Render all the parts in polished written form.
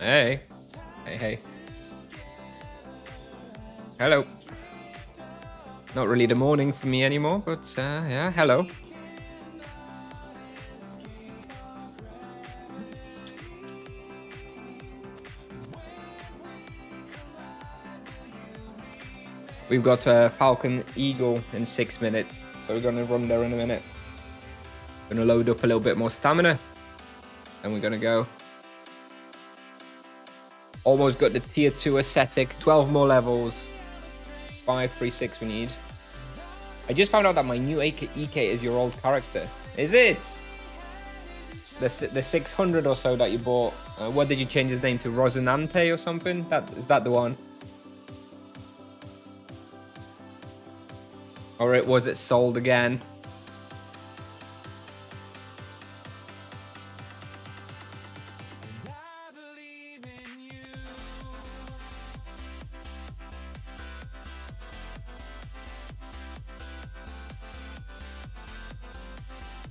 Hey. Hey, hey. Hello. Not really the morning for me anymore, but yeah, hello. We've got Falcon Eagle in 6 minutes, so we're going to run there in a minute. Going to load up a little bit more stamina, and we're going to go. Almost got the tier 2 ascetic, 12 more levels, 5, 3, 6 we need. I just found out that my new EK is your old character. Is it? The 600 or so that you bought. What did you change his name to? Rosinante or something? Is that the one? Or was it sold again?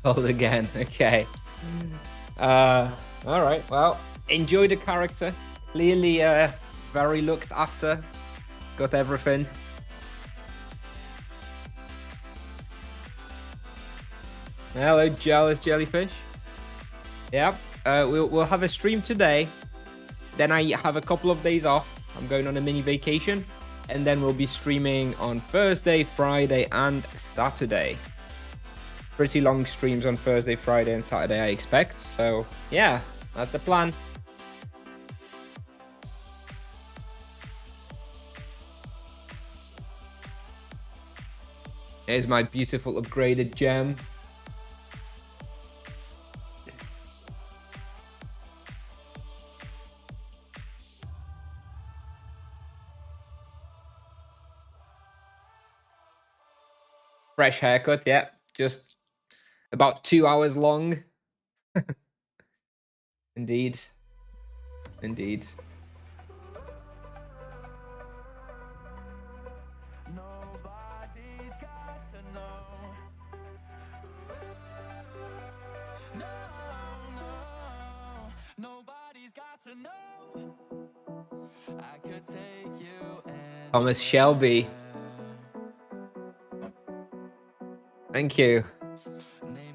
Sold again. Okay. All right. Well, enjoy the character. Clearly, very looked after. It's got everything. Hello, jealous jellyfish. Yep. We'll have a stream today. Then I have a couple of days off. I'm going on a mini vacation, and then we'll be streaming on Thursday, Friday, and Saturday. Pretty long streams on Thursday, Friday, and Saturday, I expect. So yeah, that's the plan. Here's my beautiful upgraded gem. Fresh haircut, yeah. Just about 2 hours long. Indeed. Indeed. Thomas Shelby. Thank you.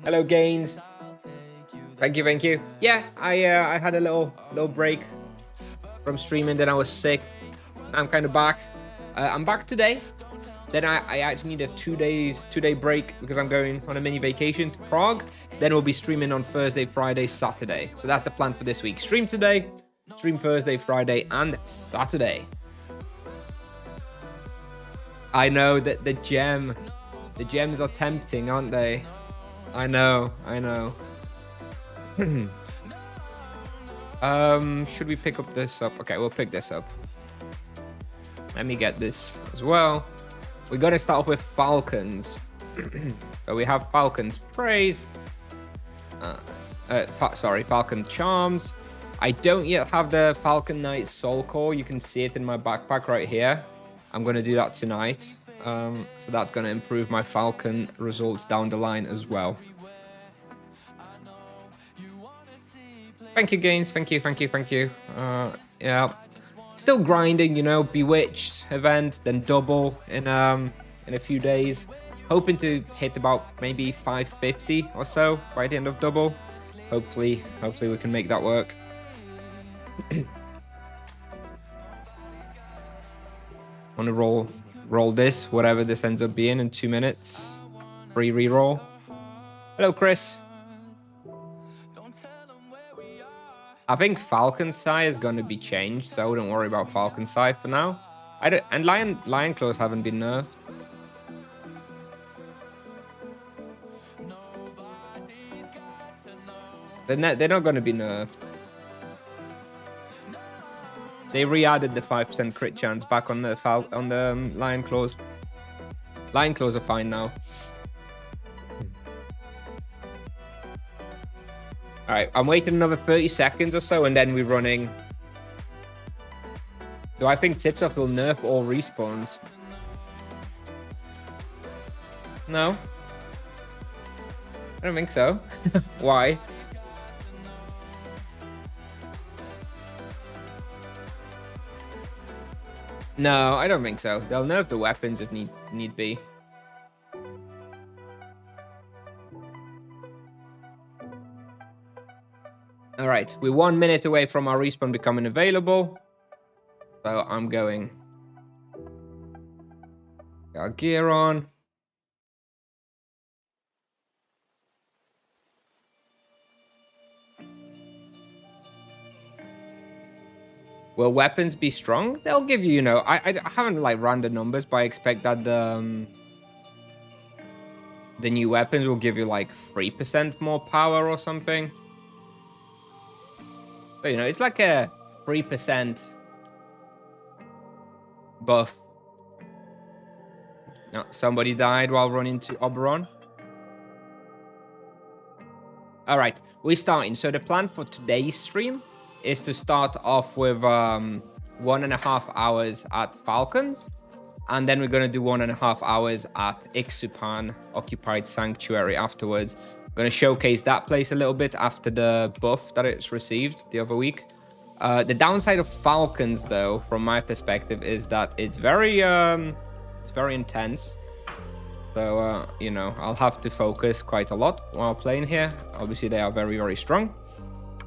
Hello, Gaines. Thank you, thank you. Yeah, I had a little break from streaming. Then I was sick. I'm kind of back. I'm back today. Then I actually need a 2-day break because I'm going on a mini vacation to Prague. Then we'll be streaming on Thursday, Friday, Saturday. So that's the plan for this week. Stream today, stream Thursday, Friday, and Saturday. I know that the gems are tempting, aren't they? I know. Should we pick up this up? Okay, we'll pick this up. Let me get this as well. We're gonna start off with Falcons. So we have Falcons Praise. Falcon Charms. I don't yet have the Falcon Knight Soul Core. You can see it in my backpack right here. I'm gonna do that tonight. So that's gonna improve my Falcon results down the line as well. Thank you, Gaines. Thank you. Yeah. Still grinding, you know, Bewitched event, then double in a few days. Hoping to hit about maybe 550 or so by the end of double. Hopefully we can make that work. Want to roll this, whatever this ends up being, in 2 minutes. Free reroll. Hello, Chris. I think Falcon Sai is going to be changed, so don't worry about Falcon Sai for now. And Lion Claws haven't been nerfed. They're not going to be nerfed. They re-added the 5% crit chance back on the Lion Claws. Lion Claws are fine now. All right, I'm waiting another 30 seconds or so, and then we're running. Do I think Tips-Off will nerf all respawns? No. I don't think so. Why? No, I don't think so. They'll nerf the weapons if need be. All right, we're 1 minute away from our respawn becoming available. So I'm going. Got our gear on. Will weapons be strong? They'll give you, I haven't like run the numbers, but I expect that the new weapons will give you like 3% more power or something. But it's like a 3% buff. No, somebody died while running to Oberon. All right, we're starting. So the plan for today's stream is to start off with 1.5 hours at Falcons. And then we're going to do 1.5 hours at Iksupan, Occupied Sanctuary afterwards. I'm going to showcase that place a little bit after the buff that it's received the other week. The downside of Falcons, though, from my perspective, is that it's very intense. So, I'll have to focus quite a lot while playing here. Obviously, they are very, very strong.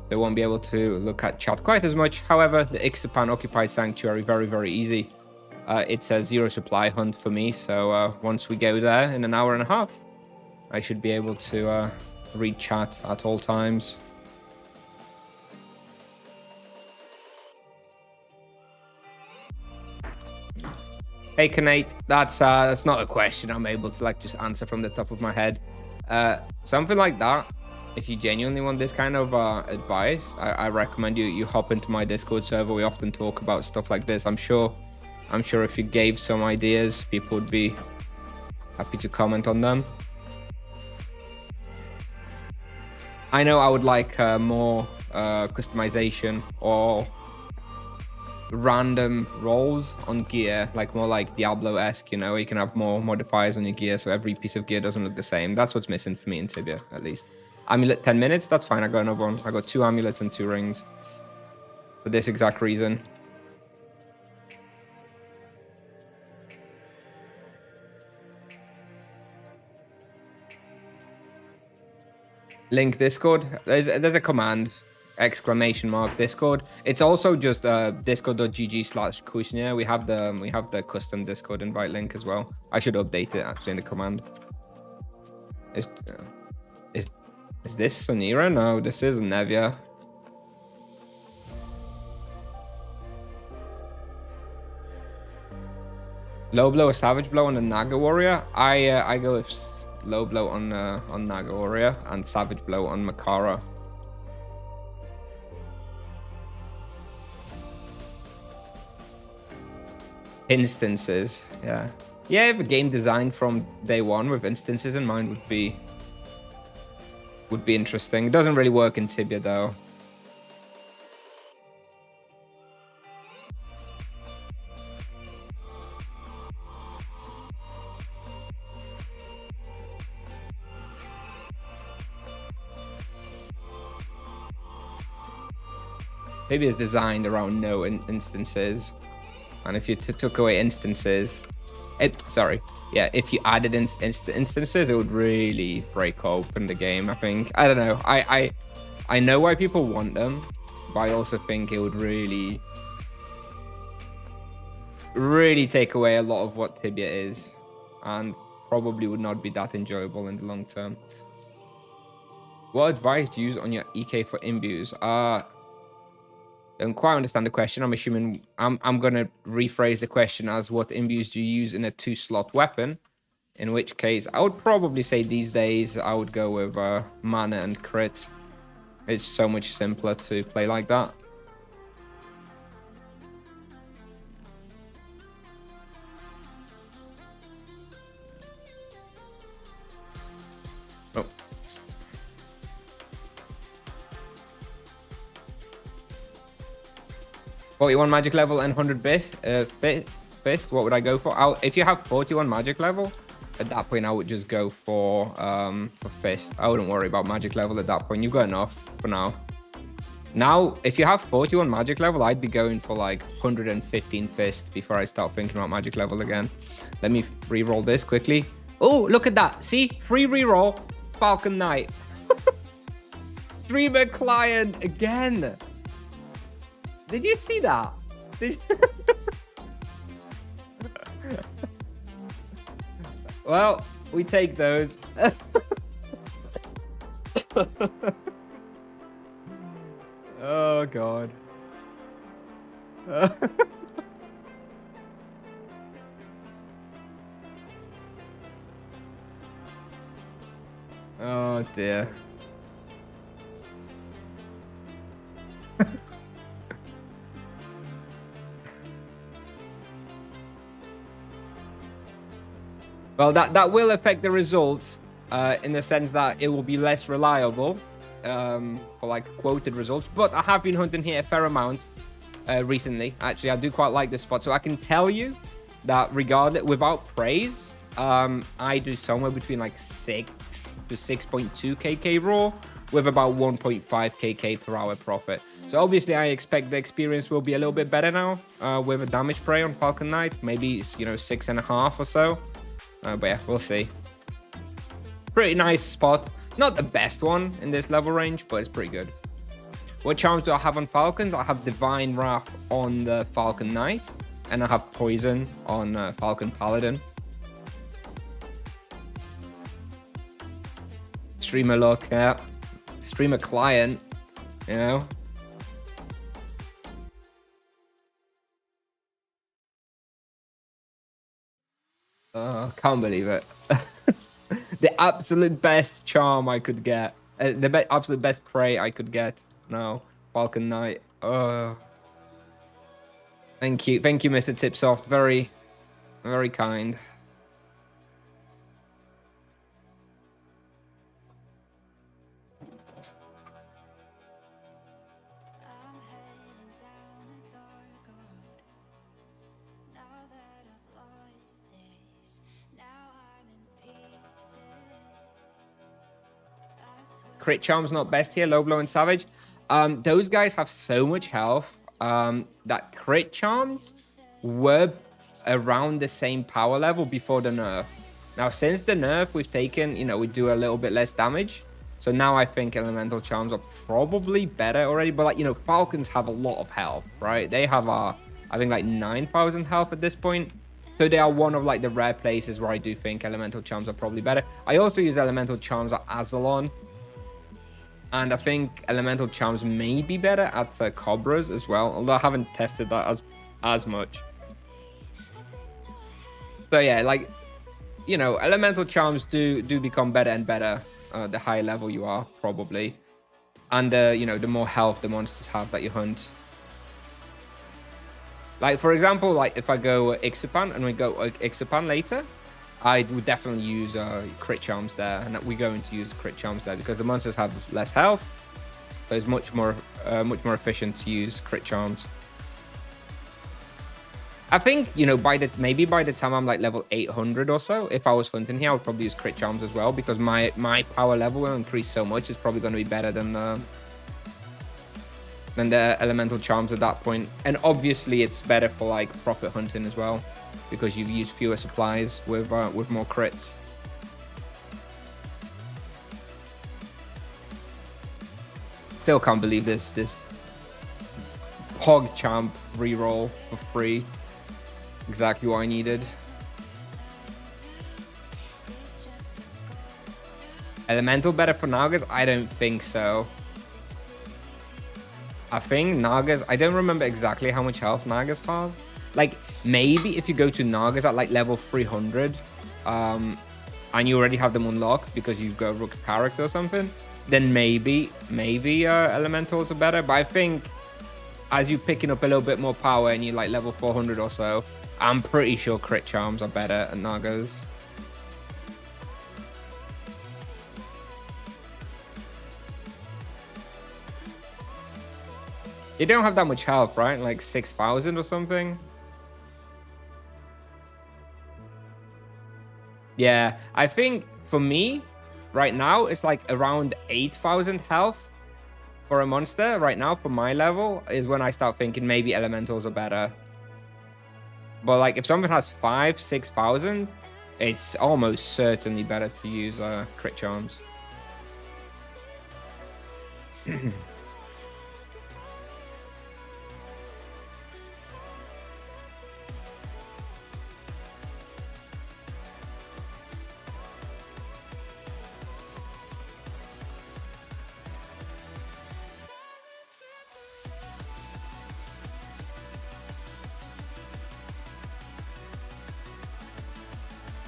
They won't be able to look at chat quite as much. However, the Iksupan Occupied Sanctuary, very, very easy. It's a zero supply hunt for me. So once we go there in an hour and a half, I should be able to read chat at all times. Hey, Kanate, that's not a question I'm able to just answer from the top of my head. Something like that. If you genuinely want this kind of advice, I recommend you hop into my Discord server. We often talk about stuff like this. I'm sure if you gave some ideas, people would be happy to comment on them. I know I would like more customization or random rolls on gear, like more like Diablo-esque, you can have more modifiers on your gear so every piece of gear doesn't look the same. That's what's missing for me in Tibia, at least. Amulet 10 minutes, that's fine. I got another one. I got 2 amulets and 2 rings for this exact reason. Link Discord. There's a command, ! Discord. It's also just discord.gg/Kusnier. We have the custom Discord invite link as well. I should update it actually in the command. Is this Sonira? No, this is Nevia. Low blow or savage blow on the Naga warrior? I go with low blow on Naga warrior and savage blow on Makara. Instances, yeah. Yeah, if a game designed from day one with instances in mind would be interesting. It doesn't really work in Tibia though. Maybe it's designed around no instances. And if you took away instances, if you added instances, it would really break open the game, I think. I don't know. I know why people want them, but I also think it would really take away a lot of what Tibia is, and probably would not be that enjoyable in the long term. What advice do you use on your EK for imbues? Don't quite understand the question. I'm assuming I'm gonna rephrase the question as what imbues do you use in a 2-slot weapon? In which case, I would probably say these days I would go with mana and crit. It's so much simpler to play like that. Oh. 41 magic level and 100 fist, what would I go for? If you have 41 magic level, at that point I would just go for fist. I wouldn't worry about magic level at that point. You've got enough for now. Now, if you have 41 magic level, I'd be going for like 115 fist before I start thinking about magic level again. Let me re-roll this quickly. Oh, look at that. See? Free re-roll. Falcon Knight. Streamer client again. Did you see that? Did you... Well, we take those. Oh, God. Oh, dear. Well, that will affect the results in the sense that it will be less reliable for like quoted results. But I have been hunting here a fair amount recently. Actually, I do quite like this spot. So I can tell you that regardless, without praise, I do somewhere between like 6 to 6.2 KK raw with about 1.5 KK per hour profit. So obviously I expect the experience will be a little bit better now with a damage spray on Falcon Knight. Maybe it's, 6.5 or so. But yeah, we'll see. Pretty nice spot. Not the best one in this level range, but it's pretty good. What charms do I have on Falcons? I have Divine Wrath on the Falcon Knight. And I have Poison on Falcon Paladin. Streamer look, yeah. Streamer client, you know. Oh, can't believe it. The absolute best charm I could get. The absolute best prey I could get. No, Falcon Knight. Oh. Thank you, Mr. Tipsoft. Very, very kind. Crit Charm's not best here. Low Blow and Savage. Those guys have so much health that Crit Charms were around the same power level before the nerf. Now, since the nerf, we've taken, we do a little bit less damage. So now I think Elemental Charms are probably better already. But, like, Falcons have a lot of health, right? They have, I think, like 9,000 health at this point. So they are one of, like, the rare places where I do think Elemental Charms are probably better. I also use Elemental Charms at Azalon. And I think Elemental Charms may be better at Cobras as well, although I haven't tested that as much. So yeah, like, Elemental Charms do become better and better the higher level you are, probably. And, the more health the monsters have that you hunt. Like, for example, like, if I go Iksupan and we go Iksupan later, I would definitely use Crit Charms there, and we're going to use Crit Charms there because the monsters have less health, so it's much more efficient to use Crit Charms. I think maybe by the time I'm like level 800 or so, if I was hunting here, I would probably use Crit Charms as well because my power level will increase so much. It's probably going to be better than the Elemental Charms at that point, and obviously it's better for like profit hunting as well, because you've used fewer supplies with more crits. Still can't believe this Pog Champ reroll for free. Exactly what I needed. Elemental better for Nagas? I don't think so. I think Nagas, I don't remember exactly how much health Nagas have. Like, maybe if you go to Nagas at like level 300, and you already have them unlocked because you've got a Rooked character or something, then maybe Elementals are better. But I think as you're picking up a little bit more power and you're like level 400 or so, I'm pretty sure Crit Charms are better at Nagas. You don't have that much health, right? Like 6,000 or something? Yeah, I think for me, right now, it's like around 8,000 health for a monster right now, for my level, is when I start thinking maybe elementals are better. But like if someone has 5,000-6,000, it's almost certainly better to use crit charms.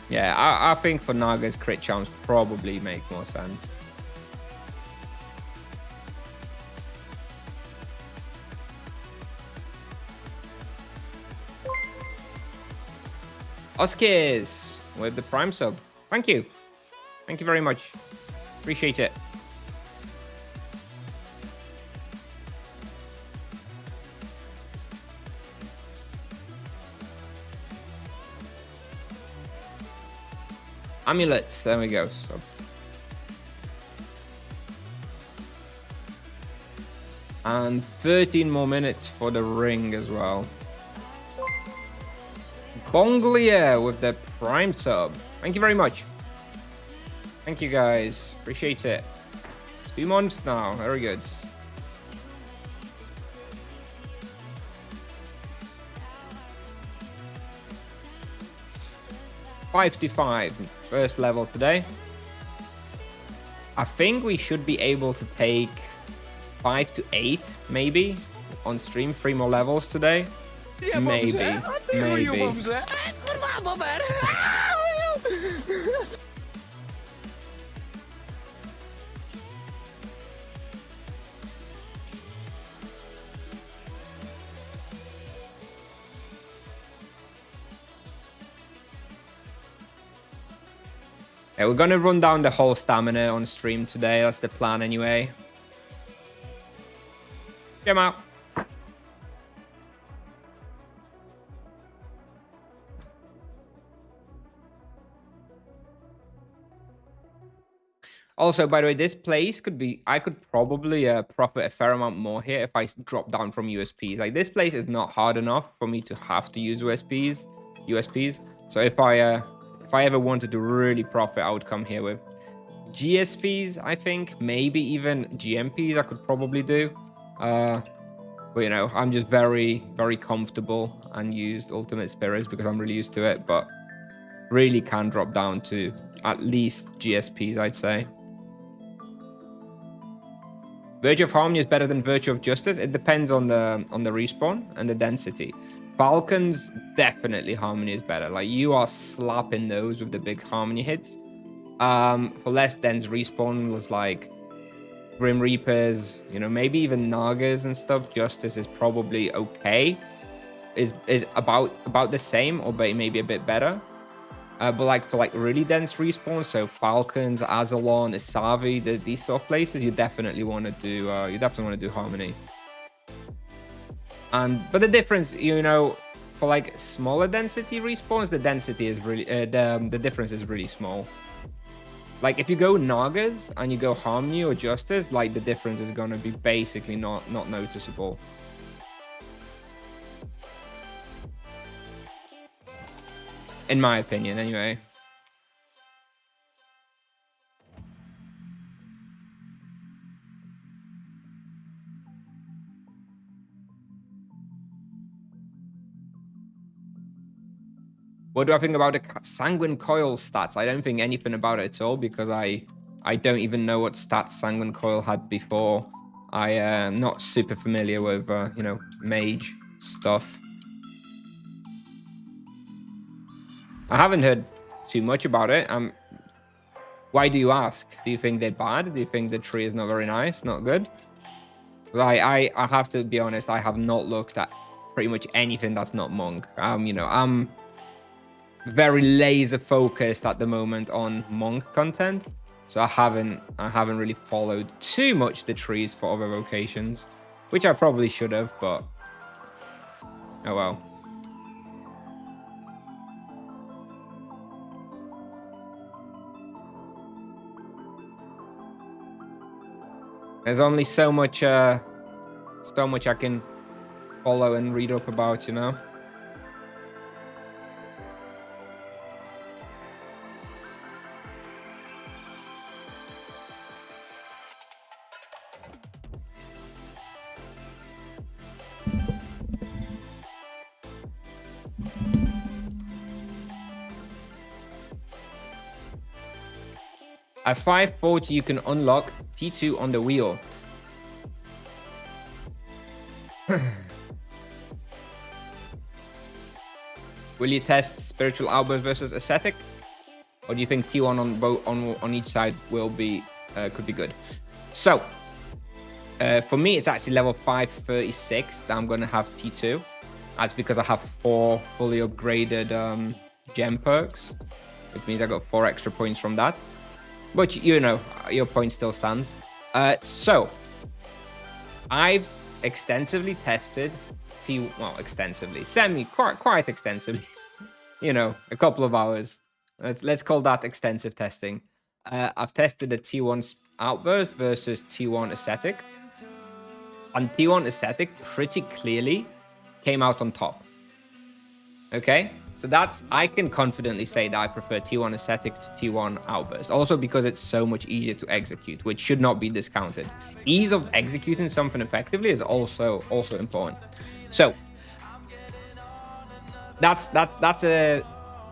Yeah, I think for Naga's crit charms probably make more sense. Oskis with the Prime sub. Thank you. Thank you very much. Appreciate it. Amulets. There we go. So. And 13 more minutes for the ring as well. Bonglier with the Prime sub. Thank you very much. Thank you, guys. Appreciate it. 2 months now. Very good. Five to 5. First level today. I think we should be able to take 5 to 8, maybe, on stream. 3 more levels today. Ja, maybe. maybe. Yeah, we're gonna run down the whole stamina on stream today. That's the plan anyway. Come out. Also, by the way, this place could be... I could probably profit a fair amount more here if I drop down from USPs. Like, this place is not hard enough for me to have to use USPs. So if I ever wanted to really profit, I would come here with GSPs, I think. Maybe even GMPs I could probably do. But, you know, I'm just very, very comfortable and used Ultimate Spirits because I'm really used to it. But really can drop down to at least GSPs, I'd say. Virtue of Harmony is better than Virtue of Justice. It depends on the respawn and the density. Falcons, definitely Harmony is better. Like, you are slapping those with the big Harmony hits. For less dense respawn was like Grim Reapers, you know, maybe even Nagas and stuff. Justice is probably okay. Is about the same, or maybe a bit better. But like for like really dense respawn, so Falcons, Azalon, Isavi, these sort of places, you definitely want to do Harmony. But the difference, you know, for like smaller density respawns, the density is really the difference is really small. Like if you go Nagas and you go Harmony or Justice, like the difference is gonna be basically not noticeable. In my opinion, anyway. What do I think about the Sanguine Coil stats? I don't think anything about it at all because I don't even know what stats Sanguine Coil had before. I am not super familiar with, you know, mage stuff. I haven't heard too much about it. Why do you ask? Do you think they're bad? Do you think the tree is not very nice, not good? I have to be honest, I have not looked at pretty much anything that's not monk. You know, I'm very laser focused at the moment on monk content, so I haven't really followed too much the trees for other vocations, which I probably should have, but oh well. There's only so much I can follow and read up about, you know. At 540, you can unlock T2 on the wheel. Will you test spiritual outburst versus ascetic, or do you think T1 on both on each side will be could be good? So for me, it's actually level 536 that I'm gonna have T2. That's because I have 4 fully upgraded gem perks, which means I got 4 extra points from that. But you know, your point still stands. So I've extensively tested quite extensively. You know, a couple of hours. Let's call that extensive testing. I've tested the T1 outburst versus T1 ascetic, and T1 ascetic pretty clearly came out on top. Okay. So I can confidently say that I prefer T1 ascetic to T1 outburst. Also because it's so much easier to execute, which should not be discounted. Ease of executing something effectively is also important. So that's a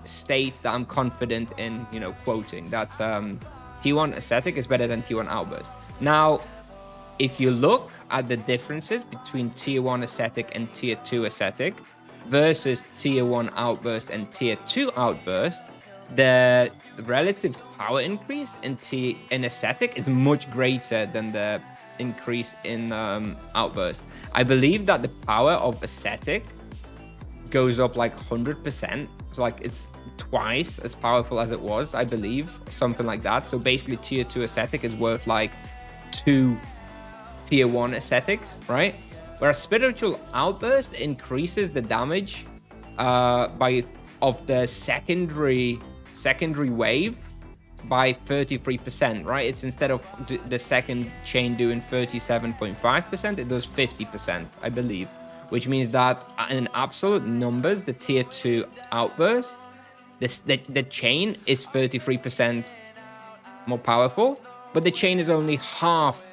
state that I'm confident in, you know, quoting that T1 ascetic is better than T1 outburst. Now, if you look at the differences between Tier 1 ascetic and Tier 2 ascetic versus Tier 1 outburst and Tier 2 outburst, the relative power increase in ascetic is much greater than the increase in outburst. I believe that the power of ascetic goes up like 100%. So like it's twice as powerful as it was, I believe, something like that. So basically Tier 2 ascetic is worth like 2 Tier 1 ascetics, right? Whereas spiritual outburst increases the damage of the secondary wave by 33%, right? It's instead of the second chain doing 37.5%, it does 50%, I believe. Which means that in absolute numbers, the Tier 2 outburst, the chain is 33% more powerful, but the chain is only half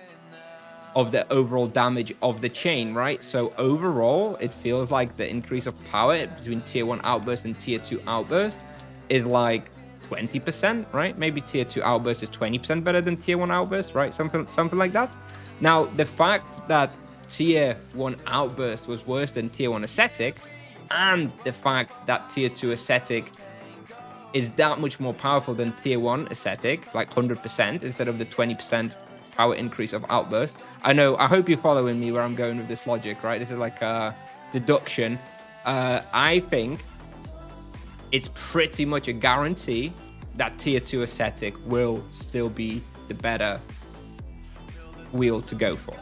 of the overall damage of the chain, right? So overall, it feels like the increase of power between Tier 1 outburst and Tier 2 outburst is like 20%, right? Maybe Tier 2 outburst is 20% better than Tier 1 outburst, right? Something like that. Now, the fact that Tier 1 outburst was worse than Tier 1 ascetic, and the fact that Tier 2 ascetic is that much more powerful than Tier 1 ascetic, like 100% instead of the 20% power increase of outburst. I hope you're following me where I'm going with this logic, right? This is like a deduction. I think it's pretty much a guarantee that Tier 2 ascetic will still be the better wheel to go for.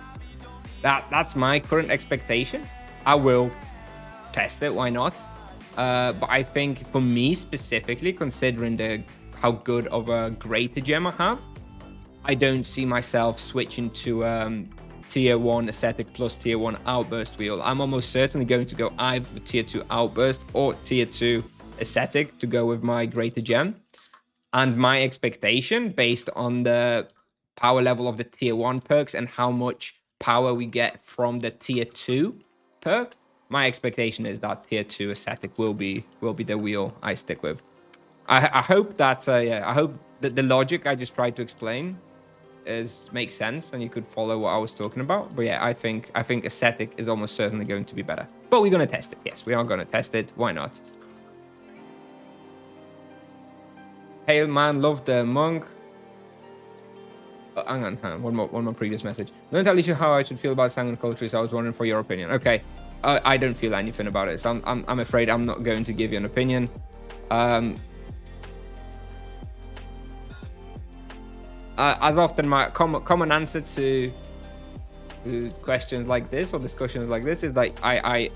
That's my current expectation. I will test it, why not? But I think for me specifically, considering how good of a greater gem I have, I don't see myself switching to Tier 1 ascetic plus Tier 1 outburst wheel. I'm almost certainly going to go either with Tier 2 outburst or Tier 2 ascetic to go with my greater gem. And my expectation, based on the power level of the Tier 1 perks and how much power we get from the Tier 2 perk, my expectation is that Tier 2 ascetic will be the wheel I stick with. I hope that I hope that the logic I just tried to explain makes sense and you could follow what I was talking about. But yeah, I think ascetic is almost certainly going to be better. But we're gonna test it. Yes, we are gonna test it. Why not? Hail man, love the monk. Hang on. One more previous message. Not entirely sure how I should feel about sanguine culture, so I was wondering for your opinion. Okay, I don't feel anything about it, so I'm afraid I'm not going to give you an opinion. As often, my common answer to questions like this or discussions like this is like I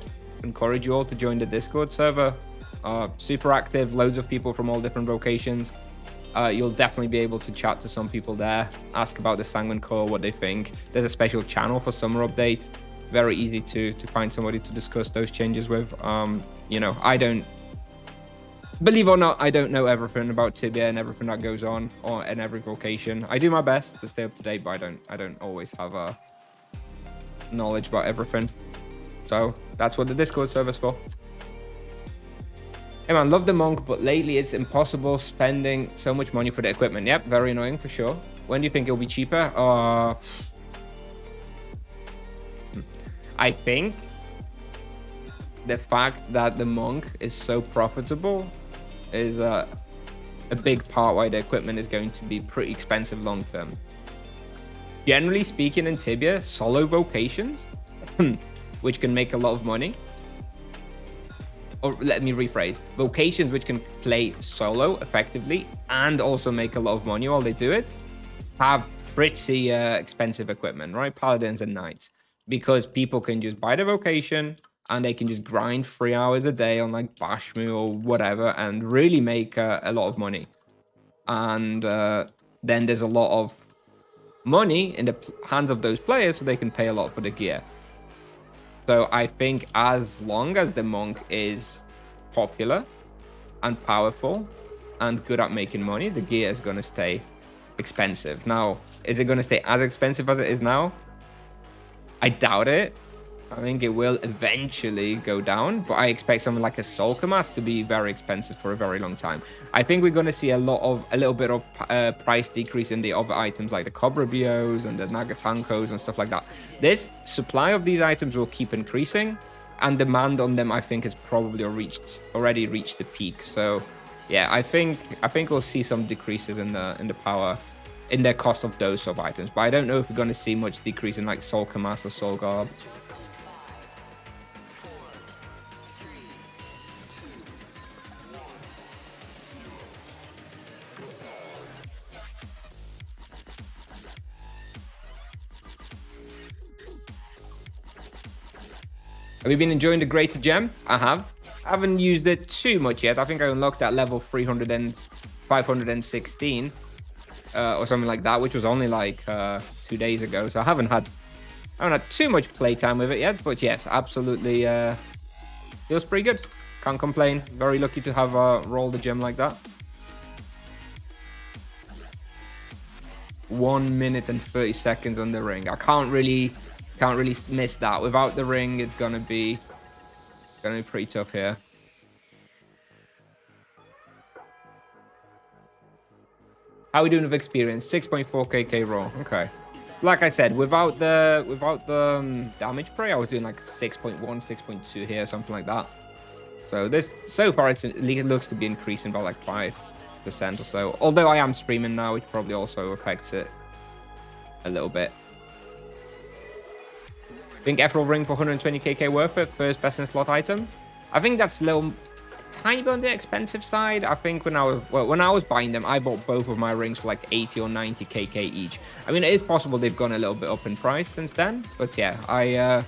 encourage you all to join the Discord server. Super active, loads of people from all different vocations. You'll definitely be able to chat to some people there, ask about the Sanguine Core, what they think. There's a special channel for summer update. Very easy to find somebody to discuss those changes with. You know, I don't, believe it or not, I don't know everything about Tibia and everything that goes on in every vocation. I do my best to stay up to date, but I don't always have knowledge about everything. So that's what the Discord server's for. Hey man, love the monk, but lately it's impossible spending so much money for the equipment. Yep, very annoying for sure. When do you think it'll be cheaper? I think the fact that the monk is so profitable is a big part why the equipment is going to be pretty expensive long term. Generally speaking, in Tibia, solo vocations, which can make a lot of money, or let me rephrase, vocations which can play solo effectively and also make a lot of money while they do it, have pretty expensive equipment, right? Paladins and knights, because people can just buy the vocation and they can just grind 3 hours a day on like Bashmu or whatever and really make a lot of money. And then there's a lot of money in the hands of those players, so they can pay a lot for the gear. So I think as long as the monk is popular and powerful and good at making money, the gear is going to stay expensive. Now, is it going to stay as expensive as it is now? I doubt it. I think it will eventually go down, but I expect something like a Soul Mask to be very expensive for a very long time. I think we're going to see a little bit of price decrease in the other items like the Cobra Bios and the Nagatankos and stuff like that. This supply of these items will keep increasing, and demand on them I think has probably already reached the peak. So yeah, I think we'll see some decreases in the power, in the cost of those sort of items, but I don't know if we're going to see much decrease in like Soul Mask or Soul Garb. Have you been enjoying the Greater Gem? I have. I haven't used it too much yet. I think I unlocked at level 516 or something like that, which was only like 2 days ago. So I haven't had too much playtime with it yet. But yes, absolutely feels pretty good. Can't complain. Very lucky to have rolled a gem like that. 1 minute and 30 seconds on the ring. I can't really miss that. Without the ring, it's gonna be pretty tough here. How are we doing with experience? 6.4 KK raw. Okay. Like I said, without the damage prey, I was doing like 6.1, 6.2 here, something like that. So this, so far, it looks to be increasing by like 5% or so. Although I am streaming now, which probably also affects it a little bit. Think Ethereal Ring for 120 KK worth it, first best in slot item. I think that's a tiny bit on the expensive side. I think when I was buying them, I bought both of my rings for like 80 or 90 KK each. I mean, it is possible they've gone a little bit up in price since then, but yeah, I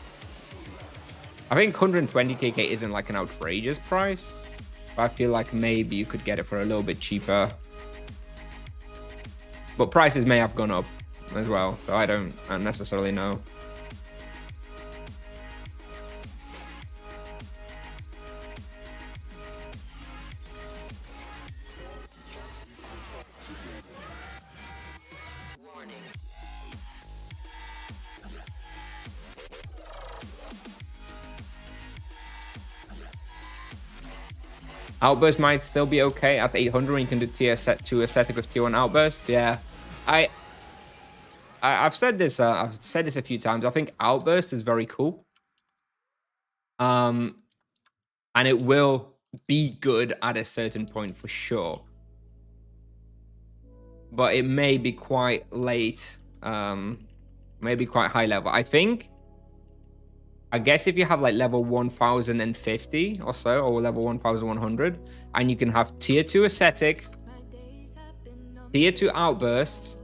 think 120 KK isn't like an outrageous price, but I feel like maybe you could get it for a little bit cheaper. But prices may have gone up as well, so I don't necessarily know. Outburst might still be okay at 800 when you can do tier set 2 ascetic with tier 1 outburst. Yeah, I've said this. I've said this a few times. I think outburst is very cool. And it will be good at a certain point for sure. But it may be quite late. Maybe quite high level. I guess if you have like level 1050 or so, or level 1100, and you can have tier 2 ascetic, tier 2 outbursts,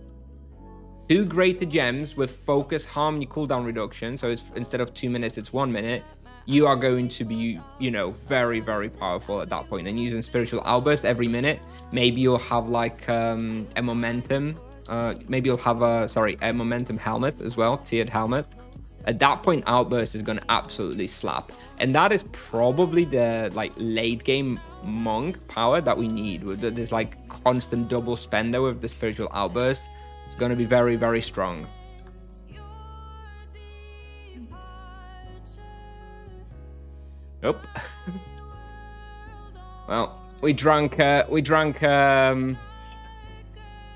2 greater gems with focus, harmony, cooldown reduction. So it's, instead of 2 minutes, it's 1 minute. you are going to be, you know, very, very powerful at that point. And using spiritual outburst every minute, maybe you'll have like a momentum. Maybe you'll have a momentum helmet as well, tiered helmet. At that point, outburst is going to absolutely slap, and that is probably the like late game monk power that we need. With this like constant double spender with the spiritual outburst, it's going to be very, very strong. Nope. Well, we drank pot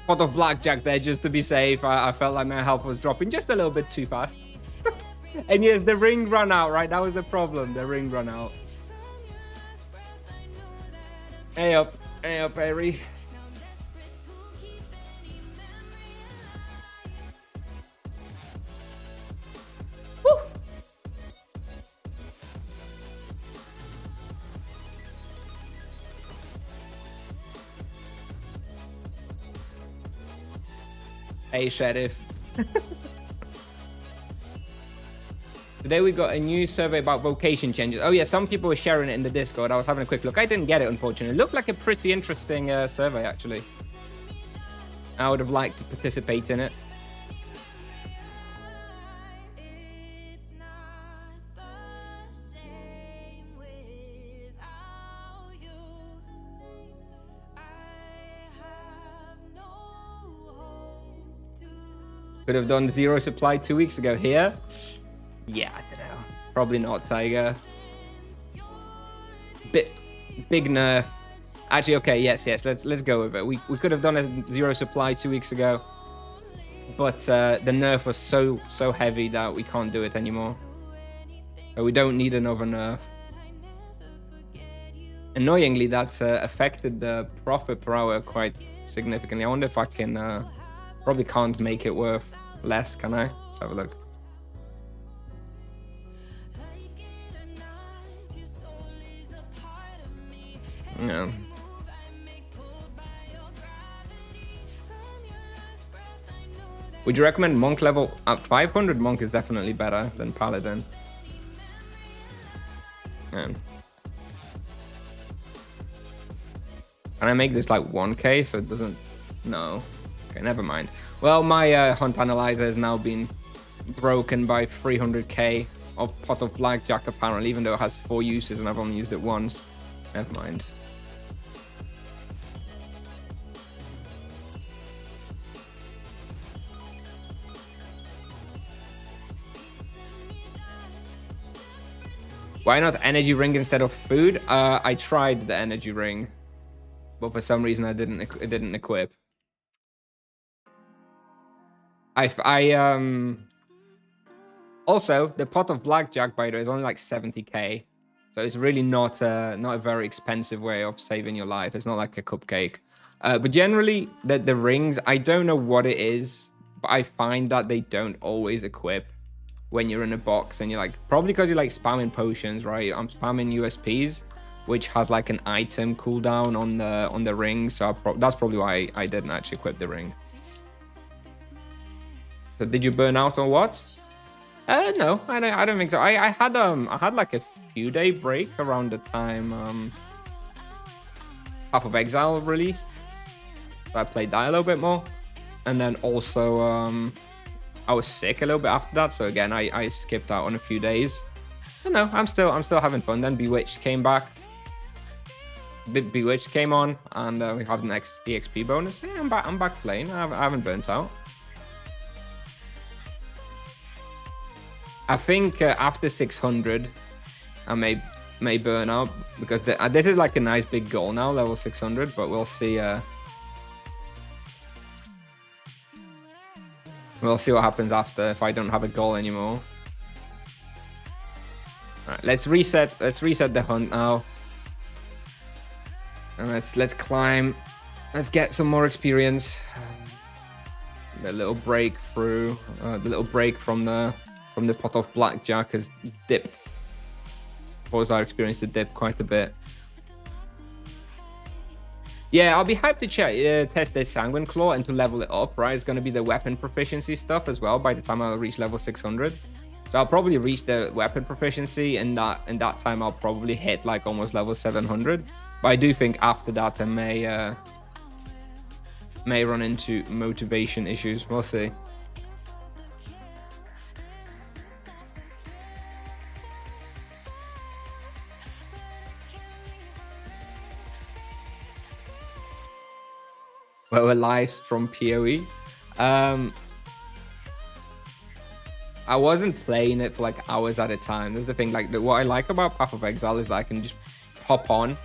of blackjack there just to be safe. I felt like my health was dropping just a little bit too fast. And yes, the ring ran out, right? That was the problem. The ring ran out. Hey up, Harry. Woo! Hey, Sheriff. Today we got a new survey about vocation changes. Oh yeah, some people were sharing it in the Discord. I was having a quick look. I didn't get it, unfortunately. It looked like a pretty interesting survey, actually. I would have liked to participate in it. Could have done 0 supply 2 weeks ago here. Yeah, I don't know. Probably not, Tiger. Big nerf. Actually, okay, yes. Let's go with it. We could have done a 0 supply 2 weeks ago, but the nerf was so heavy that we can't do it anymore. So we don't need another nerf. Annoyingly, that's affected the profit per hour quite significantly. I wonder if I can. Probably can't make it worth less, can I? Let's have a look. No. Would you recommend monk level at 500? Monk is definitely better than paladin. Yeah. Can I make this like 1k so it doesn't? No. Okay, never mind. Well, my hunt analyzer has now been broken by 300k of pot of blackjack apparently, even though it has 4 uses and I've only used it once. Never mind. Why not energy ring instead of food? I tried the energy ring, but for some reason it didn't equip. Also the pot of blackjack, by the way, is only like 70k, so it's really not a very expensive way of saving your life. It's not like a cupcake. But generally the rings, I don't know what it is, but I find that they don't always equip when you're in a box, and you're like, probably because you're like spamming potions, right? I'm spamming USPs, which has like an item cooldown on the ring, so that's probably why I didn't actually equip the ring. So did you burn out or what? No, I don't think so. I had like a few day break around the time Path of Exile released, so I played that a little bit more, and then also I was sick a little bit after that, so again I skipped out on a few days. But no, I'm still having fun. Then Bewitched came back. Bewitched came on, and we have the next EXP bonus. Yeah, I'm back playing. I haven't burnt out. I think after 600, I may burn out, because this is like a nice big goal now, level 600. But we'll see. We'll see what happens after, if I don't have a goal anymore. All right, let's reset the hunt now, and let's climb. Let's get some more experience. The little break through, the little break from the pot of blackjack has dipped. Caused our experience to dip quite a bit. Yeah, I'll be hyped to test this Sanguine Claw and to level it up, right? It's going to be the weapon proficiency stuff as well by the time I'll reach level 600. So I'll probably reach the weapon proficiency, and that time I'll probably hit like almost level 700. But I do think after that I may run into motivation issues. We'll see. Well, we're live from PoE. I wasn't playing it for like hours at a time. That's the thing. Like what I like about Path of Exile is that I can just hop on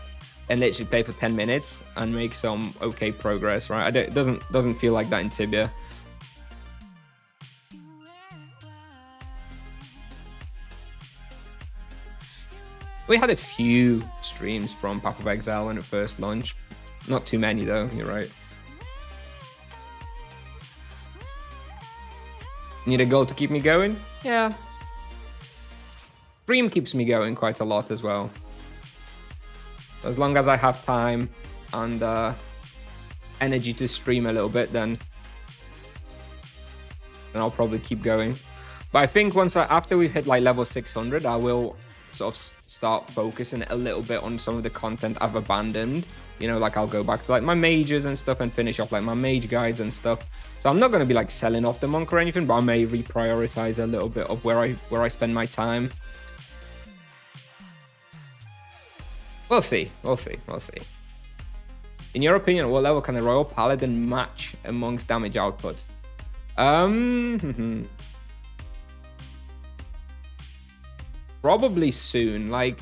and literally play for 10 minutes and make some okay progress, right? It doesn't feel like that in Tibia. We had a few streams from Path of Exile when it first launched. Not too many though, you're right. Need a goal to keep me going? Yeah. Stream keeps me going quite a lot as well. As long as I have time and energy to stream a little bit, then I'll probably keep going. But I think after we hit like level 600, I will sort of start focusing a little bit on some of the content I've abandoned. You know, like I'll go back to like my mages and stuff and finish off like my mage guides and stuff. So I'm not going to be like selling off the monk or anything, but I may reprioritize a little bit of where I spend my time. We'll see. In your opinion, at what level can the Royal Paladin match amongst damage output? Probably soon. Like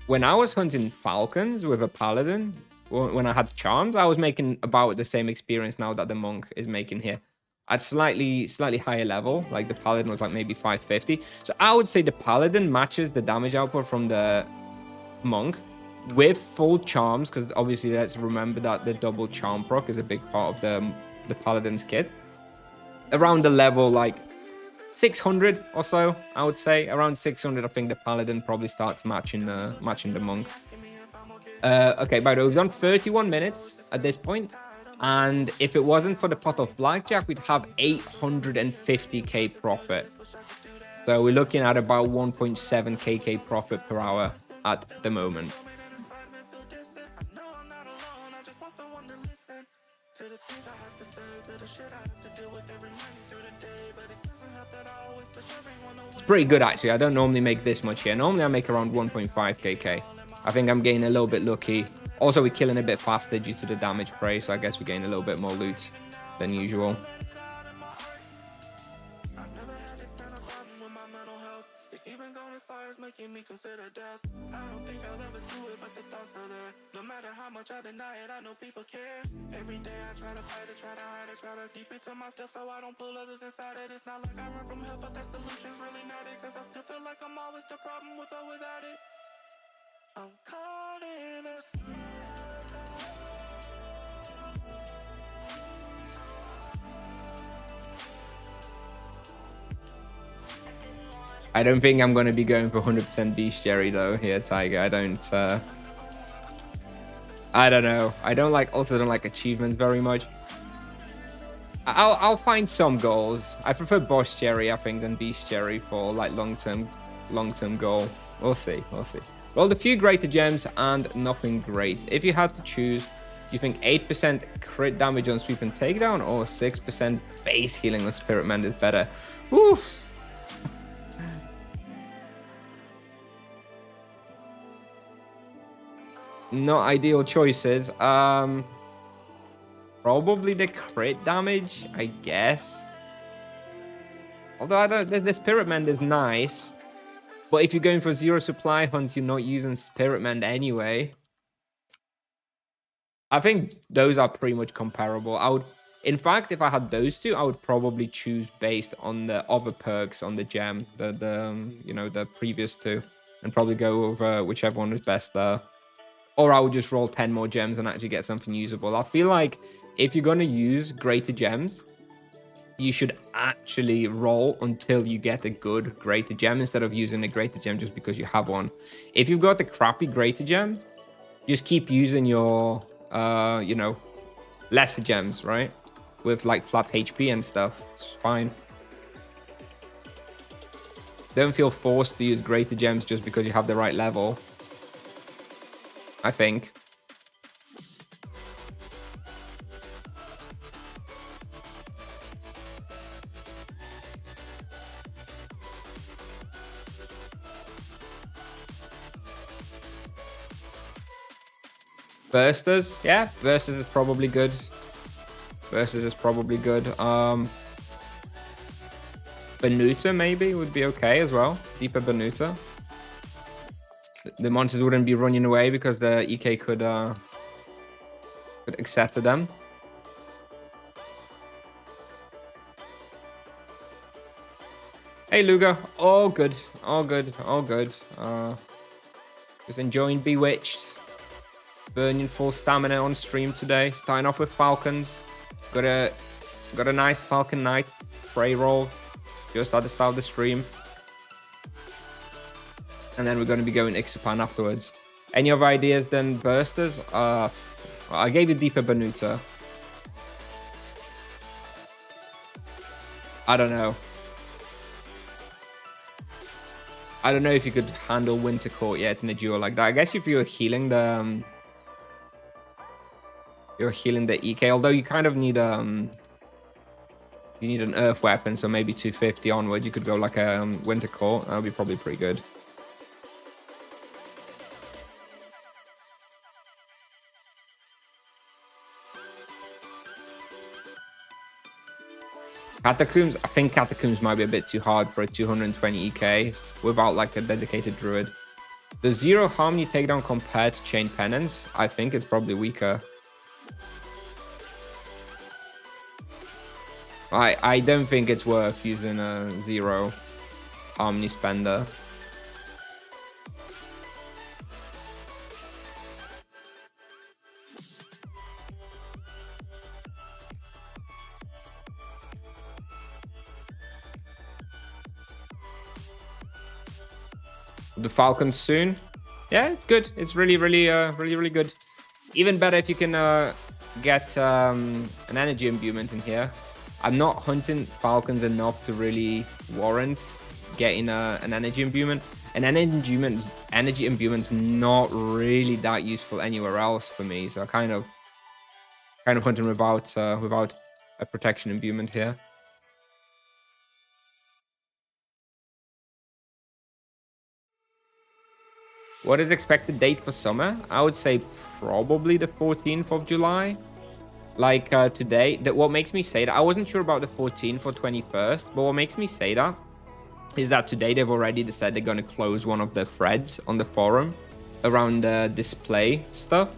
when I was hunting Falcons with a Paladin, when I had charms, I was making about the same experience now that the monk is making here. At slightly higher level, like the Paladin was like maybe 550. So I would say the Paladin matches the damage output from the monk with full charms, because obviously let's remember that the double charm proc is a big part of the Paladin's kit. Around the level like 600 or so, I would say. Around 600, I think the Paladin probably starts matching the monk. Okay, by the way, we've done 31 minutes at this point, and if it wasn't for the pot of blackjack, we'd have 850k profit. So we're looking at about 1.7k profit per hour at the moment. It's pretty good actually. I don't normally make this much here. Normally I make around 1.5k. I think I'm getting a little bit lucky. Also, we're killing a bit faster due to the damage prey, so I guess we're getting a little bit more loot than usual. Every day I try to fight it, try to hide it, try to keep it to myself so I don't pull others inside it. It's not like I run from help, but that solution's really not it, cause I still feel like I'm always the problem with or without it. I'm caught in a... I don't think I'm going to be going for 100% bestiary though here, Tiger. I don't know. I also don't like achievements very much. I'll find some goals. I prefer bestiary, I think, than bestiary for like long-term goal. We'll see. Rolled a few greater gems and nothing great. If you had to choose, do you think 8% crit damage on sweep and takedown or 6% base healing on Spirit Mend is better? Oof. Not ideal choices. Probably the crit damage, I guess. Although the Spirit Mend is nice. But if you're going for zero supply hunts, you're not using Spirit Mend anyway. I think those are pretty much comparable. In fact, if I had those two, I would probably choose based on the other perks on the gem, the previous two, and probably go over whichever one is best there. Or I would just roll 10 more gems and actually get something usable. I feel like if you're going to use greater gems, you should actually roll until you get a good greater gem instead of using a greater gem just because you have one. If you've got the crappy greater gem, just keep using your, lesser gems, right? With like flat HP and stuff. It's fine. Don't feel forced to use greater gems just because you have the right level, I think. Bursters, yeah, Bursters is probably good. Bursters is probably good. Banuta maybe would be okay as well. Deeper Banuta. The monsters wouldn't be running away because the EK could accept them. Hey Luga, all good, all good, all good. Just enjoying Bewitched. Burning full stamina on stream today. Starting off with Falcons. Got a nice Falcon Knight reroll just at the start of the stream. And then we're going to be going Iksupan afterwards. Any other ideas than Bursters? I gave you Deeper Banuta. I don't know. I don't know if you could handle Winter Court yet in a duel like that. I guess if you were healing the... you're healing the EK, although you kind of need you need an earth weapon, so maybe 250 onward you could go like a Winter Court. That would be probably pretty good. Catacombs, I think Catacombs might be a bit too hard for a 220 EK without like a dedicated druid. The 0 harmony takedown compared to Chain Penance, I think it's probably weaker. I don't think it's worth using a 0 harmony spender. The Falcons soon. Yeah, it's good. It's really good. Even better if you can get an energy imbuement in here. I'm not hunting Falcons enough to really warrant getting an energy imbuement. An energy imbuement's not really that useful anywhere else for me, so I kind of hunting without a protection imbuement here. What is expected date for summer? I would say probably the 14th of July. Like today, what makes me say that, I wasn't sure about the 14th or 21st, but what makes me say that is that today they've already decided they're going to close one of the threads on the forum around the display stuff.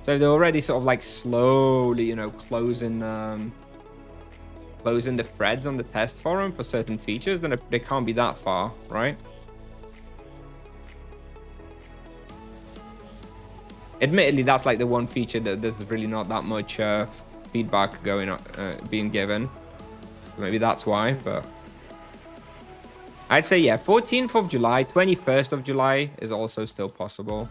So they're already sort of like slowly, you know, closing the threads on the test forum for certain features, then they can't be that far, right? Admittedly, that's like the one feature that there's really not that much feedback going on, being given. Maybe that's why, but I'd say, yeah, 14th of July, 21st of July is also still possible.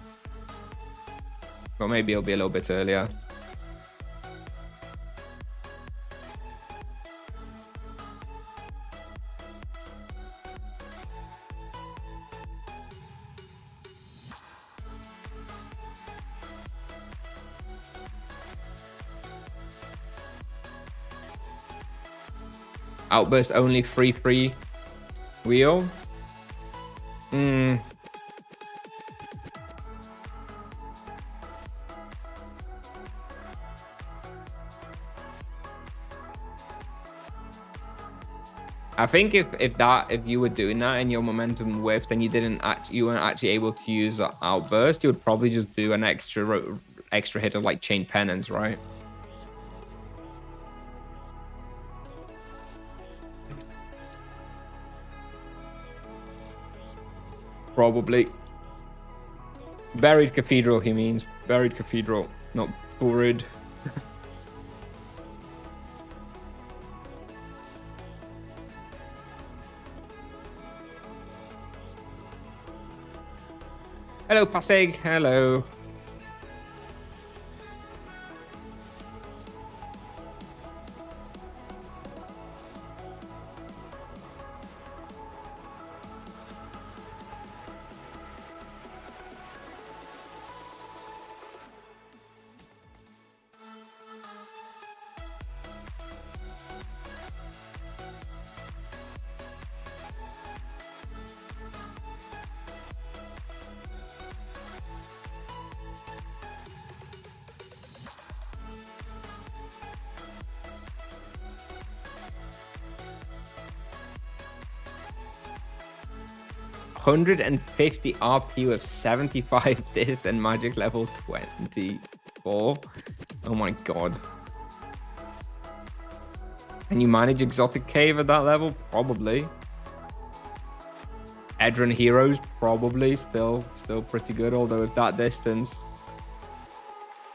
But maybe it'll be a little bit earlier. Outburst only free wheel. I think if you were doing that and your momentum whiffed and you weren't actually able to use outburst, you would probably just do an extra hit of like Chain Penance, right? Probably. Buried Cathedral, he means. Buried Cathedral, not buried. Hello, Paseg. Hello. 150 RP with 75 dist and magic level 24. Oh my god. Can you manage exotic cave at that level? Probably. Edron heroes, probably still pretty good, although with that distance.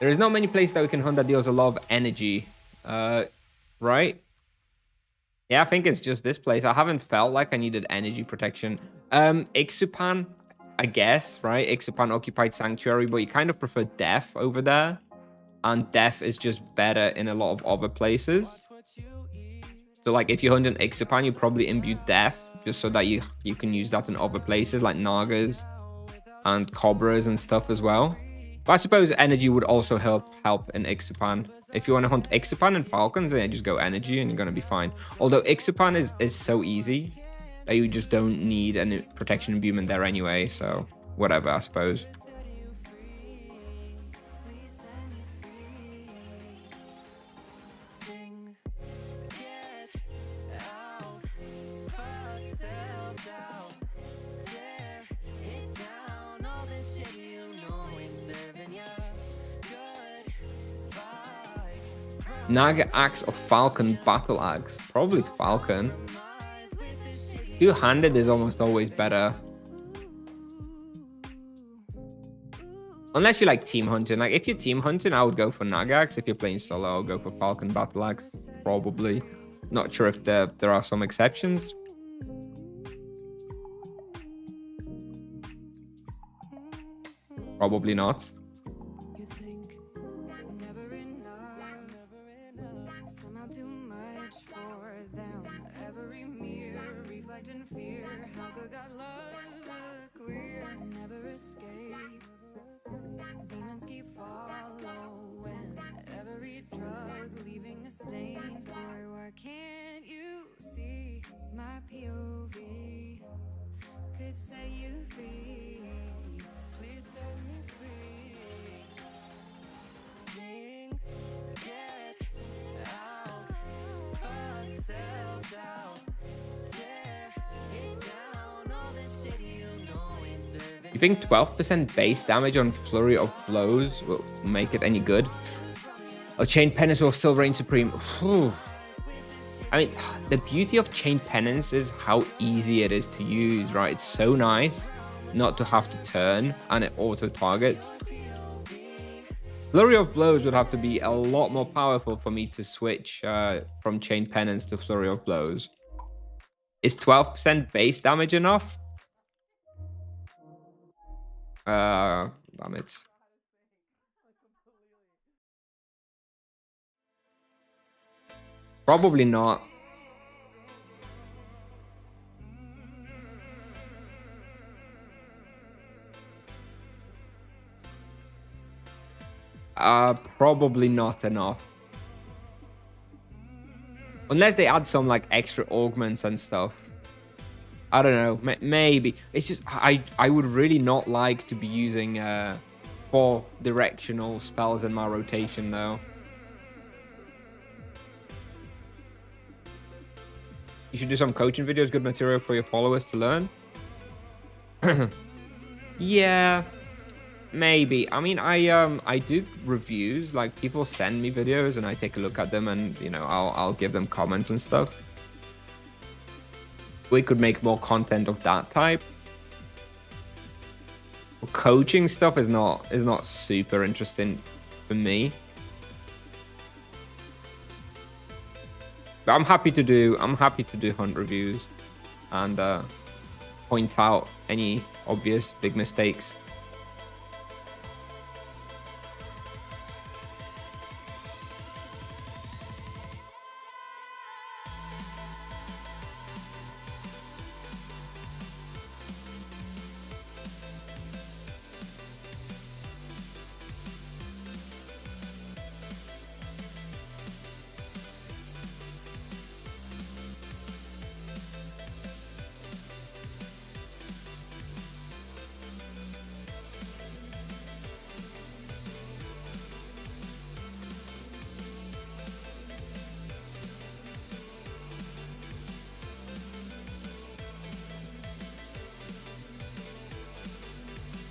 There is not many places that we can hunt that deals a lot of energy. Right? Yeah, I think it's just this place. I haven't felt like I needed energy protection. Iksupan, I guess, right? Iksupan occupied sanctuary, but you kind of prefer death over there. And death is just better in a lot of other places. So like if you hunt an Iksupan, you probably imbue death just so that you can use that in other places like Nagas and Cobras and stuff as well. But I suppose energy would also help in Iksupan. If you want to hunt Iksupan and Falcons, then just go energy and you're going to be fine. Although Iksupan is so easy that you just don't need any protection imbuement there anyway. So whatever, I suppose. Naga axe or Falcon battle axe? Probably Falcon. Two-handed is almost always better. Unless you like team hunting. Like if you're team hunting, I would go for Naga axe. If you're playing solo, I'll go for Falcon battle axe. Probably. Not sure if there are some exceptions. Probably not. You think 12% base damage on Flurry of Blows will make it any good? Oh, Chain Penance will still reign supreme. Whew. I mean, the beauty of Chain Penance is how easy it is to use, right? It's so nice not to have to turn and it auto-targets. Flurry of Blows would have to be a lot more powerful for me to switch from Chain Penance to Flurry of Blows. Is 12% base damage enough? Damn it. Probably not. Probably not enough. Unless they add some like extra augments and stuff. I don't know, maybe. It's just, I would really not like to be using 4 directional spells in my rotation, though. You should do some coaching videos, good material for your followers to learn. Yeah, maybe. I mean, I do reviews, like people send me videos and I take a look at them and, you know, I'll give them comments and stuff. We could make more content of that type. Coaching stuff is not super interesting for me. But I'm happy to do hunt reviews and point out any obvious big mistakes.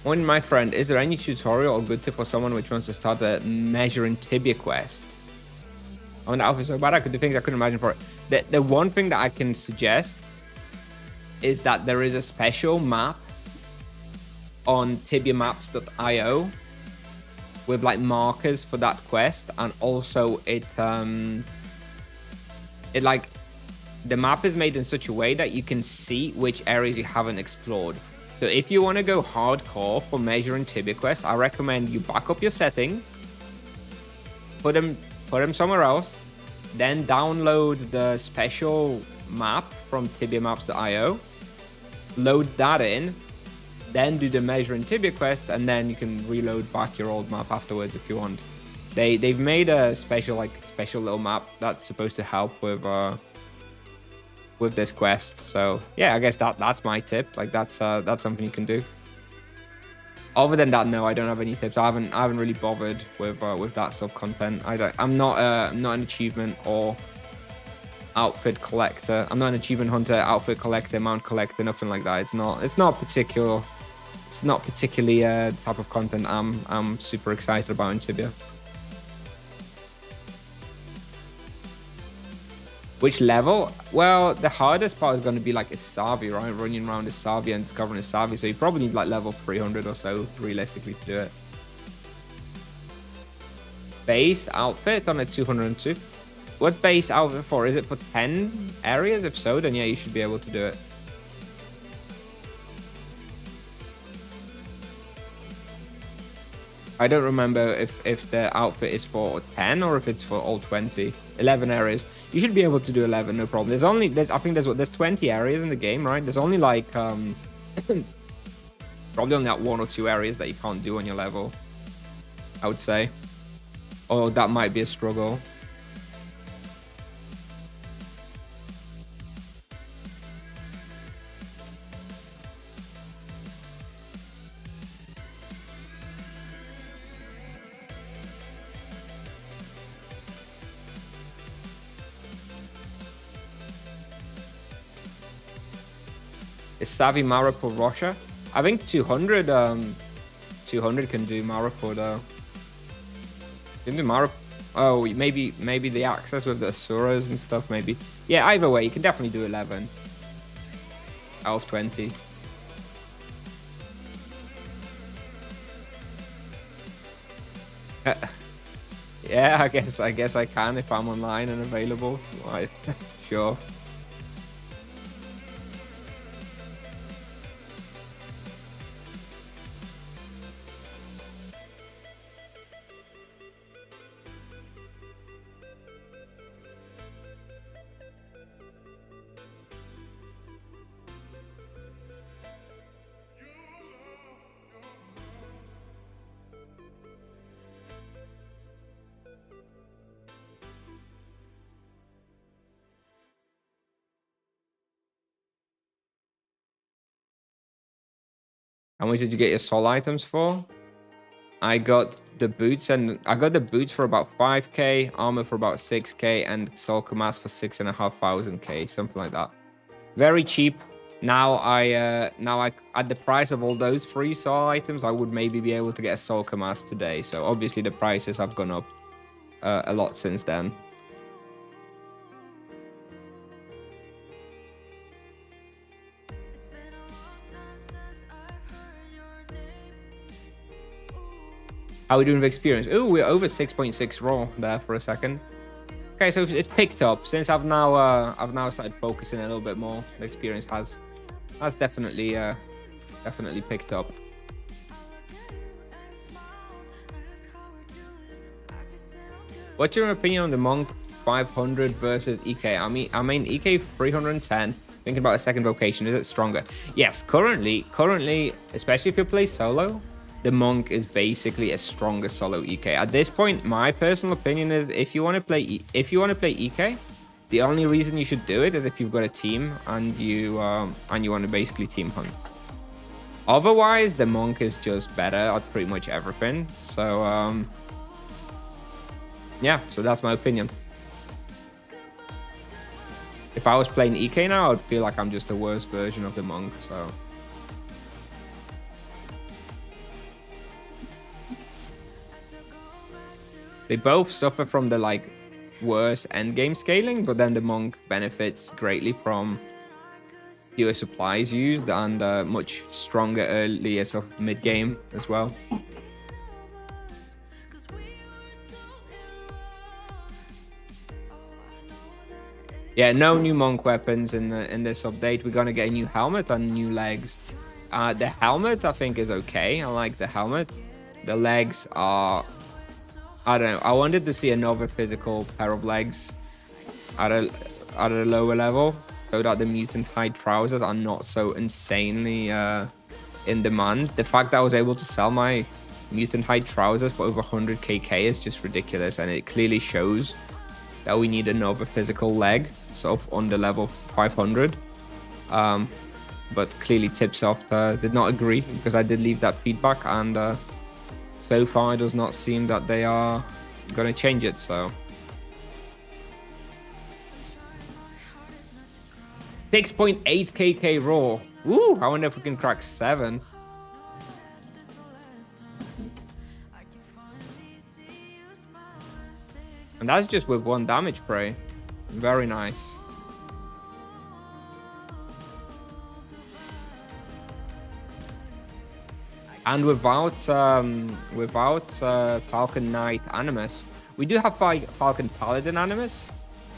One, my friend, is there any tutorial or good tip for someone which wants to start a measuring Tibia quest? I mean, that was so bad. I could do things I couldn't imagine for it. The one thing that I can suggest is that there is a special map on tibiamaps.io with like markers for that quest, and also it like the map is made in such a way that you can see which areas you haven't explored. So if you want to go hardcore for measuring Tibia quests, I recommend you back up your settings, put them somewhere else, then download the special map from tibiamaps.io, load that in, then do the measuring Tibia quest, and then you can reload back your old map afterwards if you want. They've made a special little map that's supposed to help with this quest. So yeah, I guess that's my tip. Like that's something you can do. Other than that, no, I don't have any tips. I haven't really bothered with that sub content. I'm not an achievement or outfit collector. I'm not an achievement hunter, outfit collector, mount collector, nothing like that. It's not particularly the type of content I'm super excited about in Tibia. Which level? Well, the hardest part is going to be like Isavi, right? Running around Isavi and discovering Isavi. So you probably need like level 300 or so realistically to do it. Base outfit on a 202. What base outfit for? Is it for 10 areas? If so, then yeah, you should be able to do it. I don't remember if the outfit is for 10 or if it's for all 20. 11 areas. You should be able to do 11, no problem. I think there's 20 areas in the game, right? There's only like probably only like 1 or 2 areas that you can't do on your level, I would say. Or that might be a struggle. Is Savvy Maripur Russia? I think 200 can do Maripur though. Can do Maripur. Oh, maybe the access with the Asuras and stuff, maybe. Yeah, either way, you can definitely do 11 out of 20. Yeah, I guess I can if I'm online and available. Right. Sure. How much did you get your soul items for? I got the boots for about 5k, armor for about 6k, and soul mask for 6,500k, something like that. Very cheap. Now I at the price of all those free soul items, I would maybe be able to get a soul mask today. So obviously the prices have gone up a lot since then. How are we doing with experience? Oh, we're over 6.6 raw there for a second. Okay, so it's picked up since I've now started focusing a little bit more. The experience has definitely picked up. What's your opinion on the Monk 500 versus EK? I mean EK 310. Thinking about a second vocation, is it stronger? Yes, currently, especially if you play solo, the Monk is basically a stronger solo EK. At this point, my personal opinion is if you want to play EK, the only reason you should do it is if you've got a team and you want to basically team hunt. Otherwise, the Monk is just better at pretty much everything. So yeah, so that's my opinion. If I was playing EK now, I'd feel like I'm just a worse version of the Monk. So They both suffer from the like worse endgame scaling, but then the monk benefits greatly from fewer supplies used and much stronger earlier sort of mid game as well. Yeah, no new monk weapons in this update. We're gonna get a new helmet and new legs. The helmet I think is okay. I like the helmet. The legs are, I don't know. I wanted to see another physical pair of legs at a lower level, so that the mutant hide trousers are not so insanely in demand. The fact that I was able to sell my mutant hide trousers for over 100 KK is just ridiculous, and it clearly shows that we need another physical leg, sort of under level 500. But clearly Tipsoft did not agree, because I did leave that feedback, and so far it does not seem that they are going to change it. So 6.8 KK raw. Woo! I wonder if we can crack 7. And that's just with 1 damage spray. Very nice. And without Falcon Knight Animus, we do have Falcon Paladin Animus,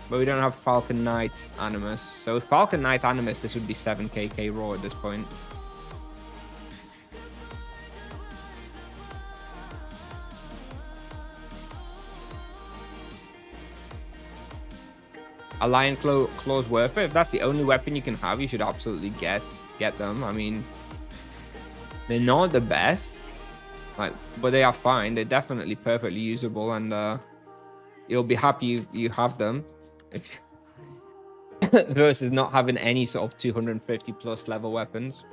but we don't have Falcon Knight Animus. So with Falcon Knight Animus, this would be 7 KK raw at this point. A Lion Claw's worth it. If that's the only weapon you can have, you should absolutely get them. I mean, they're not the best, like, but they are fine. They're definitely perfectly usable, and you'll be happy you have them. If versus not having any sort of 250 plus level weapons.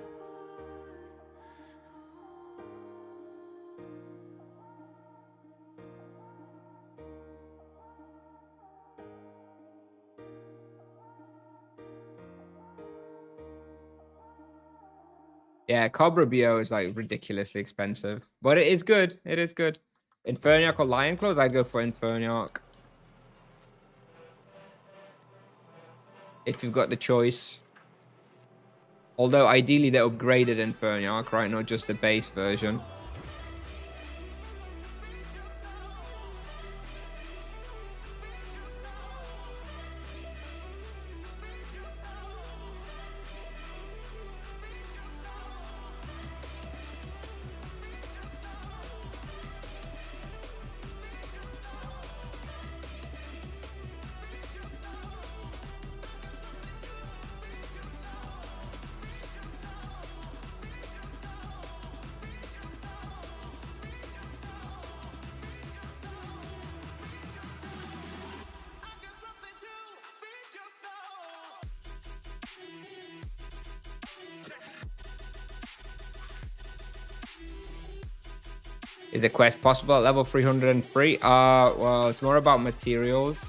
Yeah, Cobra BO is like ridiculously expensive, but it is good. It is good. Inferniarch or Lion Claws? I go for Inferniarch. If you've got the choice. Although ideally the upgraded Inferniarch, right? Not just the base version. Is the quest possible at level 303? Well, it's more about materials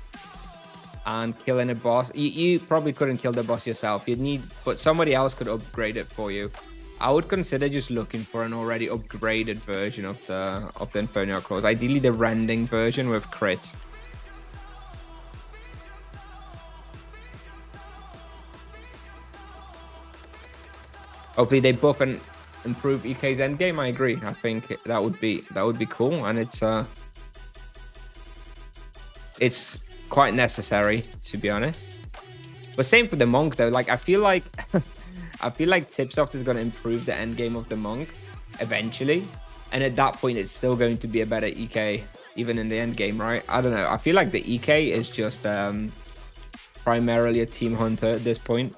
and killing a boss. You probably couldn't kill the boss yourself. You'd need, but somebody else could upgrade it for you. I would consider just looking for an already upgraded version of the Inferniarch Claws. Ideally, the rending version with crit. Hopefully, they buff and improve EK's endgame. I agree. I think that would be cool, and it's quite necessary, to be honest. But same for the monk though. Like I feel like Tipsoft is going to improve the endgame of the monk eventually, and at that point it's still going to be a better EK even in the endgame, right? I don't know. I feel like the EK is just primarily a team hunter at this point.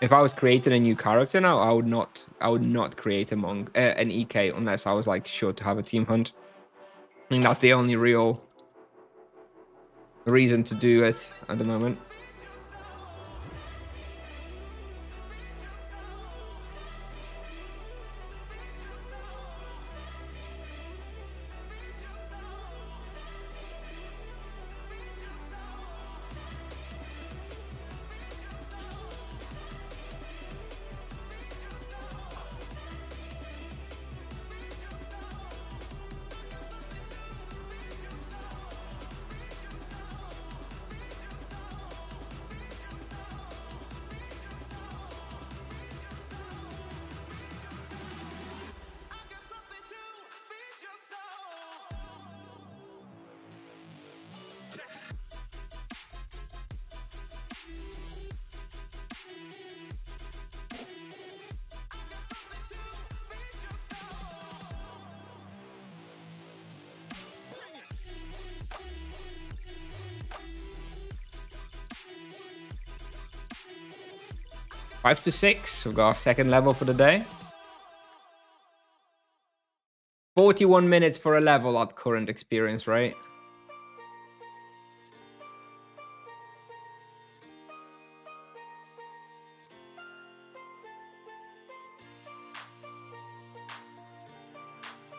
If I was creating a new character now, I would not create a monk, an EK, unless I was like sure to have a team hunt. I think that's the only real reason to do it at the moment. 5 to 6. We've got our second level for the day. 41 minutes for a level at current experience, right?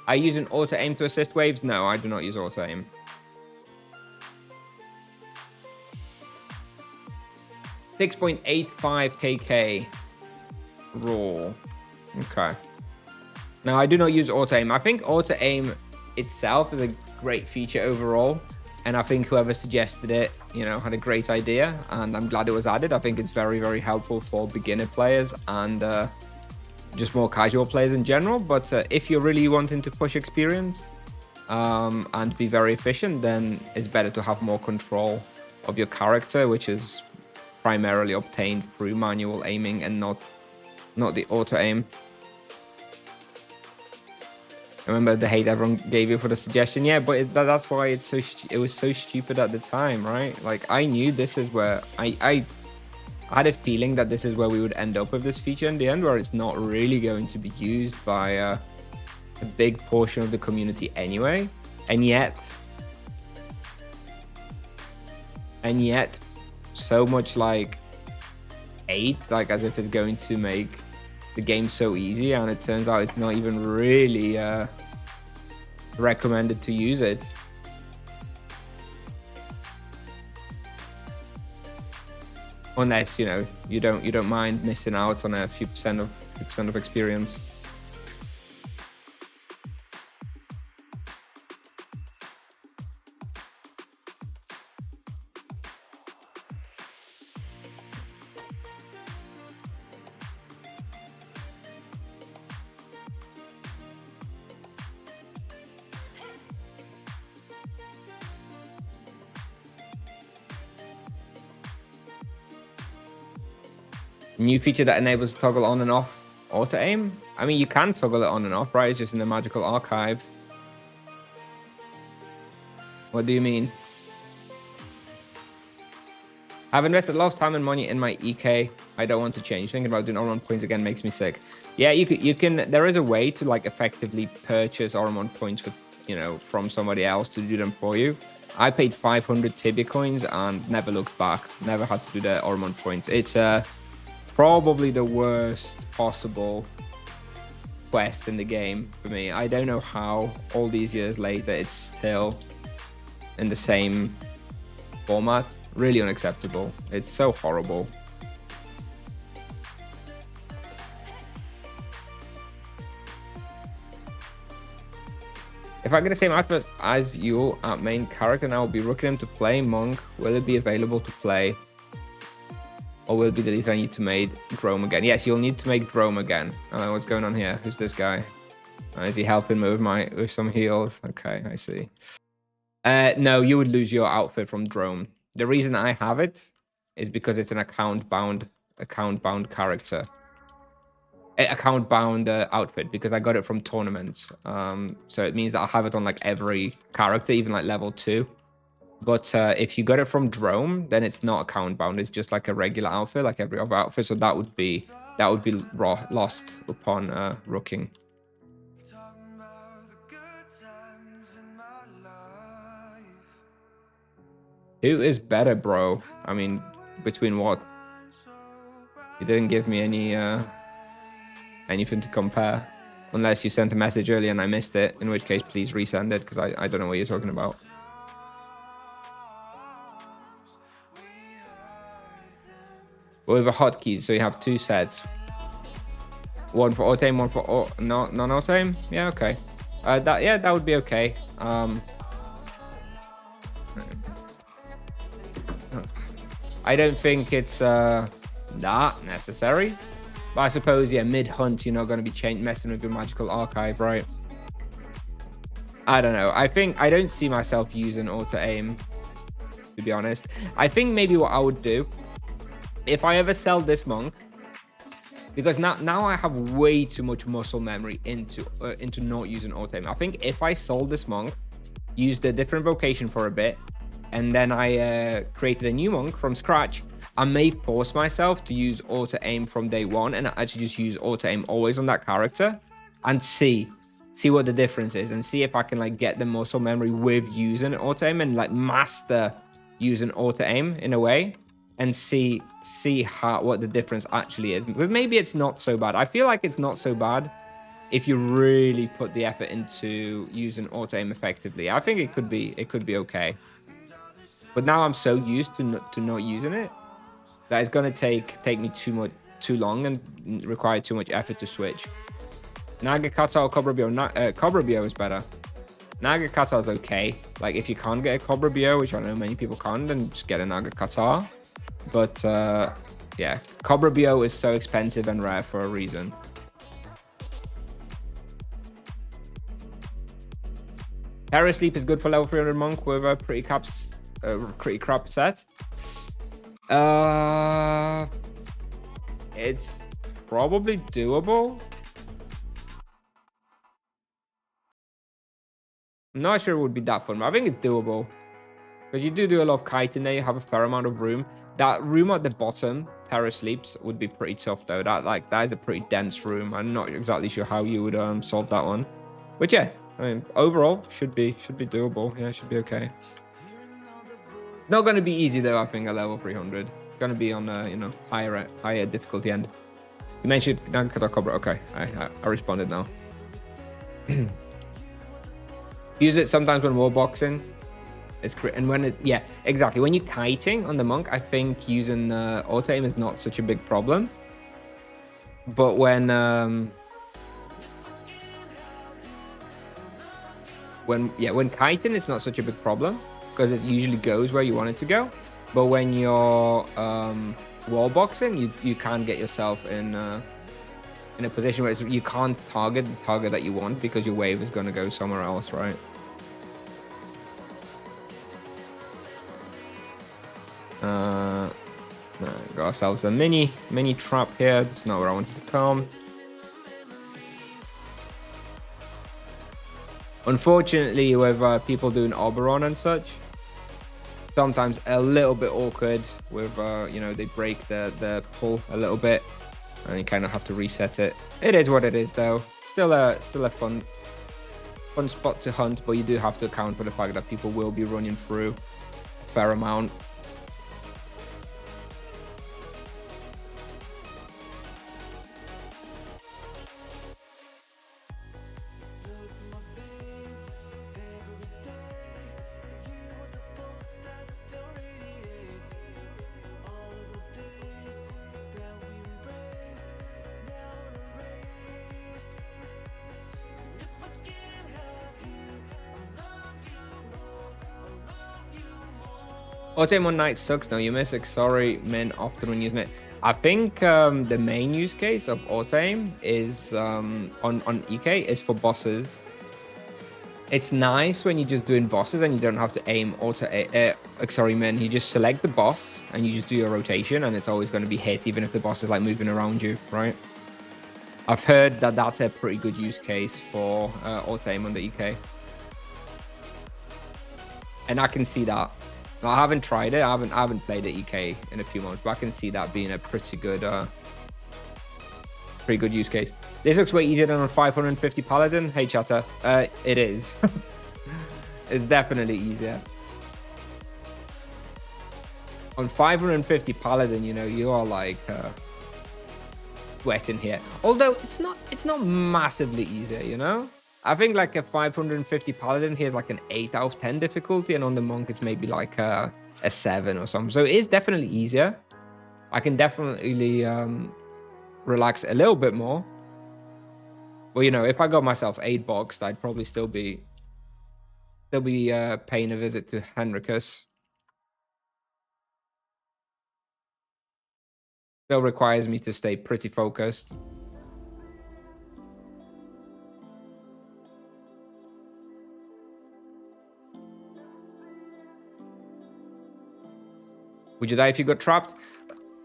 I use an auto aim to assist waves? No, I do not use auto aim. $6.85 KK raw. Okay. Now I do not use auto aim. I think auto aim itself is a great feature overall, and I think whoever suggested it, you know, had a great idea, and I'm glad it was added. I think it's very, very helpful for beginner players and just more casual players in general. But if you're really wanting to push experience and be very efficient, then it's better to have more control of your character, which is primarily obtained through manual aiming and not the auto aim. I remember the hate everyone gave you for the suggestion. Yeah, but that's why it was so stupid at the time, right? Like, I knew this is where I had a feeling that this is where we would end up with this feature in the end, where it's not really going to be used by a big portion of the community anyway. And yet so much like hate, like as if it's going to make the game so easy, and it turns out it's not even really recommended to use it. Unless, you know, you don't mind missing out on a few percent of experience. New feature that enables toggle on and off auto aim. I mean, you can toggle it on and off, right? It's just in the magical archive. What do you mean? I've invested a lot of time and money in my EK. I don't want to change. Thinking about doing Ormond points again makes me sick. Yeah, you can. There is a way to like effectively purchase Ormond points for, you know, from somebody else to do them for you. I paid 500 Tibia coins and never looked back. Never had to do the Ormond points. It's probably the worst possible quest in the game for me. I don't know how all these years later it's still in the same format. Really unacceptable. It's so horrible. If I get the same outfit as you at main character, and I will be rooking him to play monk, will it be available to play? Or will it be deleted? I need to make Drome again. Yes, you'll need to make Drome again. What's going on here? Who's this guy? Is he helping me with some heals? Okay, I see. No, you would lose your outfit from Drome. The reason I have it is because it's an account-bound character. Account-bound outfit, because I got it from tournaments. So it means that I have it on like every character, even like level 2. But if you got it from Drome, then it's not account bound. It's just like a regular outfit, like every other outfit. So that would be lost upon rooking. Who is better, bro? I mean, between what? You didn't give me any anything to compare, unless you sent a message earlier and I missed it. In which case, please resend it, because I don't know what you're talking about. With a hotkey, so you have 2 sets. One for auto aim, one for non-auto aim. Yeah, okay. That would be okay. I don't think it's that necessary, but I suppose, yeah, mid-hunt you're not going to be messing with your magical archive, right? I don't know. I don't see myself using auto aim, to be honest. I think maybe what I would do, if I ever sell this monk, because now I have way too much muscle memory into not using auto aim. I think if I sold this monk, used a different vocation for a bit, and then I created a new monk from scratch, I may force myself to use auto aim from day one and actually just use auto aim always on that character and see what the difference is, and see if I can like get the muscle memory with using auto aim and like master using auto aim in a way, and see what the difference actually is. Because maybe it's not so bad. I feel like it's not so bad if you really put the effort into using auto aim effectively. I think it could be okay. But now I'm so used to not using it that it's gonna take me too long and require too much effort to switch. Nagakata or Cobra Bio? Cobra Bio is better. Nagakata is okay. Like if you can't get a Cobra Bio, which I know many people can't, then just get a Nagakata. But yeah, Cobra Bio is so expensive and rare for a reason. Terror Sleep is good for level 300 monk with a pretty crap set. It's probably doable. I'm not sure it would be that fun, but I think it's doable. Because you do a lot of kiting there, you have a fair amount of room. That room at the bottom, Terror Sleeps, would be pretty tough though. That is a pretty dense room. I'm not exactly sure how you would solve that one. But yeah, I mean, overall, should be doable. Yeah, should be okay. Not going to be easy though, I think, at level 300. It's going to be on you know, higher difficulty end. You mentioned Nagakata Cobra. Okay, I responded now. Use it sometimes when warboxing. And when it, yeah, exactly. When you're kiting on the monk, I think using auto aim is not such a big problem. But when kiting, it's not such a big problem because it usually goes where you want it to go. But when you're wallboxing, you can't get yourself in a position where you can't target the target that you want because your wave is going to go somewhere else, right? Got ourselves a mini trap here. That's not where I wanted to come. Unfortunately, with people doing Oberon and such, sometimes a little bit awkward with you know, they break the pull a little bit and you kind of have to reset it. It is what it is though. Still a fun spot to hunt, but you do have to account for the fact that people will be running through a fair amount. Auto aim on Knight sucks. No, you miss it. Sorry, men often when using it. I think the main use case of auto aim is on EK is for bosses. It's nice when you're just doing bosses and you don't have to aim men. You just select the boss and you just do your rotation and it's always going to be hit even if the boss is like moving around you, right? I've heard that that's a pretty good use case for auto aim on the EK. And I can see that. I haven't tried it. I haven't played the EK in a few months, but I can see that being a pretty good use case. This looks way easier than on 550 Paladin. Hey, chatter. It is. It's definitely easier. On 550 Paladin, you know, you are like sweating here. Although it's not massively easier, you know. I think like a 550 Paladin here is like an 8 out of 10 difficulty, and on the monk it's maybe like a 7 or something. So it is definitely easier. I can definitely relax a little bit more. Well, you know, if I got myself 8 boxed, I'd probably still be paying a visit to Henricus. Still requires me to stay pretty focused. Would you die if you got trapped?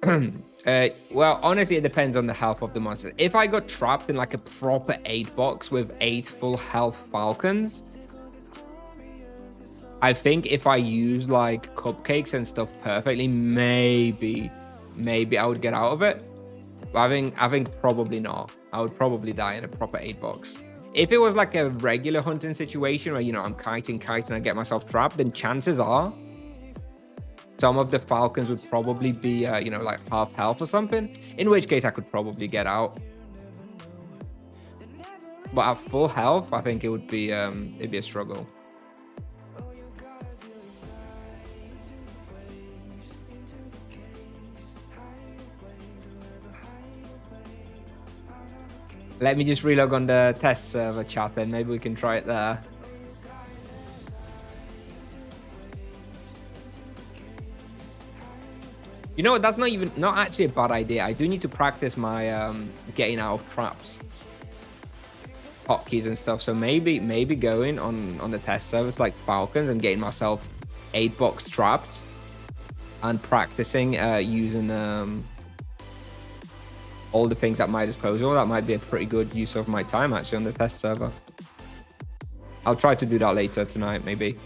Well, honestly, it depends on the health of the monster. If I got trapped in like a proper 8 box with 8 full health Falcons, I think if I use like cupcakes and stuff perfectly, maybe maybe I would get out of it. But I think probably not. I would probably die in a proper 8 box. If it was like a regular hunting situation where, you know, I'm kiting, and I get myself trapped, then chances are some of the Falcons would probably be, you know, like half health or something. In which case I could probably get out. But at full health, I think it would be, it'd be a struggle. Let me just relog on the test server chat, then maybe we can try it there. You know what? That's not actually a bad idea. I do need to practice my getting out of traps, hotkeys and stuff. So maybe going on the test servers like Falcons and getting myself 8 box trapped and practicing using all the things at my disposal. That might be a pretty good use of my time actually on the test server. I'll try to do that later tonight, maybe.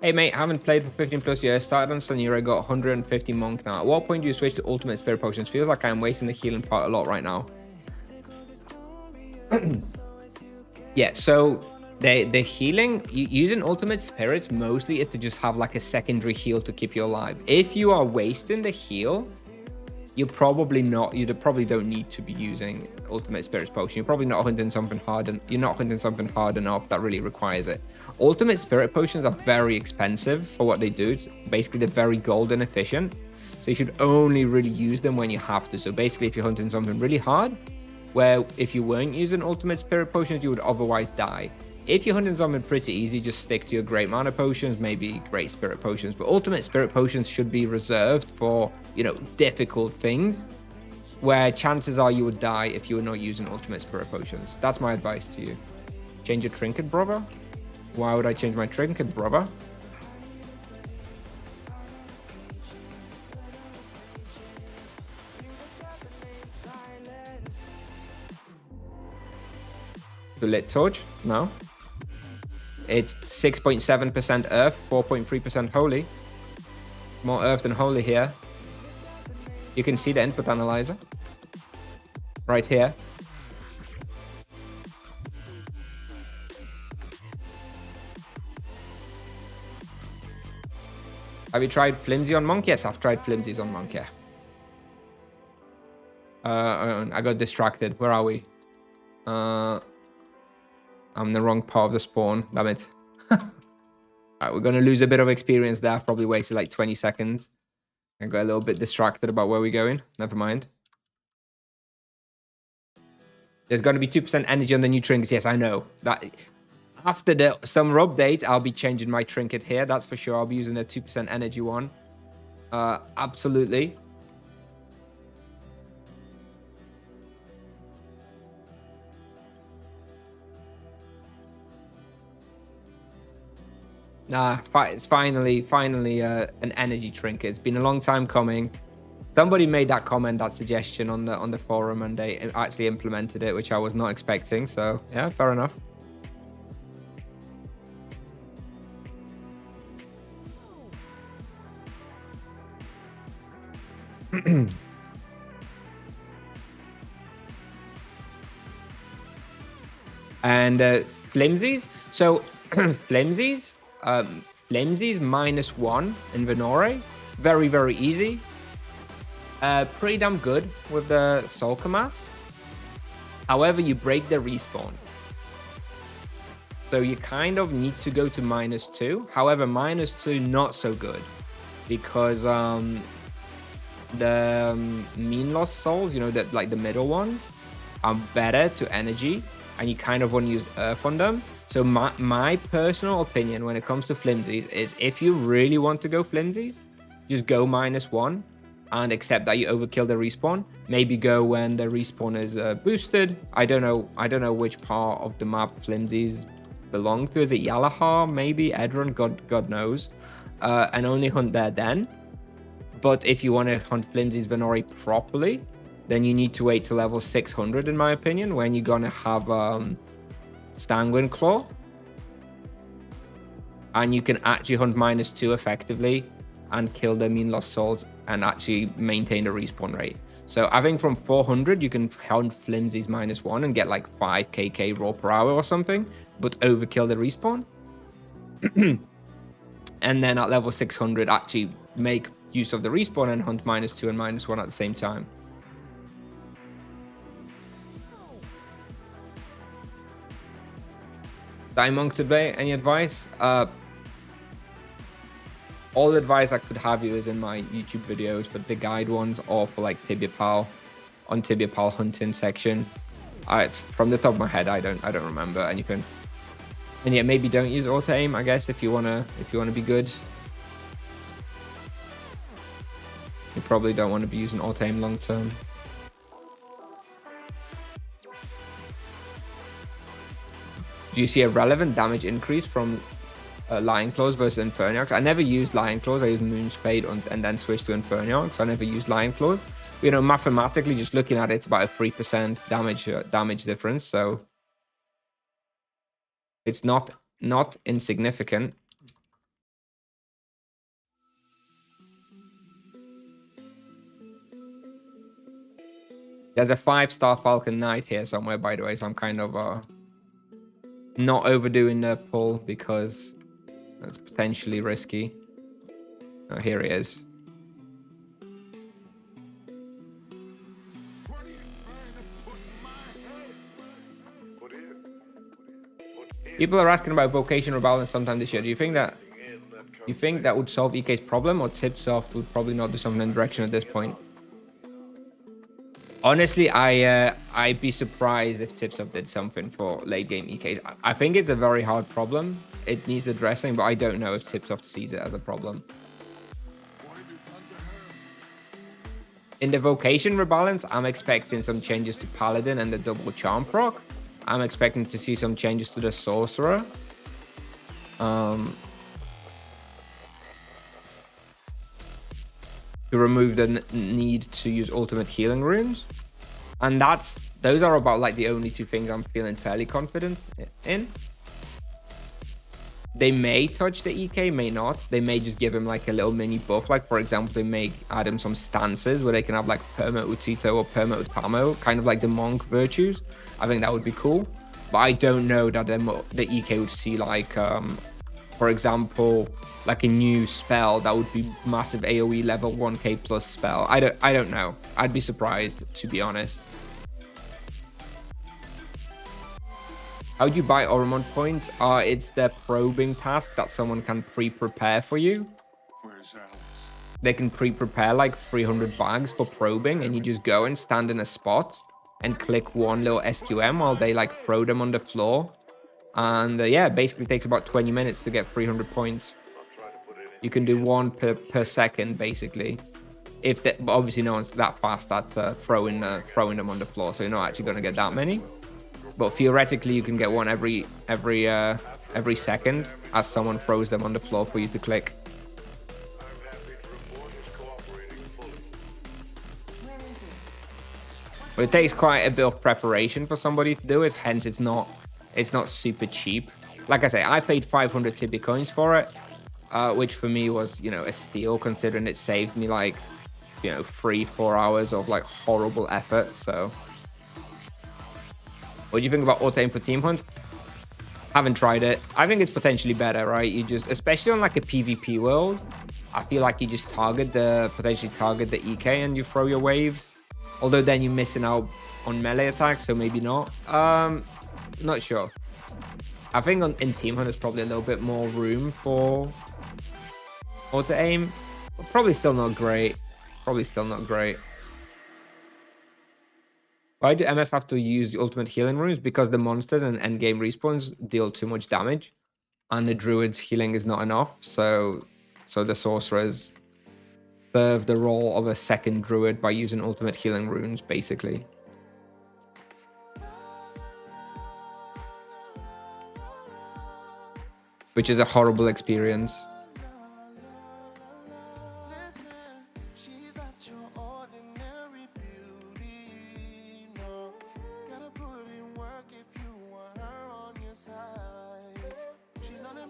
Hey mate, haven't played for 15 plus years, started on Kusnier, got 150 monk now. At what point do you switch to ultimate spirit potions? Feels like I'm wasting the healing part a lot right now. Yeah, so the healing, using ultimate spirits mostly is to just have like a secondary heal to keep you alive. If you are wasting the heal, you probably don't need to be using ultimate spirits potion. You're probably not hunting something hard, and you're not hunting something hard enough that really requires it. Ultimate spirit potions are very expensive for what they do. It's basically, they're very gold and efficient, so you should only really use them when you have to. So basically, if you're hunting something really hard, where if you weren't using ultimate spirit potions, you would otherwise die. If you're hunting something pretty easy, just stick to your great mana potions, maybe great spirit potions. But ultimate spirit potions should be reserved for, you know, difficult things where chances are you would die if you were not using ultimate spirit potions. That's my advice to you. Change your trinket, brother? Why would I change my trinket, brother? The lit torch? No. It's 6.7% earth, 4.3% holy. More earth than holy here. You can see the input analyzer right here. Have you tried flimsy on monk? Yes, I've tried flimsies on monk, yeah. I got distracted. Where are we? I'm in the wrong part of the spawn. Damn it. Alright, we're going to lose a bit of experience there. I've probably wasted like 20 seconds. I got a little bit distracted about where we're going. Never mind. There's going to be 2% energy on the new trinkets. Yes, I know. That after the summer update, I'll be changing my trinket here. That's for sure. I'll be using a 2% energy one. Absolutely. Nah, it's finally an energy trinket. It's been a long time coming. Somebody made that comment, that suggestion on the forum, and they actually implemented it, which I was not expecting. So yeah, fair enough. And flimsies. So flimsies. Flimsies -1 in Venore. Very, very easy. Pretty damn good with the Sulka Mass. However, you break the respawn. So you kind of need to go to -2. However, -2 not so good. Because the mean lost souls, you know, that like the middle ones, are better to energy. And you kind of want to use earth on them. So my personal opinion when it comes to flimsies is if you really want to go flimsies, just go -1 and accept that you overkill the respawn. Maybe go when the respawn is boosted. I don't know which part of the map flimsies belong to. Is it Yalahar? Maybe Edron? God knows. And only hunt there then. But if you want to hunt Flimsy's Venori properly, then you need to wait to level 600, in my opinion, when you're going to have Sanguine Claw. And you can actually hunt -2 effectively and kill the immune lost souls and actually maintain the respawn rate. So I think from 400, you can hunt Flimsy's -1 and get like 5 KK raw per hour or something, but overkill the respawn. And then at level 600, actually make use of the respawn and hunt -2 and -1 at the same time. Diamond today, any advice? All the advice I could have you is in my YouTube videos, but the guide ones or for like Tibia Pal, on Tibia Pal hunting section. From the top of my head, I don't remember anything. And yeah, maybe don't use auto aim, I guess, if you wanna be good. You probably don't want to be using auto aim long term. Do you see a relevant damage increase from Lion Claws versus Infernox? I never used Lion Claws. I used Moonspade and then switched to Infernox. I never used Lion Claws. You know, mathematically, just looking at it, it's about a 3% damage difference. So it's not insignificant. There's a 5-star Falcon Knight here somewhere, by the way. So I'm kind of not overdoing the pull because that's potentially risky. Oh, here he is. People are asking about Vocation rebalance sometime this year. Do you think that would solve EK's problem, or Tipsoft would probably not do something in the direction at this point? Honestly, I'd be surprised if Tipsoft did something for late game EKs. I think it's a very hard problem. It needs addressing, but I don't know if Tipsoft sees it as a problem. In the Vocation rebalance, I'm expecting some changes to Paladin and the double charm proc. I'm expecting to see some changes to the Sorcerer. To remove the need to use ultimate healing runes. And those are about like the only two things I'm feeling fairly confident in. They may touch the EK, may not. They may just give him like a little mini buff. Like, for example, they may add him some stances where they can have like Perma Utito or Perma Utamo, kind of like the monk virtues. I think that would be cool. But I don't know that the EK would see like, for example, like a new spell that would be massive AoE level 1k plus spell. I don't know. I'd be surprised, to be honest. How do you buy Oromont points? It's the probing task that someone can pre-prepare for you. Where's Alice? They can pre-prepare like 300 bags for probing, and you just go and stand in a spot and click one little SQM while they like throw them on the floor. And yeah, basically takes about 20 minutes to get 300 points. You can do one per second, basically. But obviously no one's that fast at throwing them on the floor, so you're not actually going to get that many. But theoretically, you can get one every second as someone throws them on the floor for you to click. But it takes quite a bit of preparation for somebody to do it. Hence, it's not super cheap. Like I say, I paid 500 Tibia coins for it, which for me was, you know, a steal considering it saved me like, you know, 3-4 hours of like horrible effort. So. What do you think about auto aim for team hunt? Haven't tried it. I think it's potentially better, right? You just, especially on like a PvP world, I feel like you just potentially target the EK and you throw your waves. Although then you're missing out on melee attacks, so maybe not. Not sure. I think in team hunt there's probably a little bit more room for auto aim. But probably still not great. Why do MS have to use the ultimate healing runes? Because the monsters and endgame respawns deal too much damage, and the druid's healing is not enough. So the sorcerers serve the role of a second druid by using ultimate healing runes, basically. Which is a horrible experience.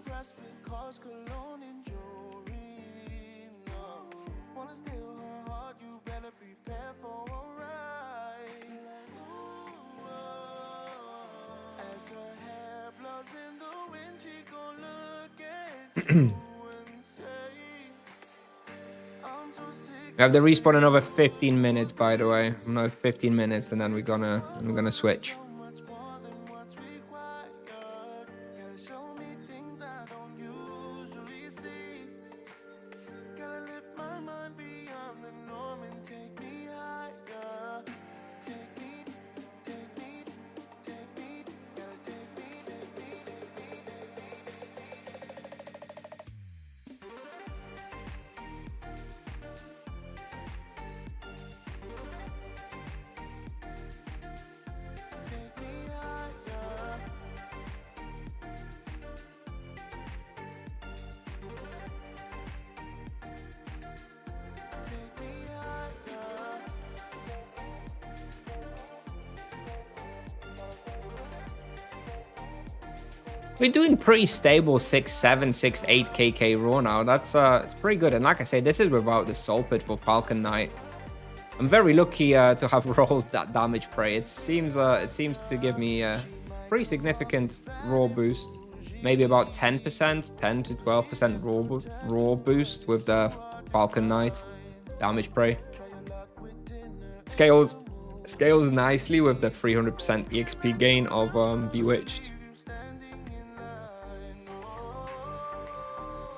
impressed with cars, cologne, and jewelry. No, wanna steal her heart, you better prepare for a ride. Like, ooh, oh. As her hair blows in the wind, she gon' look at you and say, I'm so sick. We have the respawn another 15 minutes, by the way. Another 15 minutes, and then we're gonna switch. We're doing pretty stable 6-7, 6-8 KK raw now. That's it's pretty good. And like I say, this is without the soul pit for Falcon Knight. I'm very lucky to have rolled that damage prey. It seems to give me a pretty significant raw boost. Maybe about 10%, 10 to 12% raw boost with the Falcon Knight damage prey. Scales nicely with the 300% EXP gain of Bewitched.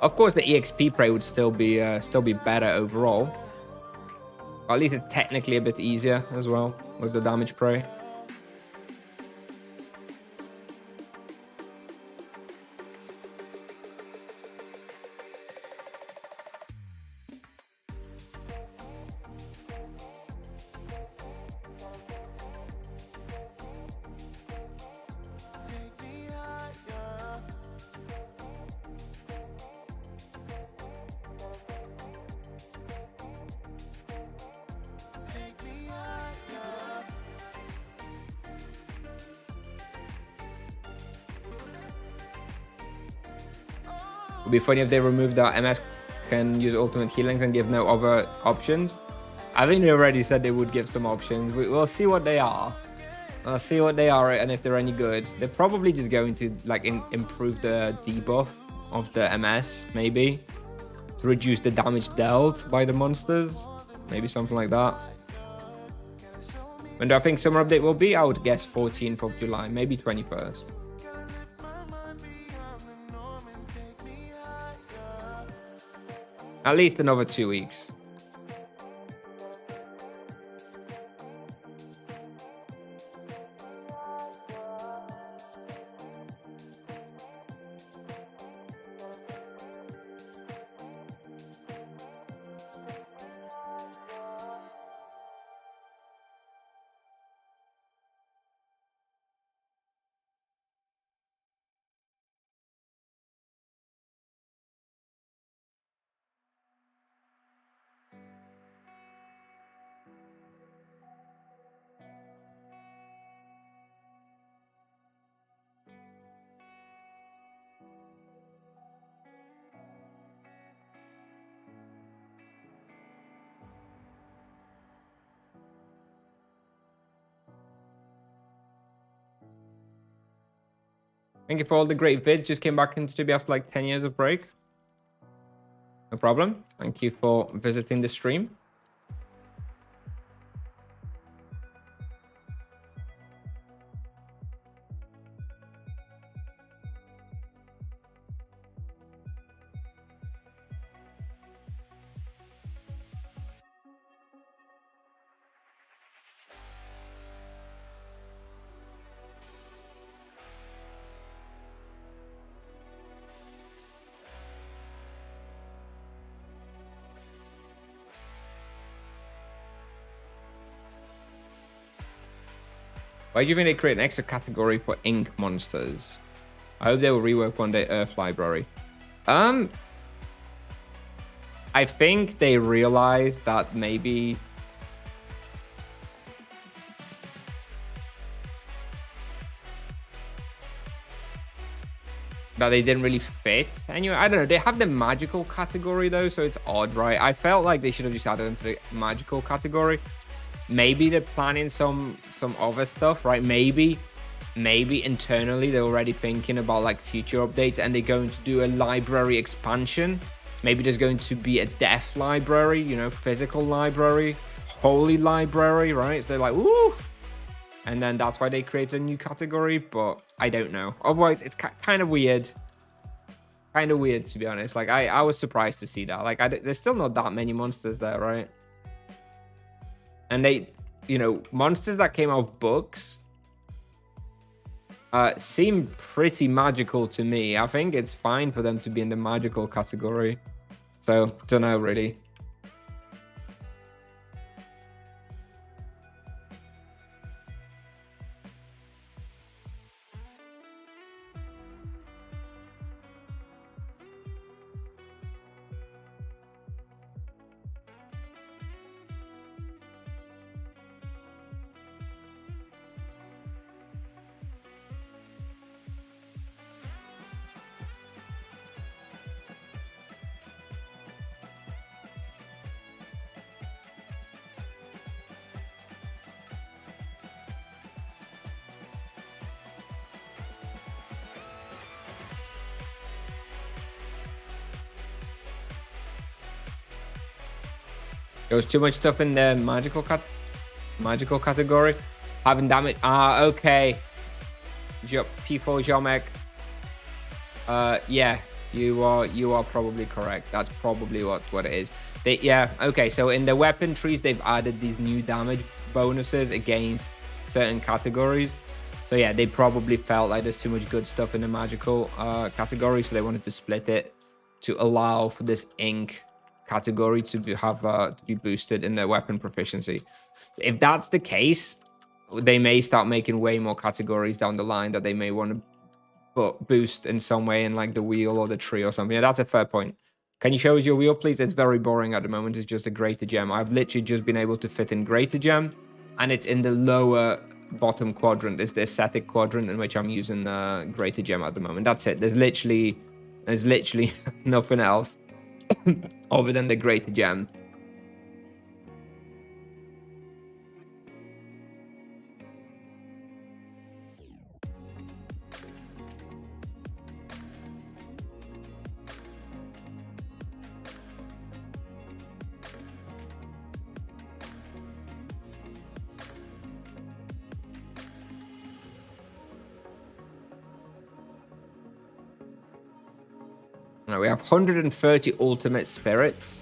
Of course, the EXP prey would still be better overall. Or at least it's technically a bit easier as well with the damage prey. It would be funny if they removed that MS can use ultimate healings and give no other options. I think they already said they would give some options. We'll see what they are. I'll see what they are and if they're any good. They're probably just going to like improve the debuff of the MS, maybe. To reduce the damage dealt by the monsters. Maybe something like that. When do I think summer update will be? I would guess 14th of July, maybe 21st. At least another 2 weeks. Thank you for all the great vids. Just came back into Tibia after like 10 years of break. No problem. Thank you for visiting the stream. Why do you think they create an extra category for ink monsters? I hope they will rework one day Earth Library. I think they realized that maybe that they didn't really fit. Anyway, I don't know. They have the magical category though, so it's odd, right? I felt like they should have just added them to the magical category. Maybe they're planning some other stuff, right? Maybe internally they're already thinking about like future updates, and they're going to do a library expansion. Maybe there's going to be a death library, you know, physical library, holy library, right? So they're like, woof. And then that's why they created a new category, but I don't know. Otherwise, it's kind of weird. Kind of weird, to be honest. Like, I was surprised to see that. Like, there's still not that many monsters there, right? And they, you know, monsters that came out of books seem pretty magical to me. I think it's fine for them to be in the magical category. So, don't know, really. There was too much stuff in the magical category. Having damage. Okay. P4 Jomek. Yeah, you are probably correct. That's probably what it is. Yeah, okay. So in the weapon trees, they've added these new damage bonuses against certain categories. So yeah, they probably felt like there's too much good stuff in the magical category, so they wanted to split it to allow for this ink category to be boosted in their weapon proficiency. So if that's the case, they may start making way more categories down the line that they may want to boost in some way in like the wheel or the tree or something. Yeah, that's a fair point. Can you show us your wheel, please? It's very boring at the moment. It's just a greater gem. I've literally just been able to fit in greater gem, and it's in the lower bottom quadrant. It's the aesthetic quadrant in which I'm using greater gem at the moment. That's it. There's literally nothing else other than the greater gem. Now we have 130 ultimate spirits.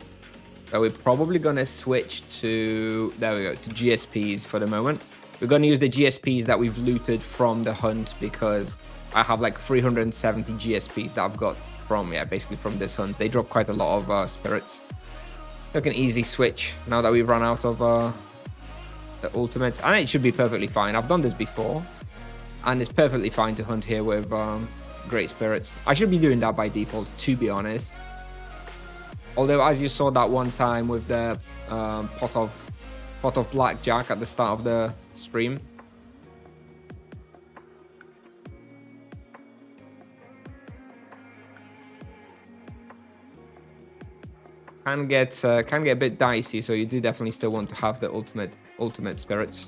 So we're probably going to switch to, there we go, to GSPs for the moment. We're going to use the GSPs that we've looted from the hunt, because I have like 370 GSPs that I've got from, yeah, basically from this hunt. They drop quite a lot of spirits. So I can easily switch now that we've run out of the ultimates. And it should be perfectly fine. I've done this before, and it's perfectly fine to hunt here with great spirits. I should be doing that by default, to be honest. Although, as you saw that one time with the pot of blackjack at the start of the stream, can get a bit dicey. So you do definitely still want to have the ultimate spirits.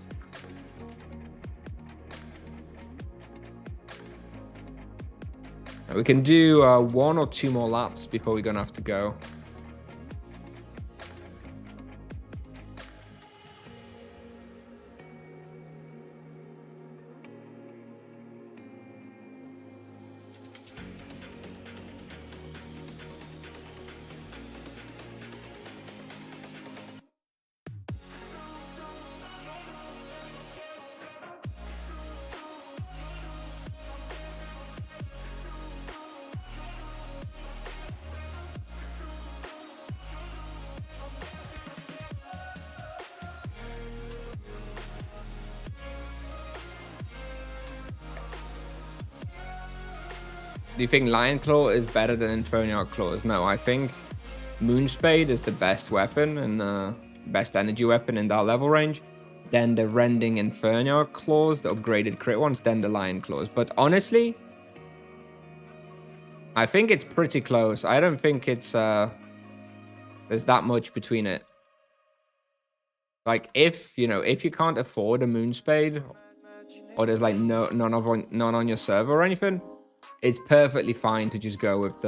We can do 1 or 2 more laps before we're gonna have to go. Do you think Lion Claw is better than Infernial Claws? No, I think Moonspade is the best weapon and best energy weapon in that level range. Then the Rending Infernial Claws, the upgraded crit ones, then the Lion Claws. But honestly, I think it's pretty close. I don't think it's there's that much between it. Like if you can't afford a Moonspade, or there's like none on your server or anything, it's perfectly fine to just go with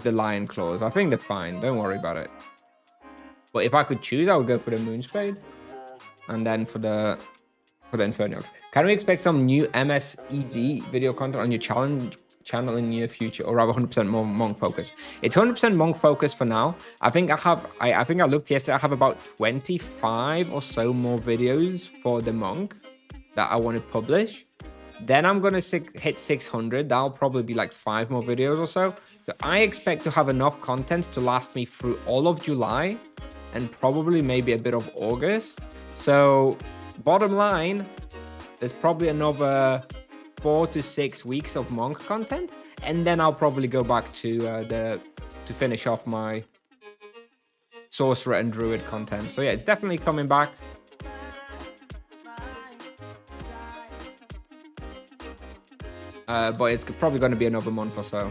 the Lion Claws. I think they're fine. Don't worry about it. But if I could choose, I would go for the Moonspade, and then for the Infernox. Can we expect some new MSED video content on your channel in the near future, or rather 100% more monk focus? It's 100% monk focus for now. I think I looked yesterday. I have about 25 or so more videos for the monk that I want to publish. Then I'm gonna hit 600. That'll probably be like 5 more videos or so. So I expect to have enough content to last me through all of July and probably maybe a bit of August. So bottom line, there's probably another 4 to 6 weeks of monk content, and then I'll probably go back to finish off my sorcerer and druid content. So yeah, it's definitely coming back. But it's probably going to be another month or so.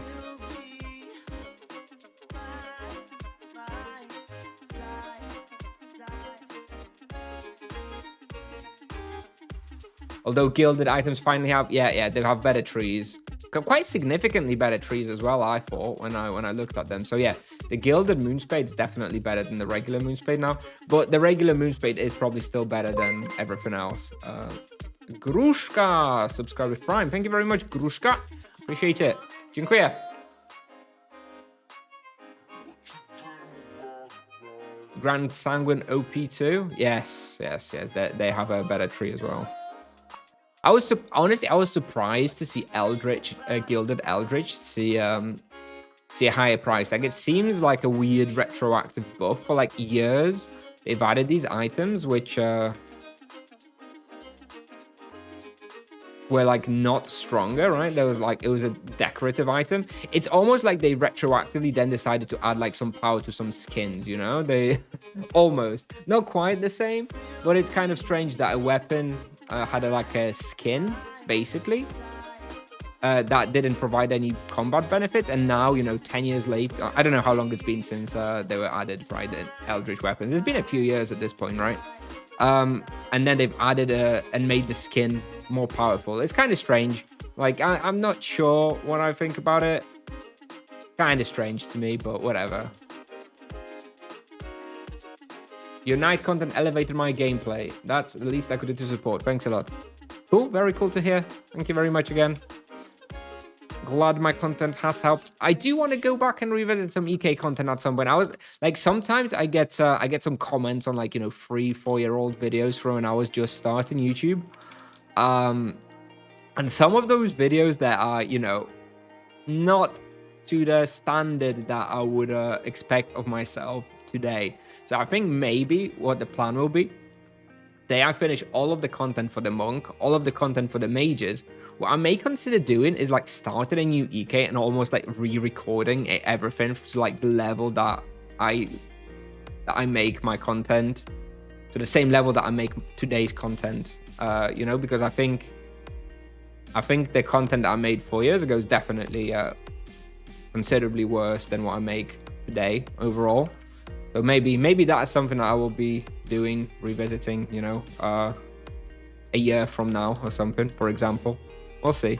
Although gilded items finally have, yeah, they have better trees, quite significantly better trees as well. I thought when I looked at them. So yeah, the gilded Moonspade is definitely better than the regular Moonspade now. But the regular Moonspade is probably still better than everything else. Gruszka, subscribe with Prime. Thank you very much, Gruszka. Appreciate it. Dziękuję. Grand Sanguine OP2. Yes. They have a better tree as well. Honestly, I was surprised to see Eldritch, Gilded Eldritch, see a higher price. Like, it seems like a weird retroactive buff. For like years, they've added these items which were like not stronger, right? There was like, it was a decorative item. It's almost like they retroactively then decided to add like some power to some skins, you know? They almost, not quite the same, but it's kind of strange that a weapon had like a skin, basically, that didn't provide any combat benefits, and now, 10 years later, I don't know how long it's been since they were added, right, the Eldritch weapons. It's been a few years at this point, right? And then they've added and made the skin more powerful. It's kind of strange. Like, I'm not sure what I think about it. Kind of strange to me, but whatever. Your night content elevated my gameplay. That's the least I could do to support. Thanks a lot. Cool, very cool to hear. Thank you very much again. Glad my content has helped. I do want to go back and revisit some EK content at some point. I was like, sometimes I get some comments on like 3-4-year-old videos from when I was just starting YouTube, and some of those videos that are not to the standard that I would expect of myself today. So I think maybe what the plan will be, day I finish all of the content for the monk, all of the content for the mages, what I may consider doing is like starting a new EK and almost like re-recording everything to like the level that I make my content, to the same level that I make today's content, because I think the content that I made 4 years ago is definitely considerably worse than what I make today overall. So maybe that is something that I will be doing, revisiting, a year from now or something, for example. We'll see.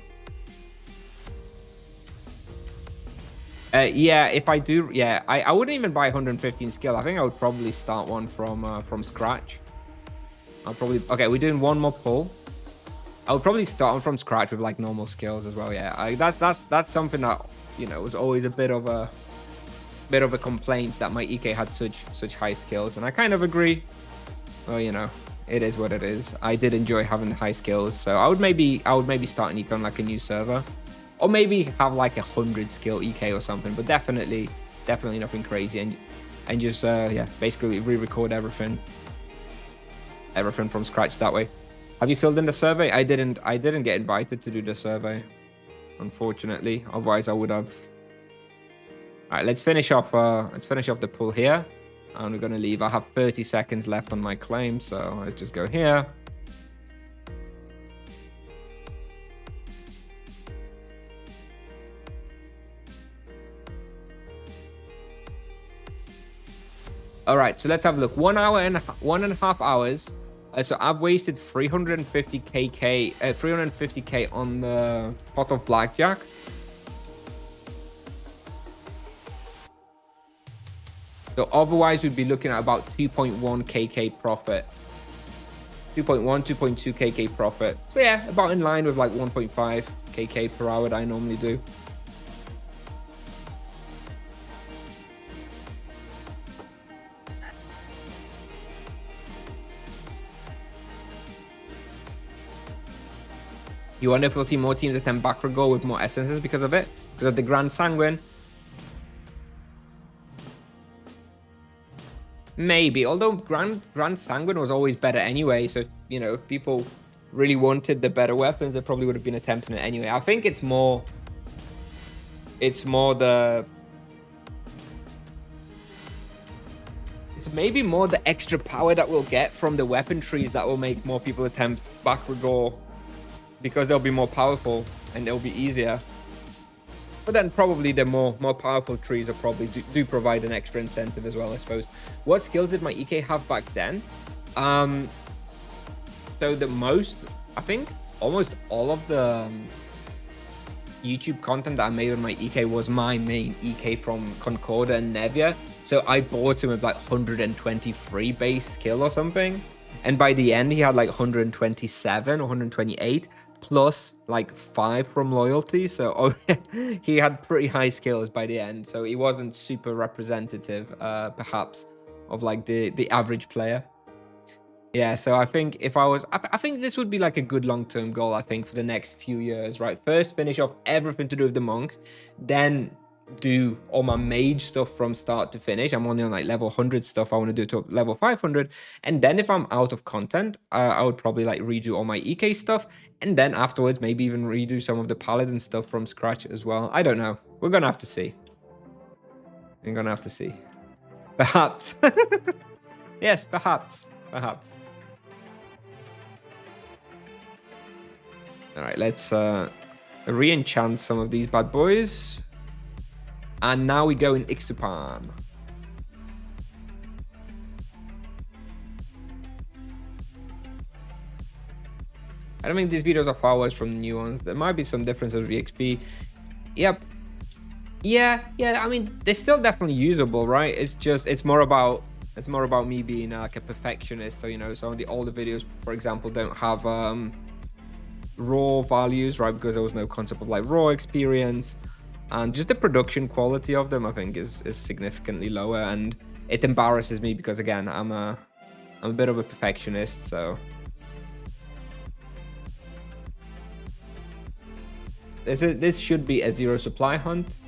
Yeah, if I do, yeah, I wouldn't even buy 115 skill. I think I would probably start one from scratch. Okay, we're doing one more pull. I would probably start one from scratch with like normal skills as well. Yeah, that's something that was always a bit of a complaint, that my EK had such high skills, and I kind of agree. Well, it is what it is. I did enjoy having high skills, so I would maybe start an EK on like a new server, or maybe have like 100 skill EK or something, but definitely nothing crazy, and just basically re-record everything from scratch that way. Have you filled in the survey? I didn't get invited to do the survey, unfortunately. Otherwise I would have. All right, let's finish off the pull here, and we're gonna leave. I have 30 seconds left on my claim, so let's just go here. All right, so let's have a look. 1 hour and 1.5 hours. So I've wasted 350k on the pot of blackjack. So otherwise, we'd be looking at about 2.1kk profit. 2.2kk profit. So yeah, about in line with like 1.5kk per hour that I normally do. You wonder if we'll see more teams attempt backward goal with more essences because of it? Because of the Grand Sanguine? Maybe, although Grand Sanguine was always better anyway, so, you know, if people really wanted the better weapons, they probably would have been attempting it anyway. I think it's more the... It's maybe more the extra power that we'll get from the weapon trees that will make more people attempt backward goal. Because they'll be more powerful and they'll be easier. But then probably the more powerful trees are probably do provide an extra incentive as well, I suppose. What skills did my EK have back then? So the most, I think almost all of the YouTube content that I made on my EK was my main EK from Concorda and Nevia. So I bought him with like 123 base skill or something. And by the end, he had like 127 or 128 plus like 5 from loyalty. So he had pretty high skills by the end. So he wasn't super representative, perhaps, of like the average player. Yeah, so I think if I think this would be like a good long-term goal, I think, for the next few years, right? First, finish off everything to do with the monk, then do all my mage stuff from start to finish. I'm only on like level 100 stuff. I want to do to level 500. And then if I'm out of content, I would probably like redo all my EK stuff. And then afterwards, maybe even redo some of the Paladin stuff from scratch as well. I don't know. We're going to have to see. We're going to have to see. Perhaps. Yes, perhaps. Perhaps. All right, let's re-enchant some of these bad boys. And now we go in Iksupan. I don't think these videos are far worse from the new ones. There might be some difference of the XP. Yep. Yeah. I mean, they're still definitely usable, right? It's more about me being like a perfectionist. So, you know, some of the older videos, for example, don't have raw values, right? Because there was no concept of like raw experience. And just the production quality of them, I think, is significantly lower, and it embarrasses me because, again, I'm a bit of a perfectionist. So this should be a zero supply hunt.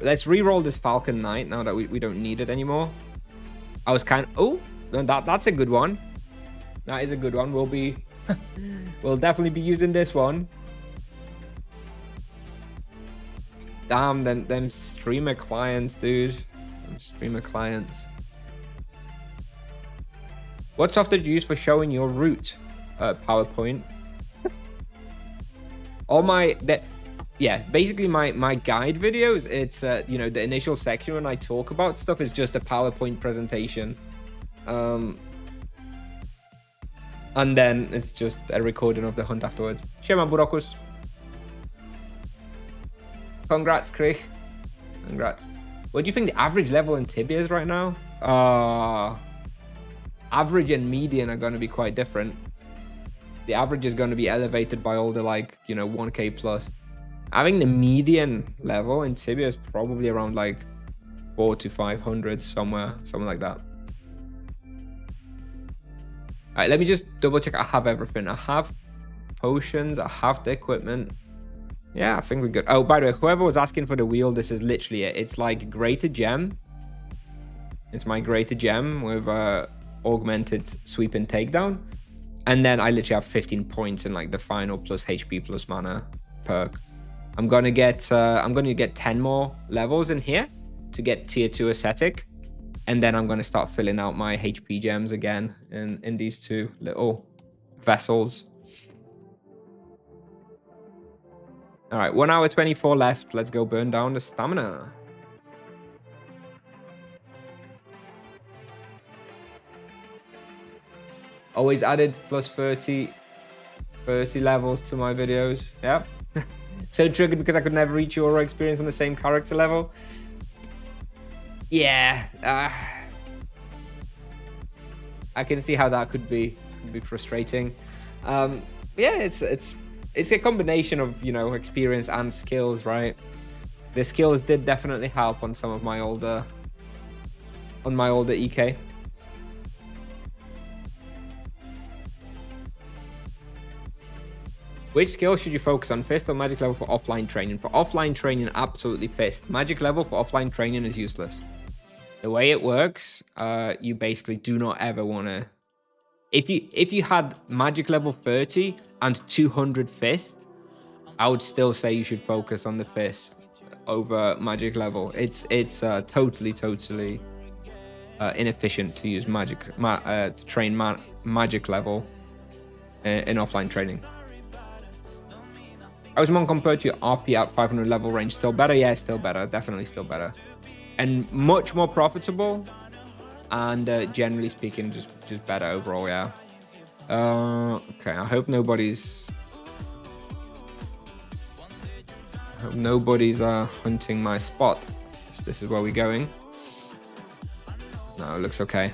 Let's re-roll this Falcon Knight now that we don't need it anymore. I was kind of... Oh, that's a good one. That is a good one. We'll definitely be using this one. Damn, them streamer clients, dude. Them streamer clients. What software do you use for showing your route? PowerPoint. Yeah, basically my guide videos, it's, you know, the initial section when I talk about stuff is just a PowerPoint presentation. And then it's just a recording of the hunt afterwards. Siema, Burakus. Congrats, Krieg. Congrats. What do you think the average level in Tibia is right now? Average and median are going to be quite different. The average is going to be elevated by all the, like, you know, 1k plus. I think the median level in Tibia is probably around like 400 to 500, somewhere like that. All right, let me just double check I have everything. I have potions, I have the equipment. Yeah, I think we're good. Oh, by the way, whoever was asking for the wheel, this is literally it. It's like greater gem. It's my greater gem with augmented sweep and takedown. And then I literally have 15 points in like the final plus HP plus mana perk. I'm gonna get 10 more levels in here to get tier 2 ascetic. And then I'm going to start filling out my HP gems again in these two little vessels. All right, 1 hour 24 left. Let's go burn down the stamina. Always added plus 30 levels to my videos. Yep. So triggered because I could never reach your experience on the same character level. Yeah. I can see how that could be frustrating. Yeah, it's a combination of, you know, experience and skills, right? The skills did definitely help on some of my older EK. Which skill should you focus on, fist or magic level for offline training? For offline training, absolutely fist. Magic level for offline training is useless. The way it works, you basically do not ever want to... If you had magic level 30 and 200 fist, I would still say you should focus on the fist over magic level. It's totally inefficient to use magic to train magic level in offline training. I was more compared to your RP at 500 level range. Still better? Yeah, still better. Definitely still better. And much more profitable. And generally speaking, just better overall, yeah. Okay, I hope nobody's hunting my spot. This is where we're going. No, it looks okay.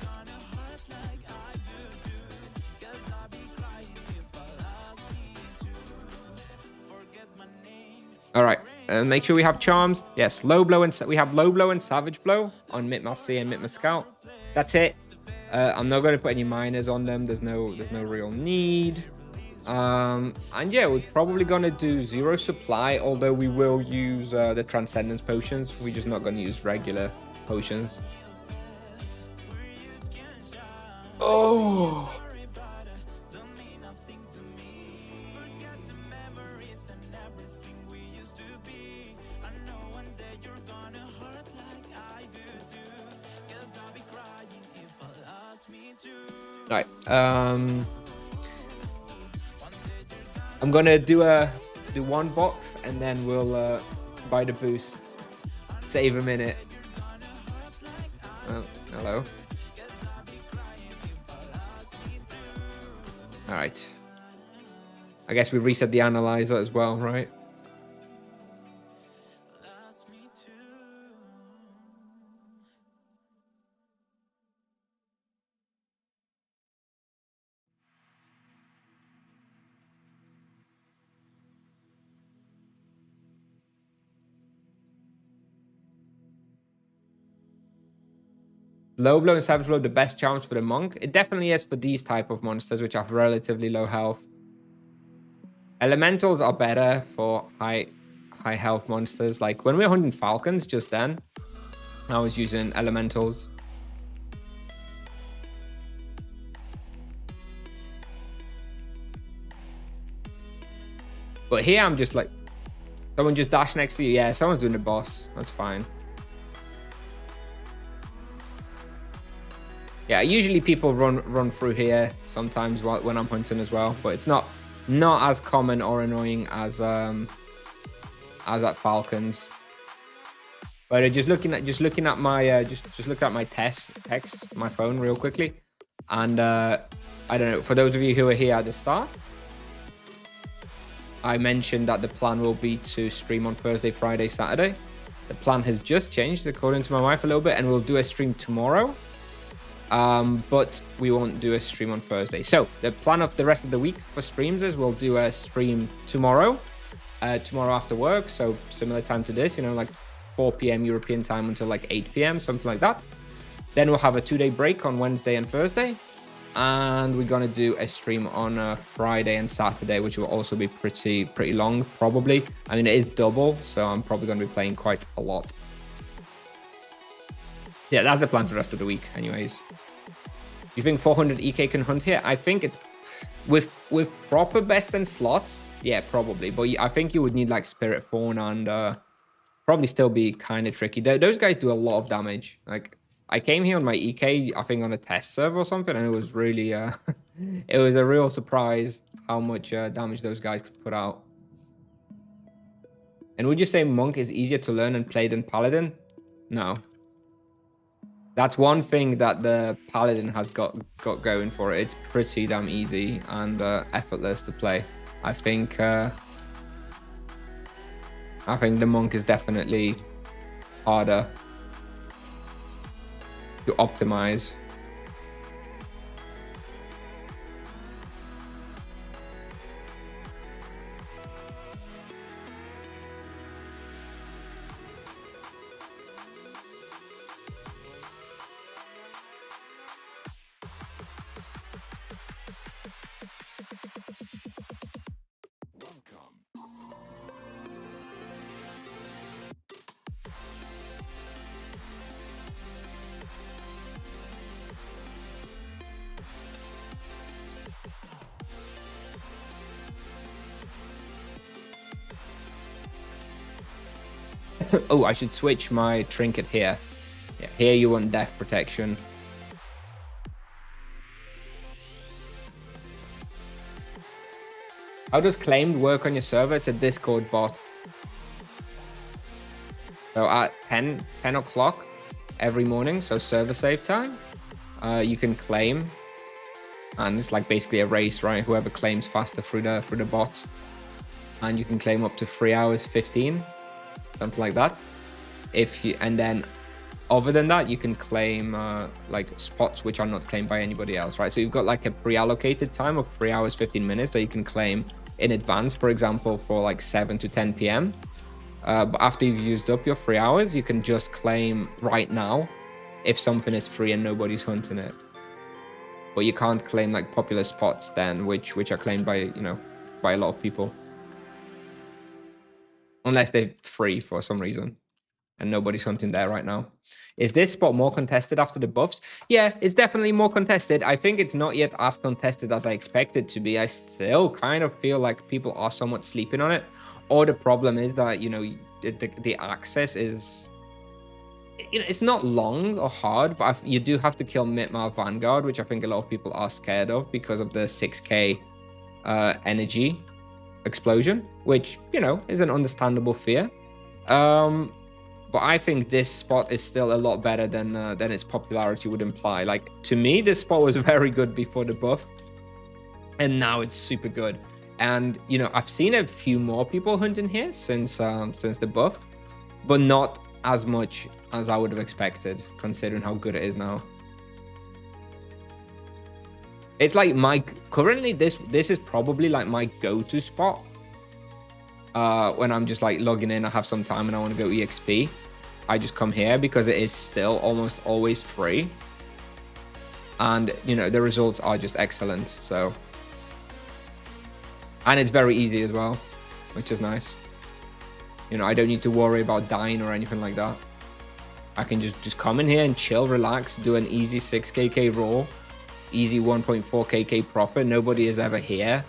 All right, make sure we have charms. Yes, low blow and we have low blow and savage blow on Mitma C and Mitma Scout. That's it. I'm not going to put any minors on them. There's no real need. And yeah, we're probably going to do 0 supply, although we will use the Transcendence potions. We're just not going to use regular potions. Oh. Right. I'm gonna do one box and then we'll buy the boost. Save a minute. Oh, hello. All right. I guess we reset the analyzer as well, right? Low blow and savage blow, the best charms for the monk. It definitely is for these type of monsters, which have relatively low health. Elementals are better for high health monsters. Like when we were hunting Falcons just then, I was using elementals. But here I'm just like, someone just dashed next to you. Yeah, someone's doing the boss. That's fine. Yeah, usually people run through here sometimes when I'm hunting as well, but it's not as common or annoying as at Falcons. But just looking at my text, my phone real quickly, and I don't know, for those of you who are here at the start, I mentioned that the plan will be to stream on Thursday, Friday, Saturday. The plan has just changed according to my wife a little bit, and we'll do a stream tomorrow. But we won't do a stream on Thursday. So the plan of the rest of the week for streams is we'll do a stream tomorrow after work. So similar time to this, you know, like 4 p.m. European time until like 8 p.m., something like that. Then we'll have a 2-day break on Wednesday and Thursday. And we're going to do a stream on Friday and Saturday, which will also be pretty long, probably. I mean, it is double, so I'm probably going to be playing quite a lot. Yeah, that's the plan for the rest of the week anyways. You think 400 EK can hunt here? I think it's with proper best and slots, yeah, probably. But I think you would need like Spirit Fawn and probably still be kind of tricky. Those guys do a lot of damage. Like I came here on my EK, I think on a test server or something, and it was really, it was a real surprise how much damage those guys could put out. And would you say Monk is easier to learn and play than Paladin? No. That's one thing that the Paladin has got going for it. It's pretty damn easy and effortless to play. I think the Monk is definitely harder to optimize. Oh, I should switch my trinket here. Yeah, here you want death protection. How does claimed work on your server? It's a Discord bot. So at 10 o'clock every morning, so server save time, you can claim. And it's like basically a race, right? Whoever claims faster through the bot. And you can claim up to 3 hours 15. Something like that. And then other than that, you can claim like spots which are not claimed by anybody else, right? So you've got like a pre-allocated time of 3 hours 15 minutes that you can claim in advance, for example, for like 7 to 10 p.m. But after you've used up your 3 hours, you can just claim right now if something is free and nobody's hunting it. But you can't claim like popular spots then, which are claimed by, you know, by a lot of people. Unless they're free for some reason and nobody's hunting there right now. Is this spot more contested after the buffs? Yeah, it's definitely more contested. I think it's not yet as contested as I expected to be. I still kind of feel like people are somewhat sleeping on it. Or the problem is that, you know, the access is... It's not long or hard, but you do have to kill Mitmar Vanguard, which I think a lot of people are scared of because of the 6k energy explosion, which, you know, is an understandable fear. But I think this spot is still a lot better than its popularity would imply. Like, to me, this spot was very good before the buff, and now it's super good. And, you know, I've seen a few more people hunting here since the buff, but not as much as I would have expected, considering how good it is now. It's like currently this is probably like my go-to spot when I'm just like logging in, I have some time and I want to go EXP. I just come here because it is still almost always free. And, you know, the results are just excellent. So, and it's very easy as well, which is nice. You know, I don't need to worry about dying or anything like that. I can just come in here and chill, relax, do an easy 6kk roll. Easy 1.4kk profit. Nobody is ever here.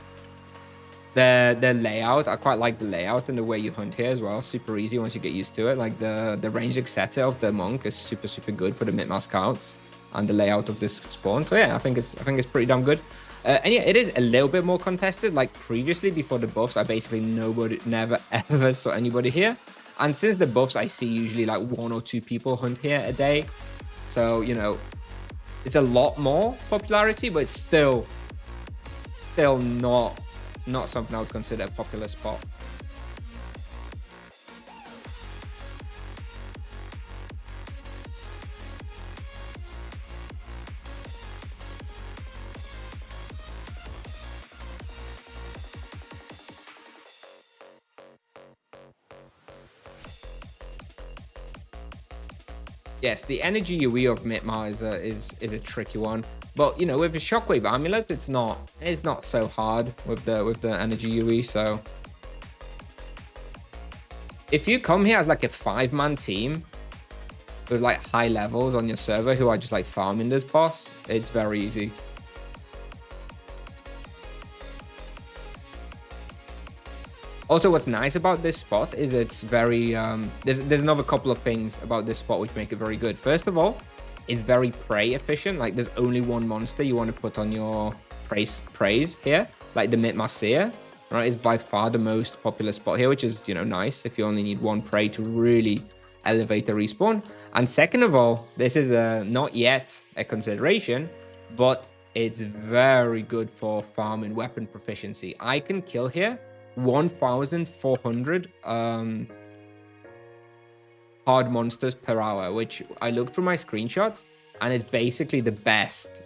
The layout, I quite like the layout and the way you hunt here as well. Super easy once you get used to it. Like the ranged etc of the monk is super good for the Mitmar scouts and the layout of this spawn. So yeah, I think it's pretty damn good. And yeah, it is a little bit more contested. Like previously before the buffs, I basically never ever saw anybody here. And since the buffs, I see usually like 1 or 2 people hunt here a day. So, you know, it's a lot more popularity, but it's still not something I would consider a popular spot. Yes, the energy UE of Mitmar is a tricky one, but you know, with the Shockwave Amulet, it's not so hard with the energy UE. So if you come here as like a 5-man team with like high levels on your server who are just like farming this boss, it's very easy. Also, what's nice about this spot is it's very there's another couple of things about this spot which make it very good. First of all, it's very prey efficient. Like there's only one monster you want to put on your praise here, like the Mitmasia, right? Is by far the most popular spot here, which is, you know, nice if you only need one prey to really elevate the respawn. And second of all, this is not yet a consideration, but it's very good for farming weapon proficiency. I can kill here 1,400 hard monsters per hour, which I looked through my screenshots, and it's basically the best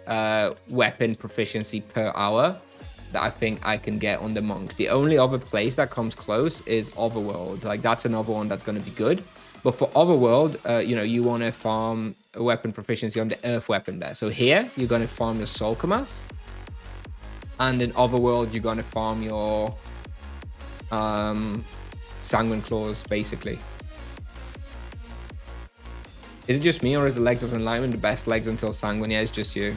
weapon proficiency per hour that I think I can get on the monk. The only other place that comes close is Overworld. Like that's another one that's going to be good. But for Overworld, you know, you want to farm a weapon proficiency on the earth weapon there. So here, you're going to farm your Soul Kamas. And in Overworld, you're going to farm your Sanguine Claws, basically. Is it just me, or is the Legs of Enlightenment the best legs until Sanguine? Yeah, it's just you.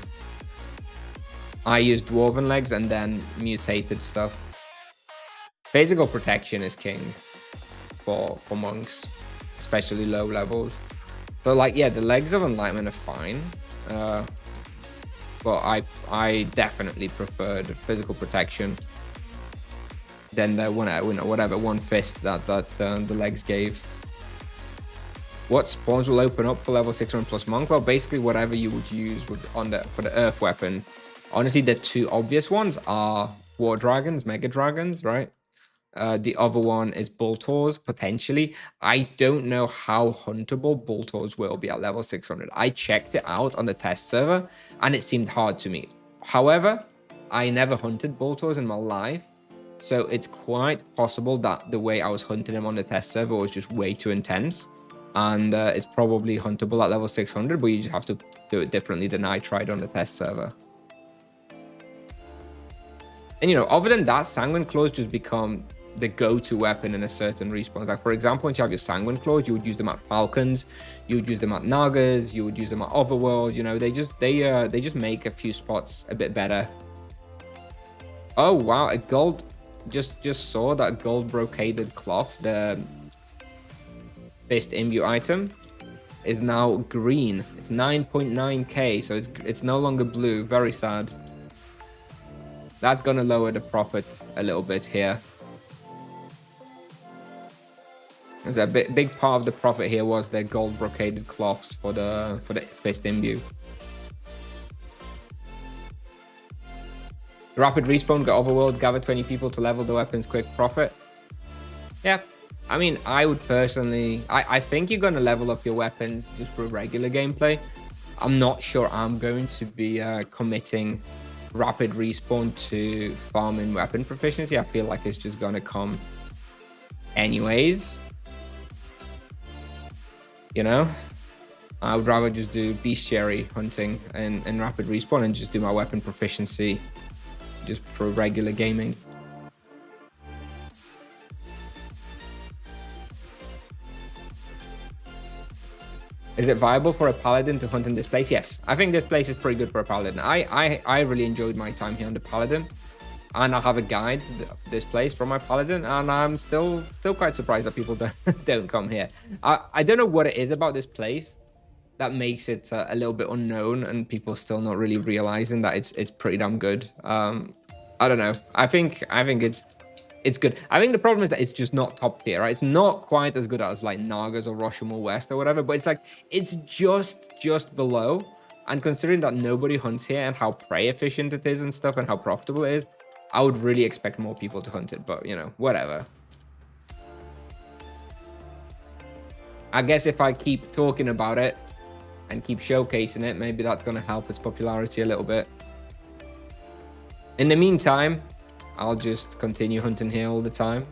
I use Dwarven legs and then mutated stuff. Physical protection is king for monks, especially low levels. So like, yeah, the Legs of Enlightenment are fine, but I definitely prefer the physical protection than the whatever one fist that the legs gave. What spawns will open up for level 600 plus monk? Well, basically whatever you would use for the earth weapon. Honestly, the two obvious ones are War Dragons, Mega Dragons, right? The other one is Boltors, potentially. I don't know how huntable Boltors will be at level 600. I checked it out on the test server, and it seemed hard to me. However, I never hunted Boltors in my life, so it's quite possible that the way I was hunting them on the test server was just way too intense. And it's probably huntable at level 600, but you just have to do it differently than I tried on the test server. And, you know, other than that, Sanguine Claws just become the go-to weapon in a certain respawn. Like, for example, once you have your Sanguine Claws, you would use them at Falcons, you would use them at Nagas, you would use them at Overworld. You know, they just make a few spots a bit better. Oh, wow, a gold... Just saw that gold brocaded cloth, the Fist Imbue item, is now green. It's 9.9k, so it's no longer blue. Very sad. That's gonna lower the profit a little bit here. There's a big part of the profit here was their gold brocaded cloths for the Fist Imbue. Rapid respawn, go Overworld, gather 20 people to level the weapons, quick profit. Yeah, I mean, I would personally... I think you're going to level up your weapons just for regular gameplay. I'm not sure I'm going to be committing rapid respawn to farming weapon proficiency. I feel like it's just going to come anyways. You know? I would rather just do bestiary hunting and rapid respawn and just do my weapon proficiency just for regular gaming. Is it viable for a Paladin to hunt in this place? Yes, I think this place is pretty good for a Paladin. I really enjoyed my time here on the Paladin, and I have a guide this place from my Paladin, and I'm still quite surprised that people don't come here. I don't know what it is about this place that makes it a little bit unknown, and people still not really realizing that it's pretty damn good. I don't know. I think it's good. I think the problem is that it's just not top tier, right? It's not quite as good as like Nagas or Rashomon West or whatever, but it's like it's just below. And considering that nobody hunts here and how prey efficient it is and stuff and how profitable it is, I would really expect more people to hunt it, but you know, whatever. I guess if I keep talking about it and keep showcasing it, maybe that's going to help its popularity a little bit. In the meantime, I'll just continue hunting here all the time.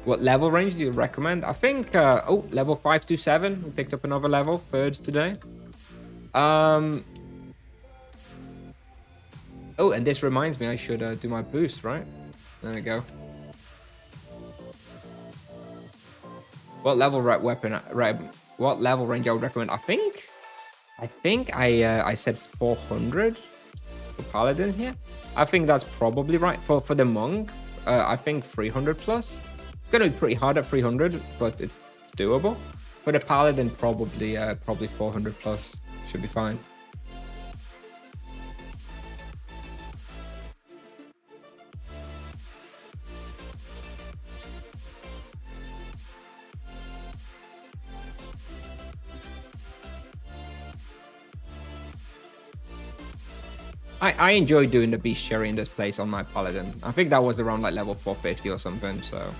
What level range do you recommend? I think, level 527. We picked up another level, thirds today. Oh, and this reminds me I should do my boost, right? There we go. What level what level range I would recommend? I think I said 400 for Paladin here. I think that's probably right. For the monk, I think 300 plus. It's going to be pretty hard at 300, but it's doable. For the Paladin, probably 400 plus. Should be fine. I enjoy doing the Beast Cherry in this place on my Paladin. I think that was around like level 450 or something, so...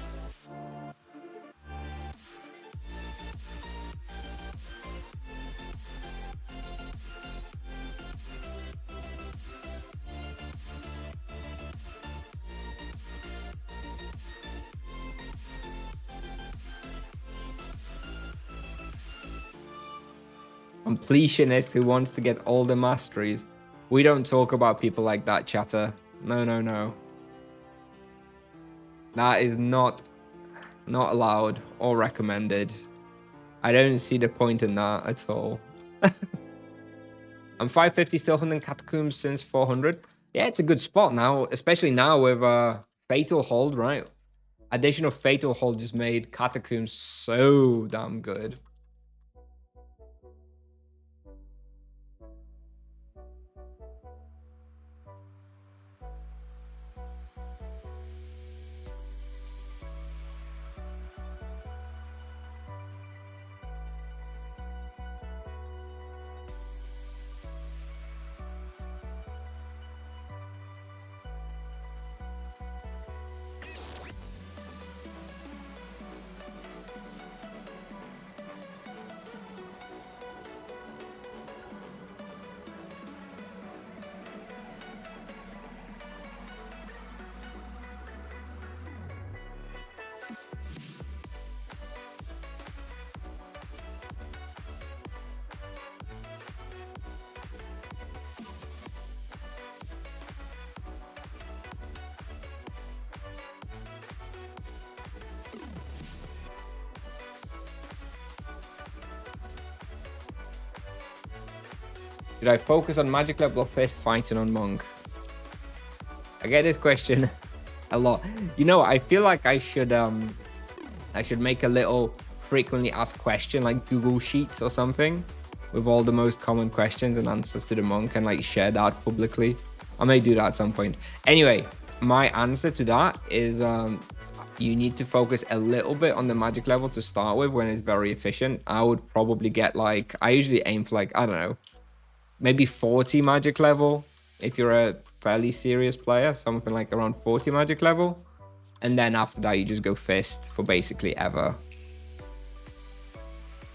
Completionist who wants to get all the masteries. We don't talk about people like that, chatter. No, no, no. That is not allowed or recommended. I don't see the point in that at all. I'm 550 still hunting catacombs since 400. Yeah, it's a good spot now, especially now with Fatal Hold, right? Additional Fatal Hold just made catacombs so damn good. Should I focus on magic level or fist fighting on monk? I get this question a lot. You know, I feel like I should make a little frequently asked question like Google Sheets or something with all the most common questions and answers to the monk and like share that publicly. I may do that at some point. Anyway, my answer to that is you need to focus a little bit on the magic level to start with when it's very efficient. I would probably get like, I usually aim for like, I don't know, maybe 40 magic level if you're a fairly serious player, something like around 40 magic level. And then after that, you just go fist for basically ever.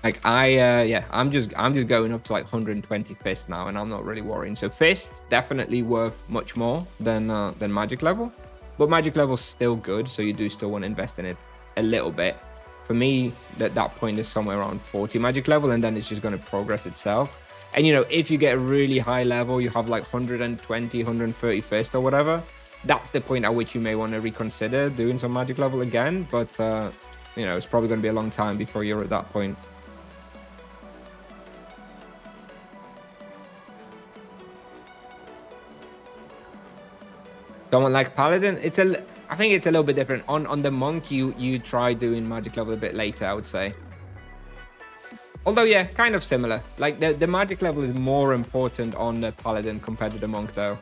Like I'm just going up to like 120 fist now, and I'm not really worrying. So fist definitely worth much more than magic level, but magic level's still good, so you do still want to invest in it a little bit. For me, that point is somewhere around 40 magic level, and then it's just going to progress itself. And you know, if you get a really high level, you have like 120, 130 fist or whatever, that's the point at which you may want to reconsider doing some magic level again. But you know, it's probably going to be a long time before you're at that point. Someone like Paladin, I think it's a little bit different. On the monk, you try doing magic level a bit later, I would say. Although, yeah, kind of similar. Like, the magic level is more important on the Paladin compared to the monk, though.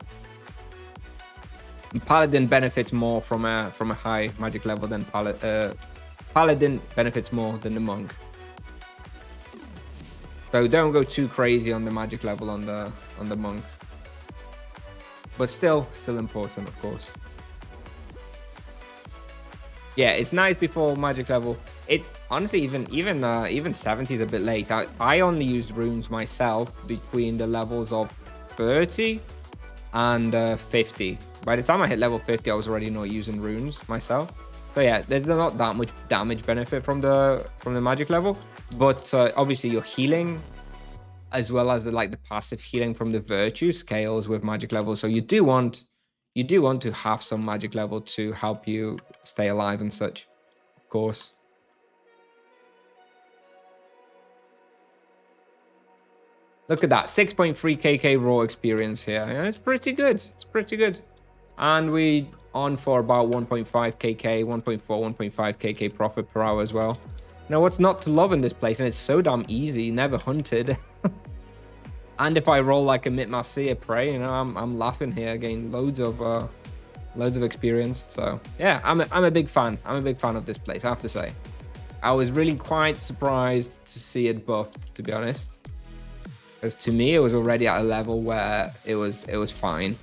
Paladin benefits more from a high magic level than Paladin benefits more than the monk. So don't go too crazy on the magic level on the monk. But still important, of course. Yeah, it's nice before magic level. It's honestly even 70 is a bit late. I only used runes myself between the levels of 30 and 50. By the time I hit level 50, I was already not using runes myself. So yeah, there's not that much damage benefit from the magic level, but obviously your healing, as well as the passive healing from the virtue, scales with magic level. So you do want to have some magic level to help you stay alive and such, of course. Look at that, 6.3 KK raw experience here. Yeah, it's pretty good. It's pretty good. And we on for about 1.5 KK, 1.4, 1.5 KK profit per hour as well. know, what's not to love in this place? And it's so damn easy, never hunted. And if I roll like a Mitmarcia Prey, you know, I'm laughing here, getting loads of experience. So yeah, I'm a big fan. I'm a big fan of this place, I have to say. I was really quite surprised to see it buffed, to be honest. Because to me, it was already at a level where it was fine.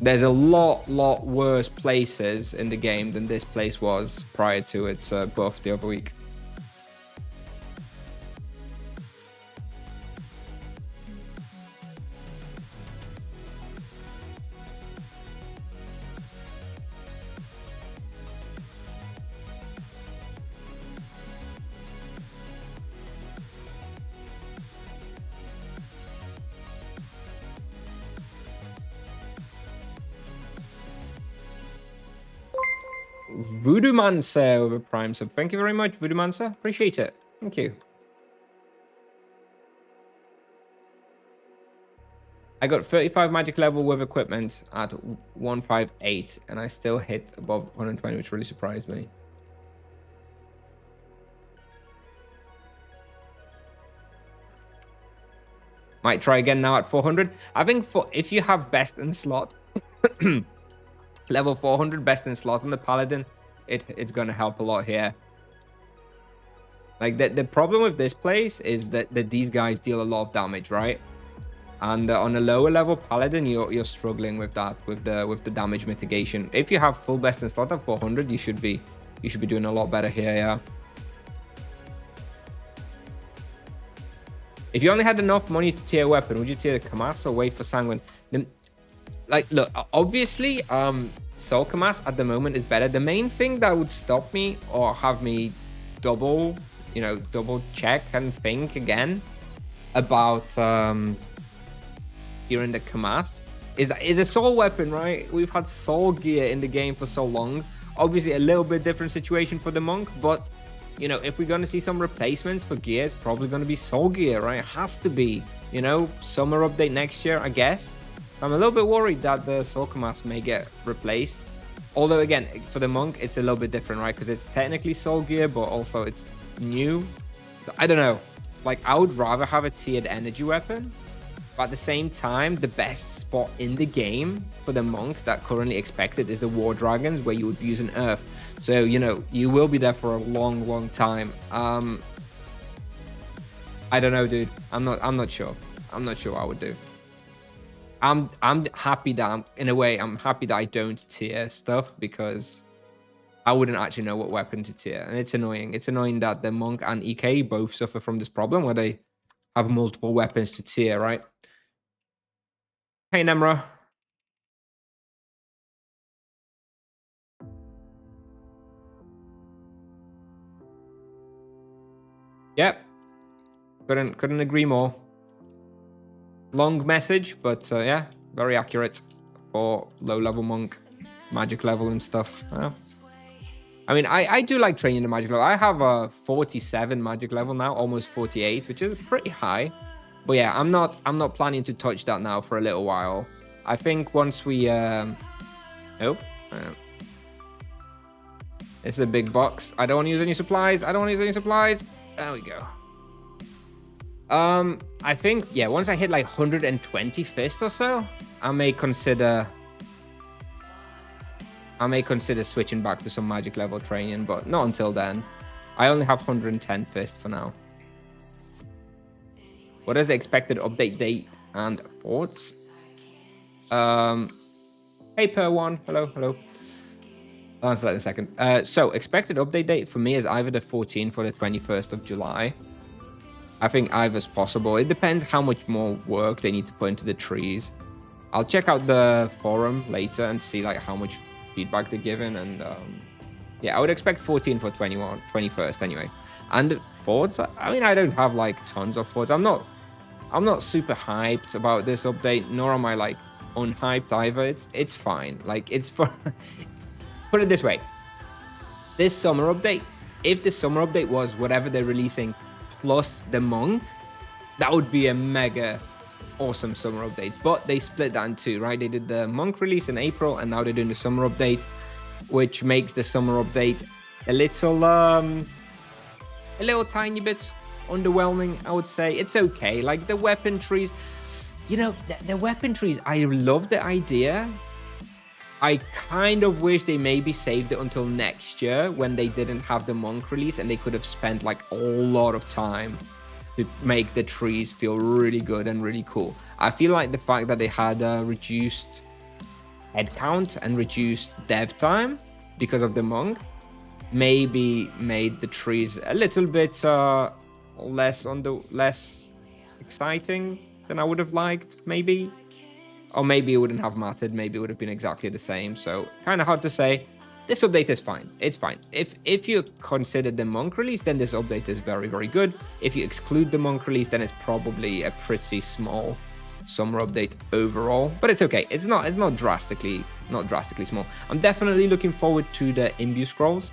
There's a lot worse places in the game than this place was prior to its buff the other week. Voodoo Mancer over Prime sub. Thank you very much, Voodoo Mancer. Appreciate it. Thank you. I got 35 magic level with equipment at 158, and I still hit above 120, which really surprised me. Might try again now at 400. I think if you have best in slot, level 400 best in slot on the Paladin, it's going to help a lot here. Like the problem with this place is that these guys deal a lot of damage, right? And on a lower level Paladin, you're struggling with that, with the damage mitigation. If you have full best in slot at 400, you should be doing a lot better here, yeah. If you only had enough money to tier a weapon, would you tier the Kamas or wait for Sanguine? Like, look, obviously, Soul Kamas at the moment is better. The main thing that would stop me or have me double check and think again about tiering the Kamas is that it's a soul weapon, right? We've had soul gear in the game for so long. Obviously, a little bit different situation for the monk, but you know, if we're going to see some replacements for gear, it's probably going to be soul gear, right? It has to be, you know, summer update next year, I guess. I'm a little bit worried that the Soul Kamas may get replaced. Although, again, for the monk, it's a little bit different, right? Because it's technically soul gear, but also it's new. I don't know. Like, I would rather have a tiered energy weapon. But at the same time, the best spot in the game for the monk that currently expected is the War Dragons, where you would use an Earth. So, you know, you will be there for a long time. I don't know, dude. I'm not sure. I'm not sure what I would do. I'm happy that I'm happy that I don't tier stuff, because I wouldn't actually know what weapon to tier, and it's annoying. It's annoying that the monk and EK both suffer from this problem where they have multiple weapons to tier, right? Hey, Nemra. Yep. Couldn't agree more. Long message, but yeah, very accurate for low-level monk, magic level and stuff. Yeah. I mean, I do like training the magic level. I have a 47 magic level now, almost 48, which is pretty high. But yeah, I'm not planning to touch that now for a little while. I think once we it's a big box. I don't want to use any supplies. There we go. I think, yeah, once I hit like 120 fist or so, I may consider switching back to some magic level training, but not until then. I only have 110 fist for now. What is the expected update date and thoughts? Hey, Per1. Hello. I'll answer that in a second. So, expected update date for me is either the 14th or the 21st of July. I think either's possible. It depends how much more work they need to put into the trees. I'll check out the forum later and see like how much feedback they're giving, and yeah, I would expect 14th or 21st anyway. And thoughts, I mean, I don't have like tons of thoughts. I'm not super hyped about this update, nor am I like unhyped either. It's fine. Like, it's for put it this way, this summer update, if the summer update was whatever they're releasing plus the monk, that would be a mega awesome summer update. But they split that in two, right? They did the monk release in April, and now they're doing the summer update, which makes the summer update a little a little tiny bit underwhelming, I would say. It's okay. Like the weapon trees, you know, the weapon trees, I love the idea. I kind of wish they maybe saved it until next year when they didn't have the monk release and they could have spent like a lot of time to make the trees feel really good and really cool. I feel like the fact that they had a reduced headcount and reduced dev time because of the monk maybe made the trees a little bit less exciting than I would have liked, maybe. Or maybe it wouldn't have mattered. Maybe it would have been exactly the same. So kind of hard to say. This update is fine. It's fine. If you consider the monk release, then this update is very, very good. If you exclude the monk release, then it's probably a pretty small summer update overall. But it's okay. It's not drastically small. I'm definitely looking forward to the imbue scrolls.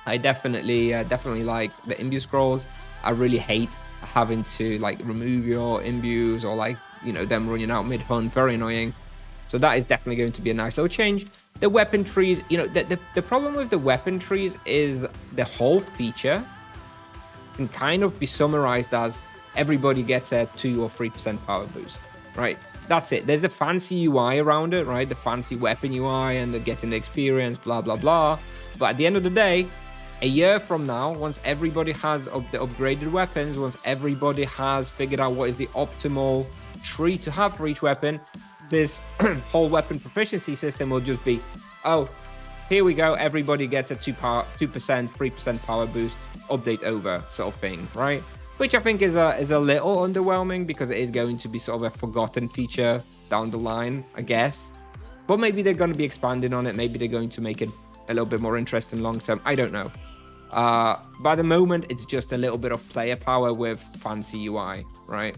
I definitely like the imbue scrolls. I really hate having to like remove your imbues or like, you know, them running out mid-hunt. Very annoying. So that is definitely going to be a nice little change. The weapon trees, you know, the problem with the weapon trees is the whole feature can kind of be summarized as everybody gets a 2 or 3% power boost, right? That's it. There's a fancy UI around it, right? The fancy weapon UI and the getting the experience, blah, blah, blah. But at the end of the day, a year from now, once everybody has the upgraded weapons, once everybody has figured out what is the optimal tree to have for each weapon, this whole weapon proficiency system will just be, oh, here we go, everybody gets a 2%, 3% power boost, update over sort of thing, right? Which I think is a little underwhelming because it is going to be sort of a forgotten feature down the line, I guess. But maybe they're going to be expanding on it. Maybe they're going to make it a little bit more interesting long term. I don't know. But at the moment, it's just a little bit of player power with fancy UI, right?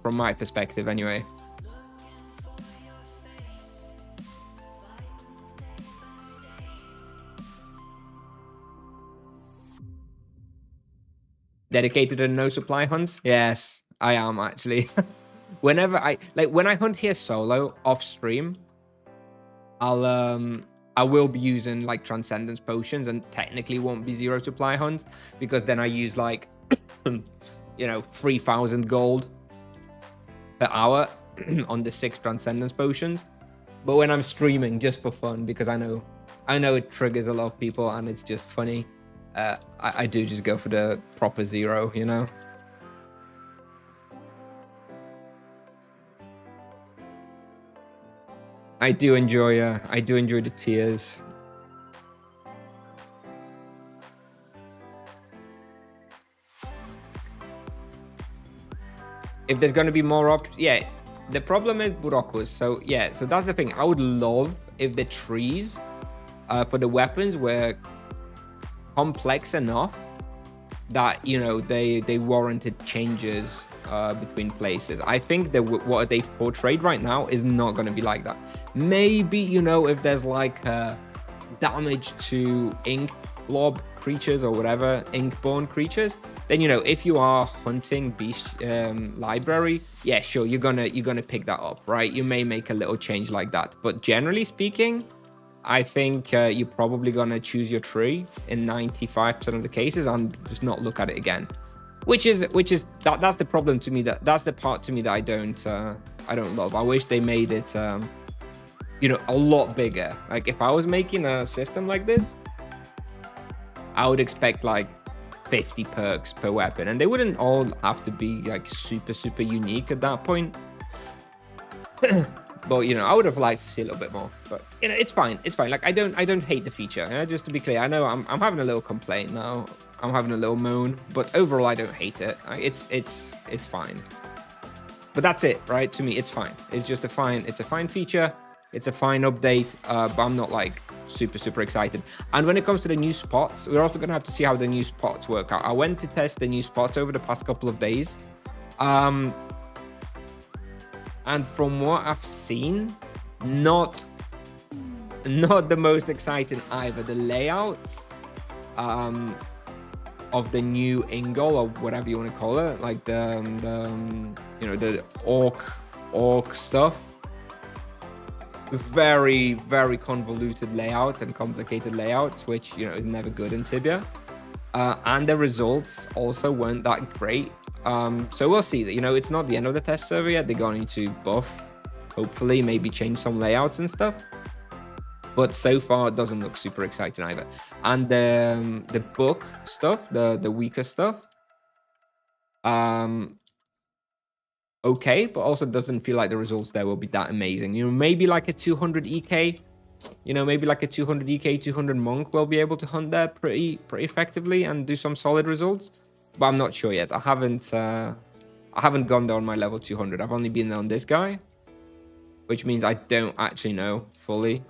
From my perspective, anyway. Dedicated to no supply hunts? Yes, I am actually. Whenever when I hunt here solo off stream, I will be using like transcendence potions and technically won't be 0 supply hunts because then I use like, you know, 3,000 gold per hour on the 6 transcendence potions. But when I'm streaming just for fun, because I know it triggers a lot of people and it's just funny, I do just go for the proper 0, you know. I do enjoy the tiers. If there's gonna be more yeah, the problem is Burokus. So yeah, so that's the thing. I would love if the trees for the weapons were complex enough that, you know, they warranted changes between places. I think that what they've portrayed right now is not going to be like that. Maybe, you know, if there's like damage to ink blob creatures or whatever, ink-born creatures, then, you know, if you are hunting beast library, yeah, sure, you're gonna pick that up, right? You may make a little change like that, but generally speaking, I think you're probably gonna choose your tree in 95% of the cases and just not look at it again. Which is that's the problem to me. That's the part to me that I don't love. I wish they made it, you know, a lot bigger. Like if I was making a system like this, I would expect like 50 perks per weapon, and they wouldn't all have to be like super unique at that point. But, you know, I would have liked to see a little bit more. But, you know, it's fine. It's fine. Like I don't hate the feature. You know? Just to be clear, I know I'm having a little complaint now. I'm having a little moan, but overall I don't hate it. It's fine. But that's it, right? To me, it's fine. It's just a fine feature. It's a fine update, but I'm not like super excited. And when it comes to the new spots, we're also gonna have to see how the new spots work out. I went to test the new spots over the past couple of days. And from what I've seen, not the most exciting either. The layouts of the new Ingol or whatever you want to call it, like the you know, the orc stuff, very convoluted layouts and complicated layouts, which, you know, is never good in Tibia. And the results also weren't that great. So we'll see that, you know, it's not the end of the test server yet. They're going to buff, hopefully, maybe change some layouts and stuff. But so far, it doesn't look super exciting either. And the book stuff, the weaker stuff, okay, but also doesn't feel like the results there will be that amazing. You know, maybe like a 200 EK, you know, maybe like a 200 EK, 200 monk will be able to hunt there pretty effectively and do some solid results. But I'm not sure yet. I haven't gone there on my level 200. I've only been there on this guy, which means I don't actually know fully.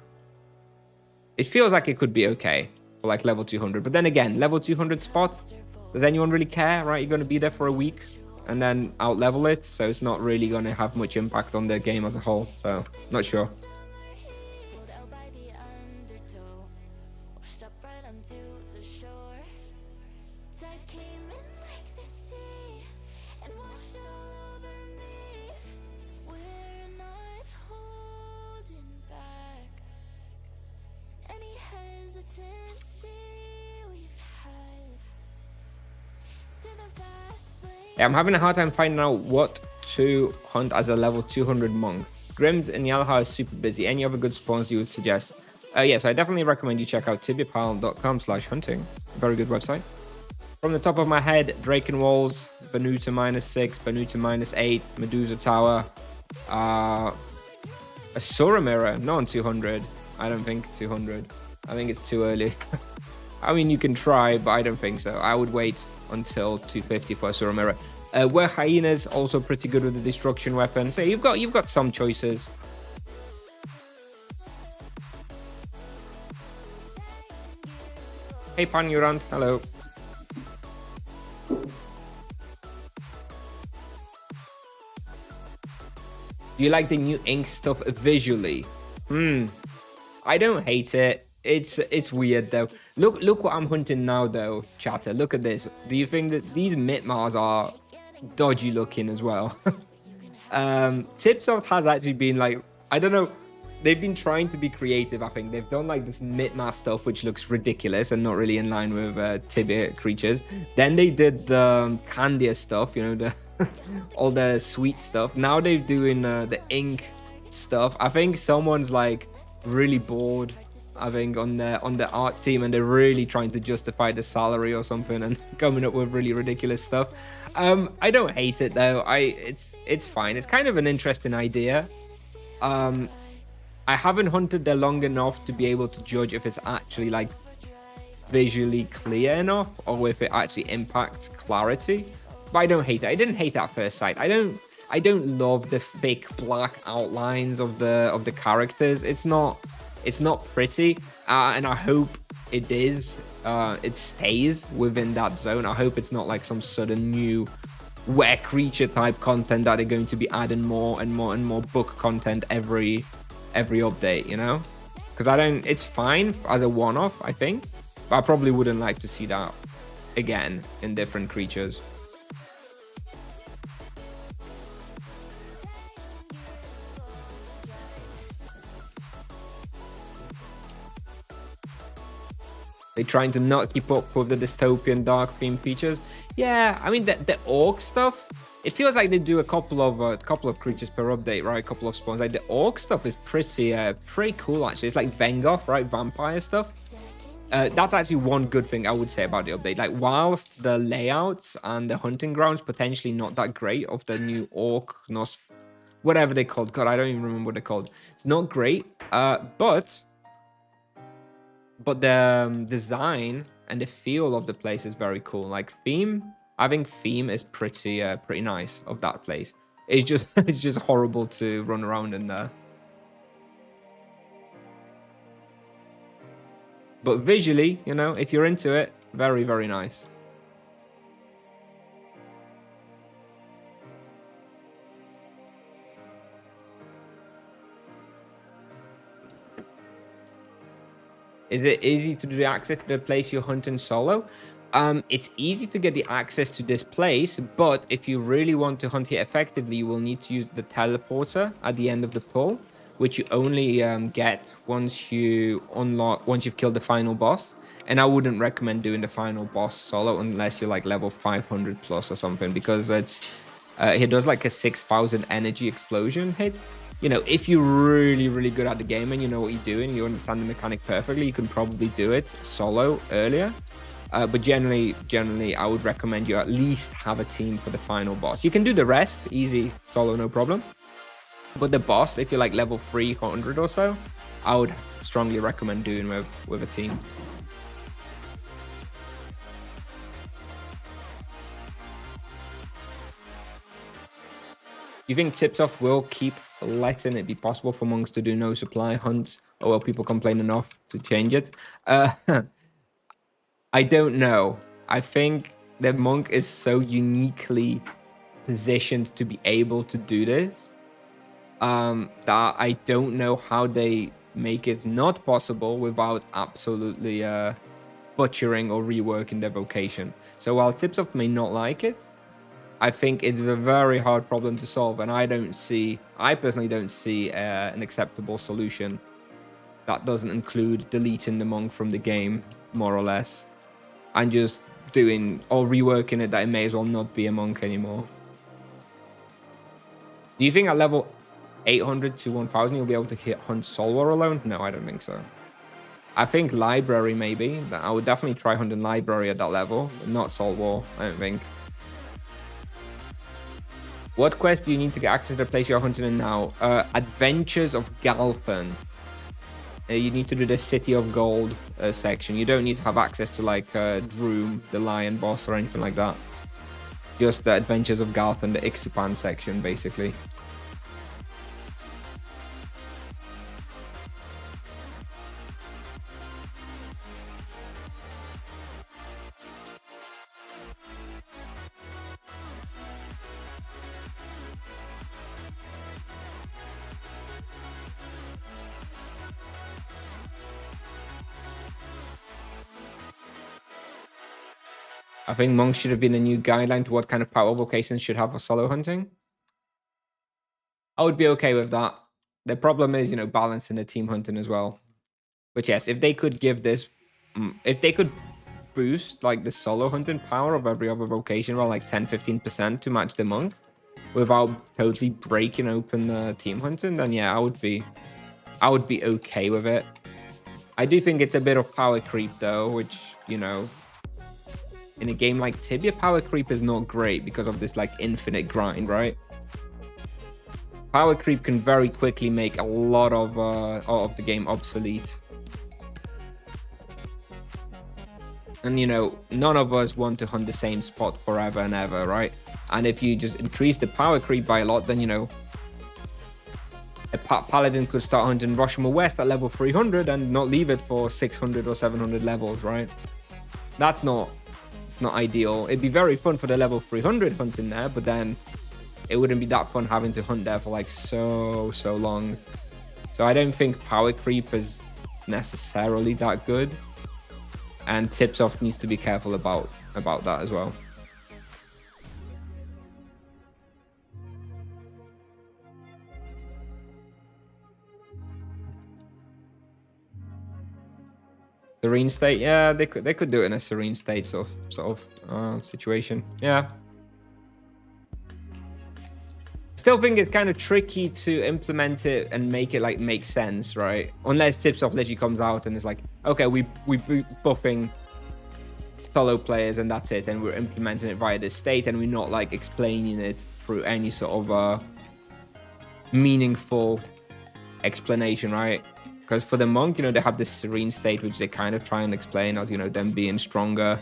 It feels like it could be okay for like level 200. But then again, level 200 spot, does anyone really care, right? You're going to be there for a week and then out level it. So it's not really going to have much impact on the game as a whole. So not sure. Yeah, I'm having a hard time finding out what to hunt as a level 200 monk. Grims and Yalha are super busy. Any other good spawns you would suggest? Yes, I definitely recommend you check out tibiapal.com/hunting. Very good website. From the top of my head, Draken Walls, Banuta -6, Banuta -8, Medusa Tower, Asura Mirror, not on 200. I don't think 200. I think it's too early. I mean, you can try, but I don't think so. I would wait until 250 for Asura Mirror. Were Hyenas also pretty good with the destruction weapon. So you've got some choices. Hey Panyurant, hello. Do you like the new ink stuff visually? I don't hate it. It's weird though. Look what I'm hunting now though, chatter. Look at this. Do you think that these Mitmars are dodgy looking as well? Tipsoft has actually been like, I don't know, they've been trying to be creative. I think they've done like this Mitmar stuff which looks ridiculous and not really in line with Tibia creatures. Then they did the Candia stuff, you know, the all the sweet stuff. Now they're doing the ink stuff. I think someone's like really bored, I think, on the art team, and they're really trying to justify the salary or something and coming up with really ridiculous stuff. I don't hate it though. It's fine. It's kind of an interesting idea. I haven't hunted there long enough to be able to judge if it's actually like visually clear enough or if it actually impacts clarity. But I don't hate it. I didn't hate it at first sight. I don't love the thick black outlines of the characters. It's not pretty, and I hope it is. It stays within that zone. I hope it's not like some sudden new wet creature type content that they're going to be adding more and more and more book content every update, you know? Because it's fine as a one-off, I think, but I probably wouldn't like to see that again in different creatures. They're trying to not keep up with the dystopian dark theme features. Yeah, I mean the orc stuff, it feels like they do a couple of creatures per update, right? A couple of spawns. Like the orc stuff is pretty cool actually. It's like Vengoth, right? Vampire stuff. That's actually one good thing I would say about the update. Like whilst the layouts and the hunting grounds potentially not that great of the new orc, whatever they're called. God, I don't even remember what they're called. It's not great, but the design and the feel of the place is very cool. Like theme, I think theme is pretty nice of that place. It's just horrible to run around in there. But visually, you know, if you're into it, very, very nice. Is it easy to do the access to the place you're hunting solo? It's easy to get the access to this place, but if you really want to hunt it effectively, you will need to use the teleporter at the end of the pull, which you only get once you've killed the final boss. And I wouldn't recommend doing the final boss solo unless you're like level 500 plus or something, because it's he does like a 6,000 energy explosion hit. You know, if you're really, really good at the game and you know what you're doing, you understand the mechanic perfectly, you can probably do it solo earlier. But generally, I would recommend you at least have a team for the final boss. You can do the rest easy solo, no problem. But the boss, if you're like level 300 or so, I would strongly recommend doing with a team. You think Tipsoft will keep letting it be possible for monks to do no supply hunts, or will people complain enough to change it? I don't know. I think the monk is so uniquely positioned to be able to do this that I don't know how they make it not possible without absolutely butchering or reworking their vocation. So while Tipsoft may not like it, I think it's a very hard problem to solve, and I personally don't see an acceptable solution that doesn't include deleting the monk from the game, more or less, and just doing or reworking it that it may as well not be a monk anymore. Do you think at level 800 to 1000 you'll be able to hunt Soul War alone? No, I don't think so. I think Library maybe. I would definitely try hunting Library at that level, not Soul War, I don't think. What quest do you need to get access to the place you're hunting in now? Adventures of Galpin. You need to do the City of Gold section. You don't need to have access to like Droom, the lion boss, or anything like that. Just the Adventures of Galpin, the Iksupan section, basically. I think monks should have been a new guideline to what kind of power vocations should have for solo hunting. I would be okay with that. The problem is, you know, balancing the team hunting as well. But yes, if they could give this, if they could boost like the solo hunting power of every other vocation by like 10-15% to match the monk without totally breaking open the team hunting, then yeah, I would be okay with it. I do think it's a bit of power creep though, which, you know, in a game like Tibia, power creep is not great because of this like infinite grind, right? Power creep can very quickly make a lot of the game obsolete. And, you know, none of us want to hunt the same spot forever and ever, right? And if you just increase the power creep by a lot, then, you know, a Paladin could start hunting Rushmore West at level 300 and not leave it for 600 or 700 levels, right? It's not ideal. It'd be very fun for the level 300 hunting there, but then it wouldn't be that fun having to hunt there for like so long. So I don't think power creep is necessarily that good. And Tipsoft needs to be careful about that as well. Serene state, yeah, they could do it in a serene state sort of situation. Yeah. Still think it's kind of tricky to implement it and make it like make sense, right? Unless Tipsoft literally comes out and it's like, okay, we buffing solo players and that's it, and we're implementing it via this state, and we're not like explaining it through any sort of meaningful explanation, right? Because for the monk, you know, they have this serene state which they kind of try and explain as, you know, them being stronger,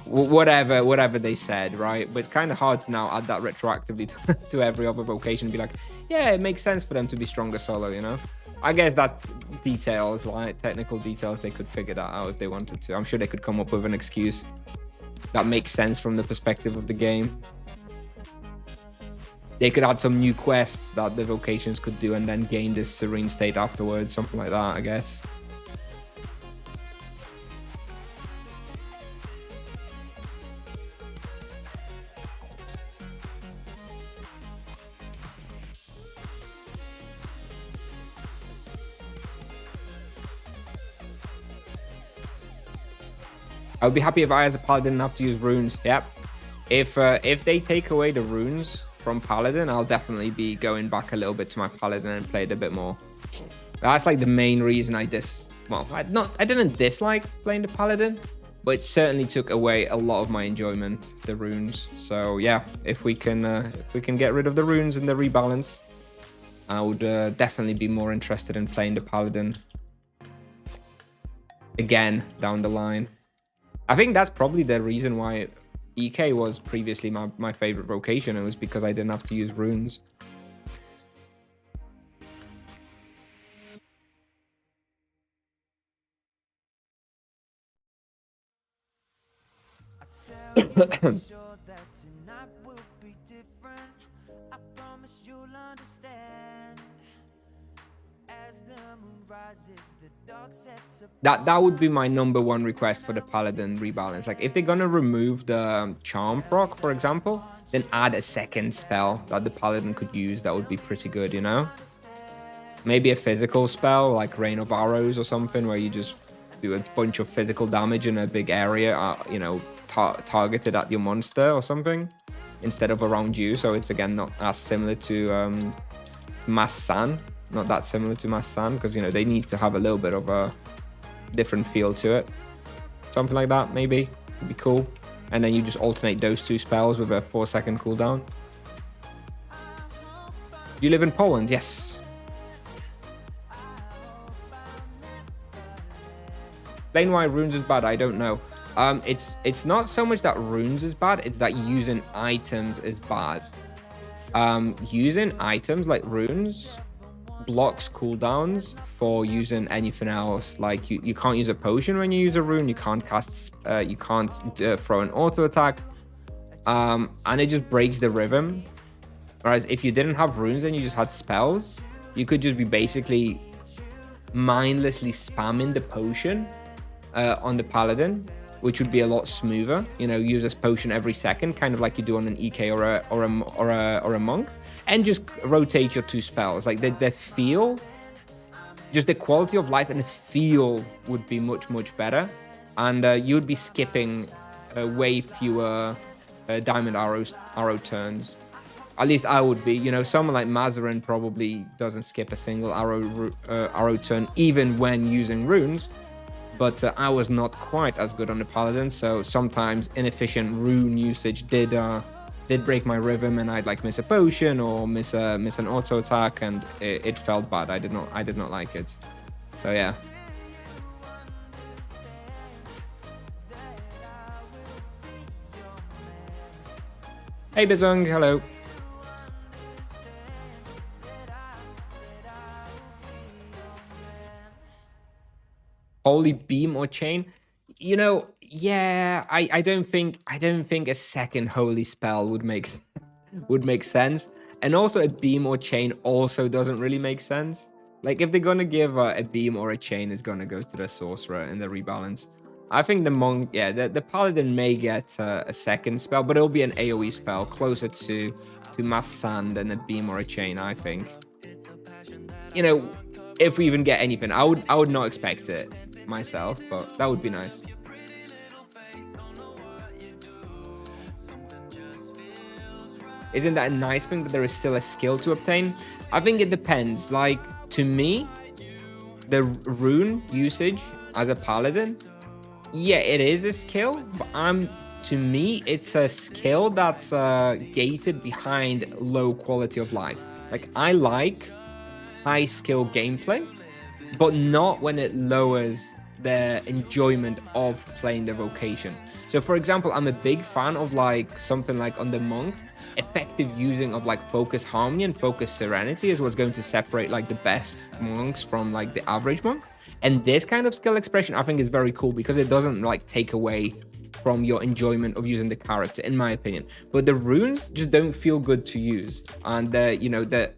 whatever they said, right? But it's kind of hard to now add that retroactively to every other vocation and be like, yeah, it makes sense for them to be stronger solo, you know? I guess that's details, like technical details. They could figure that out if they wanted to. I'm sure they could come up with an excuse that makes sense from the perspective of the game. They could add some new quests that the vocations could do and then gain this serene state afterwards, something like that, I guess. I would be happy if I, as a Paladin, didn't have to use runes. Yep. If they take away the runes from Paladin, I'll definitely be going back a little bit to my Paladin and play it a bit more. That's like the main reason I didn't dislike playing the Paladin, but it certainly took away a lot of my enjoyment, the runes. So yeah, if we can get rid of the runes and the rebalance, I would definitely be more interested in playing the Paladin again down the line. I think that's probably the reason why EK was previously my favorite vocation. It was because I didn't have to use runes. That would be my #1 request for the Paladin rebalance. Like, if they're gonna remove the charm proc, for example, then add a second spell that the Paladin could use. That would be pretty good, you know? Maybe a physical spell like Rain of Arrows or something, where you just do a bunch of physical damage in a big area, you know, targeted at your monster or something, instead of around you. So it's, again, not as similar to Mass San. Not that similar to Mass San, because, you know, they need to have a little bit of a different feel to it. Something like that, maybe. Would be cool. And then you just alternate those two spells with a 4-second cooldown. Do you live in Poland? Yes. Explain why runes is bad. I don't know. It's not so much that runes is bad, it's that using items is bad. Using items like runes blocks cooldowns for using anything else. Like, you can't use a potion when you use a rune, you can't cast you can't throw an auto attack, and it just breaks the rhythm. Whereas if you didn't have runes and you just had spells, you could just be basically mindlessly spamming the potion on the Paladin, which would be a lot smoother. You know, use this potion every second, kind of like you do on an EK or a monk, and just rotate your two spells. Like, the feel, just the quality of life and the feel would be much better, and you would be skipping way fewer diamond arrow turns. At least I would be. You know, someone like Mazarin probably doesn't skip a single arrow turn, even when using runes. But I was not quite as good on the Paladin, so sometimes inefficient rune usage did break my rhythm, and I'd like miss a potion or miss an auto attack, and it felt bad. I did not like it. So yeah. Hey Bizung, hello. Holy beam or chain? You know, yeah, I don't think a second holy spell would make sense. And also a beam or chain also doesn't really make sense. Like, if they're gonna give a beam or a chain, is gonna go to the sorcerer in the rebalance. I think the monk, yeah, the Paladin may get a second spell, but it'll be an AoE spell closer to Mass Sand than a beam or a chain, I think. You know, if we even get anything, I would not expect it myself, but that would be nice. Isn't that a nice thing that there is still a skill to obtain? I think it depends. Like, to me, the rune usage as a Paladin, yeah, it is a skill, but to me, it's a skill that's gated behind low quality of life. Like, I like high skill gameplay, but not when it lowers the enjoyment of playing the vocation. So, for example, I'm a big fan of like something like on the monk, effective using of like focus harmony and focus serenity is what's going to separate like the best monks from like the average monk. And this kind of skill expression I think is very cool because it doesn't like take away from your enjoyment of using the character, in my opinion. But the runes just don't feel good to use, and you know, the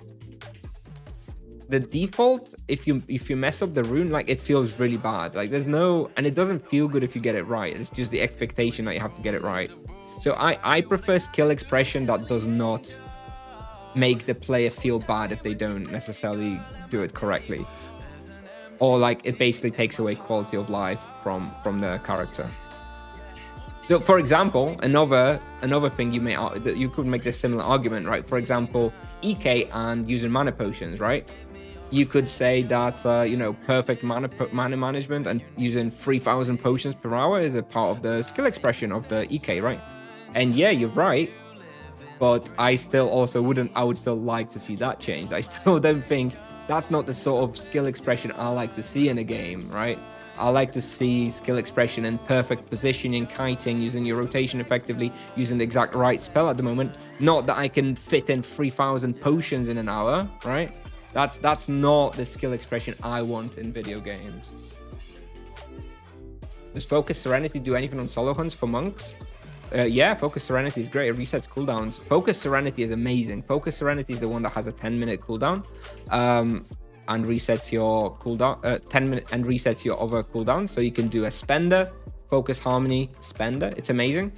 default, if you mess up the rune, like, it feels really bad. Like, there's no, and it doesn't feel good if you get it right. It's just the expectation that you have to get it right. So I prefer skill expression that does not make the player feel bad if they don't necessarily do it correctly, or like it basically takes away quality of life from the character. So for example, another thing you may that you could make this similar argument, right? For example, EK and using mana potions, right? You could say that you know, perfect mana management and using 3,000 potions per hour is a part of the skill expression of the EK, right? And yeah, you're right. But I still also I would still like to see that change. I still don't think that's not the sort of skill expression I like to see in a game, right? I like to see skill expression and perfect positioning, kiting, using your rotation effectively, using the exact right spell at the moment. Not that I can fit in 3,000 potions in an hour, right? That's not the skill expression I want in video games. Does Focus Serenity do anything on solo hunts for monks? Yeah, Focus Serenity is great. It resets cooldowns. Focus Serenity is amazing. Focus Serenity is the one that has a 10-minute cooldown, and resets your cooldown 10-minute and resets your other cooldown. So you can do a spender, Focus Harmony, spender. It's amazing.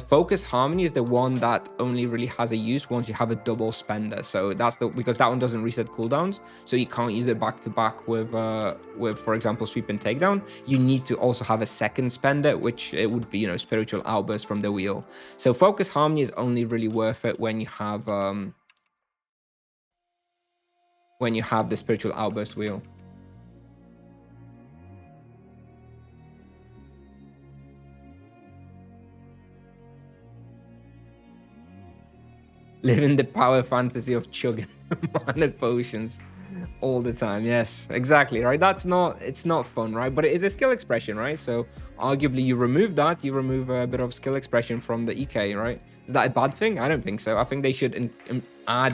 Focus Harmony is the one that only really has a use once you have a double spender. So that's because that one doesn't reset cooldowns, so you can't use it back to back with for example, sweep and takedown. You need to also have a second spender, which it would be, you know, spiritual outburst from the wheel. So Focus Harmony is only really worth it when you have the spiritual outburst wheel. Living the power fantasy of chugging mana potions all the time. Yes, exactly, right? It's not fun, right? But it is a skill expression, right? So arguably you remove that, you remove a bit of skill expression from the EK, right? Is that a bad thing? I don't think so. I think they should add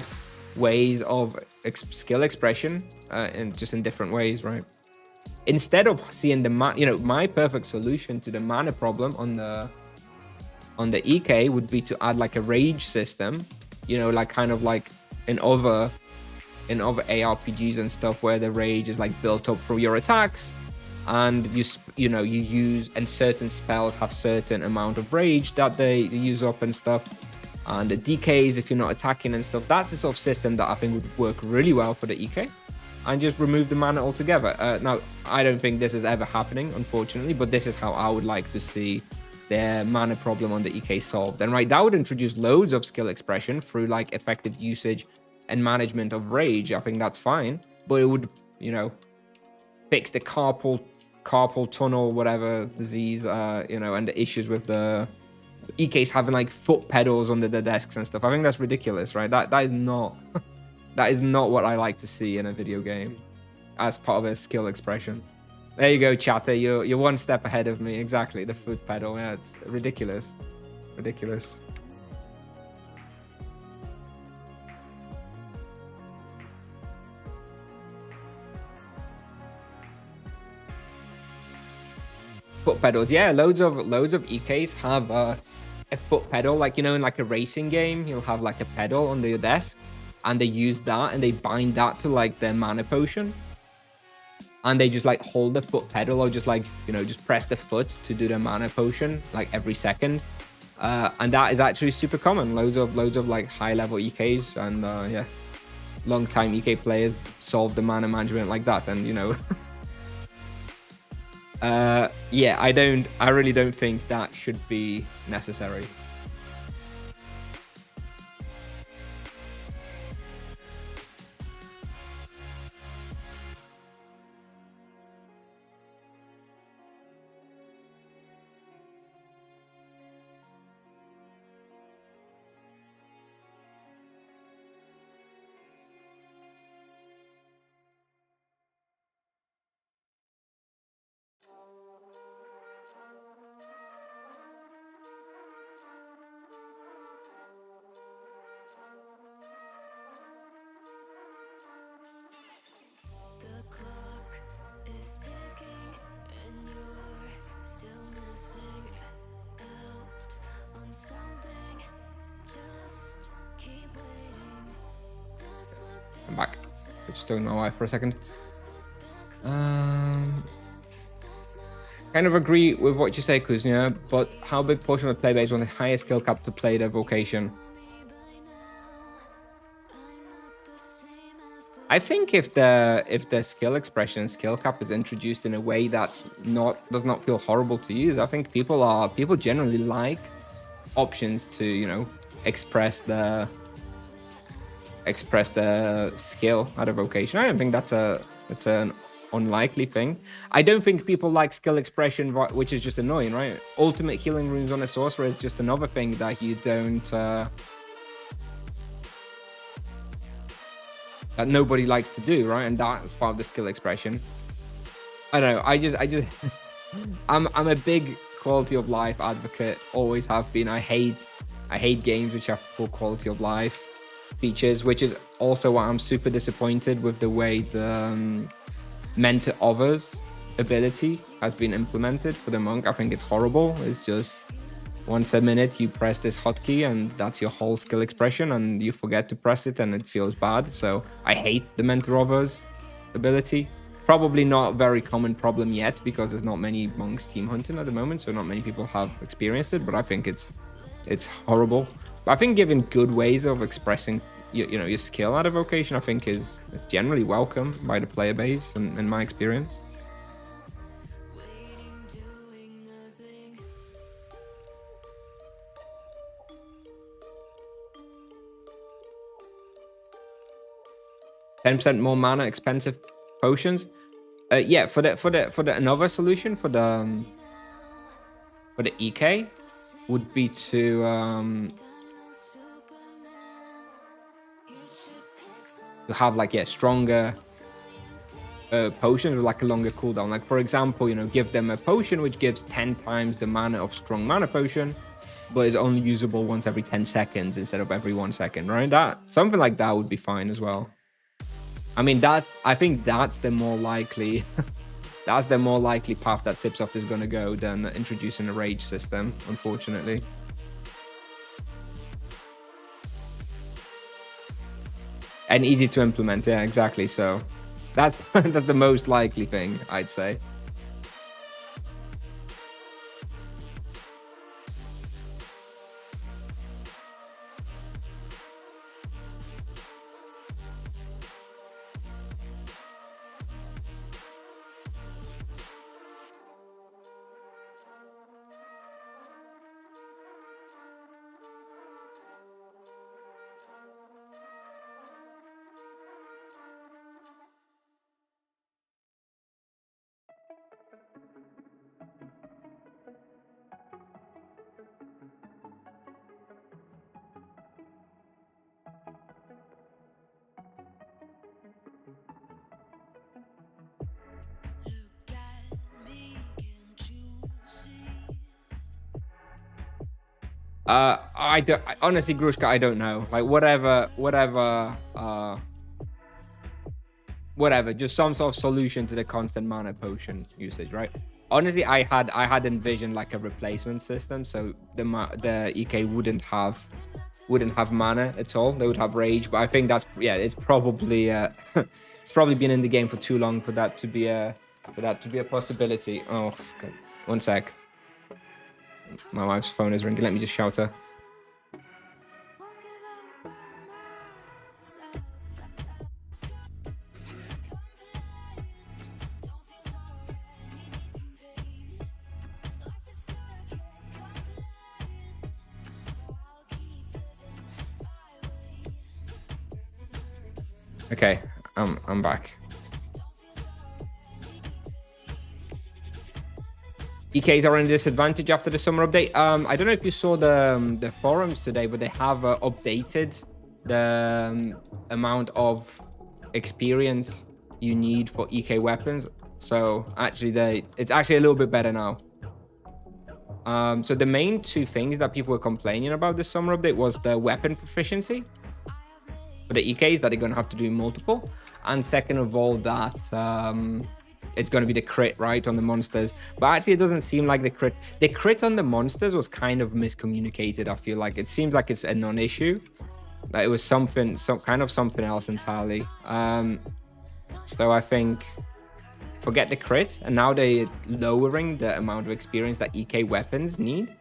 ways of skill expression in different ways, right? Instead of seeing the you know, my perfect solution to the mana problem on the EK would be to add like a rage system, you know, like kind of like in other ARPGs and stuff, where the rage is like built up through your attacks, and you know, you use, and certain spells have certain amount of rage that they use up and stuff, and the DKs if you're not attacking and stuff. That's the sort of system that I think would work really well for the EK, and just remove the mana altogether. Now, I don't think this is ever happening, unfortunately, but this is how I would like to see their mana problem on the EK solved. And right, that would introduce loads of skill expression through like effective usage and management of rage. I think that's fine, but it would, you know, fix the carpal tunnel, whatever disease, you know, and the issues with the EKs having like foot pedals under the desks and stuff. I think that's ridiculous, right? That is not that is not what I like to see in a video game as part of a skill expression. There you go, chatter. You're one step ahead of me. Exactly, the foot pedal. Yeah, it's ridiculous. Ridiculous. Foot pedals. Yeah, loads of EKs have a foot pedal. Like, you know, in like a racing game, you'll have like a pedal under your desk, and they use that and they bind that to like their mana potion. And they just like hold the foot pedal, or just like, you know, just press the foot to do the mana potion like every second. And that is actually super common. Loads of like high level EKs, and yeah, long time EK players solve the mana management like that. And you know, yeah, I really don't think that should be necessary. I'm back. I just talking to my wife for a second. Kind of agree with what you say, Kusnier, but how big portion of the player base want the highest skill cap to play their vocation? I think if the skill expression and skill cap is introduced in a way that's does not feel horrible to use, I think people generally like options to, you know, express the skill out of vocation. I don't think that's an unlikely thing. I don't think people like skill expression, which is just annoying, right? Ultimate healing runes on a sorcerer is just another thing that you don't that nobody likes to do, right? And that's part of the skill expression. I don't know. I just I'm a big quality of life advocate, always have been. I hate games which have poor quality of life features, which is also why I'm super disappointed with the way the mentor others ability has been implemented for the monk. I think it's horrible. It's just once a minute you press this hotkey and that's your whole skill expression, and you forget to press it and it feels bad. So I hate the mentor others ability. Probably not a very common problem yet because there's not many monks team hunting at the moment, so not many people have experienced it, but I think it's horrible. But I think giving good ways of expressing your skill out of vocation, I think is generally welcome by the player base in my experience. %10 more mana, expensive potions. Yeah, for the another solution for the EK would be to have like stronger potions with like a longer cooldown. Like for example, give them a potion which gives 10 times the mana of strong mana potion, but is only usable once every 10 seconds instead of every 1 second, right? Something like that would be fine as well. I mean, I think that's the more likely that's the more likely path that Tipsoft is going to go than introducing a rage system, unfortunately. And easy to implement, yeah, exactly. So that's the most likely thing, I'd say. Honestly, Grushka, I don't know. Like whatever, just some sort of solution to the constant mana potion usage, right? Honestly, I had envisioned like a replacement system, so the EK wouldn't have mana at all. They would have rage, but I think it's probably it's probably been in the game for too long for that to be a possibility. Oh, God. 1 sec. My wife's phone is ringing. Let me just shout her. Okay, I'm back. EKs are in disadvantage after the summer update. I don't know if you saw the forums today, but they have updated the amount of experience you need for EK weapons. So actually, it's actually a little bit better now. So the main two things that people were complaining about this summer update was the weapon proficiency for the EKs, that they're going to have to do multiple, and second of all that it's going to be the crit, right, on the monsters. But actually, it doesn't seem like the crit on the monsters was kind of miscommunicated. I feel like it seems like it's a non-issue, that it was some kind of something else entirely. So I think forget the crit, and now they're lowering the amount of experience that EK weapons need.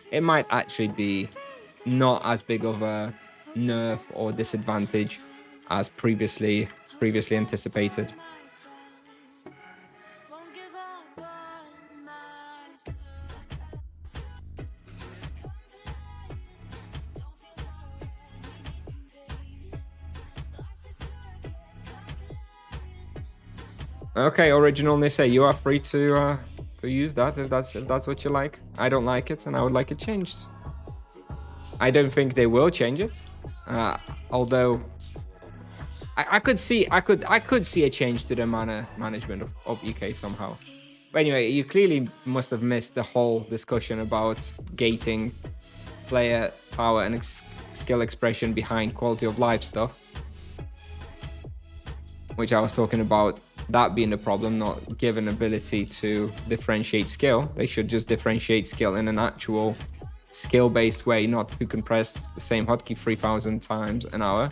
It might actually be not as big of a nerf or disadvantage as previously previously anticipated. Okay, original Nisse, you are free to use that if that's what you like. I don't like it, and I would like it changed. I don't think they will change it, although I could see a change to the mana management of EK somehow. But anyway, you clearly must have missed the whole discussion about gating, player power, and skill expression behind quality of life stuff, which I was talking about. That being the problem, not given ability to differentiate skill. They should just differentiate skill in an actual skill-based way, not who can press the same hotkey 3,000 times an hour.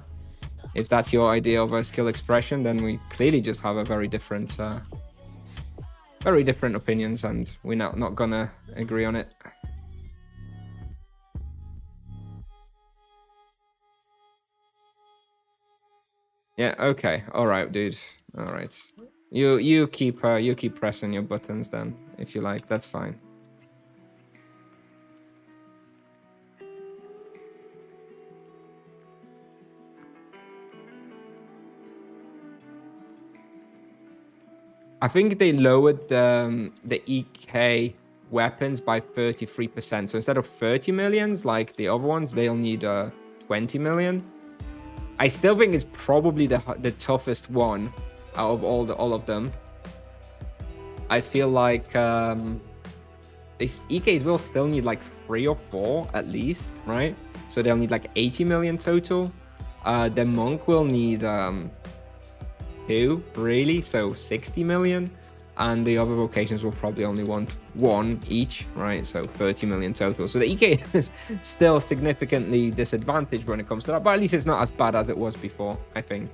If that's your idea of a skill expression, then we clearly just have a very different opinions, and we're not gonna agree on it. Yeah. Okay. All right, dude. All right. You keep pressing your buttons then, if you like. That's fine. I think they lowered the EK weapons by 33%. So instead of 30 millions like the other ones, they'll need 20 million. I still think it's probably the toughest one out of all of them. I feel like EKs will still need like 3 or 4 at least, right? So they'll need like 80 million total. The monk will need 2 really, so 60 million. And the other vocations will probably only want 1 each, right? So 30 million total. So the EK is still significantly disadvantaged when it comes to that, but at least it's not as bad as it was before, I think.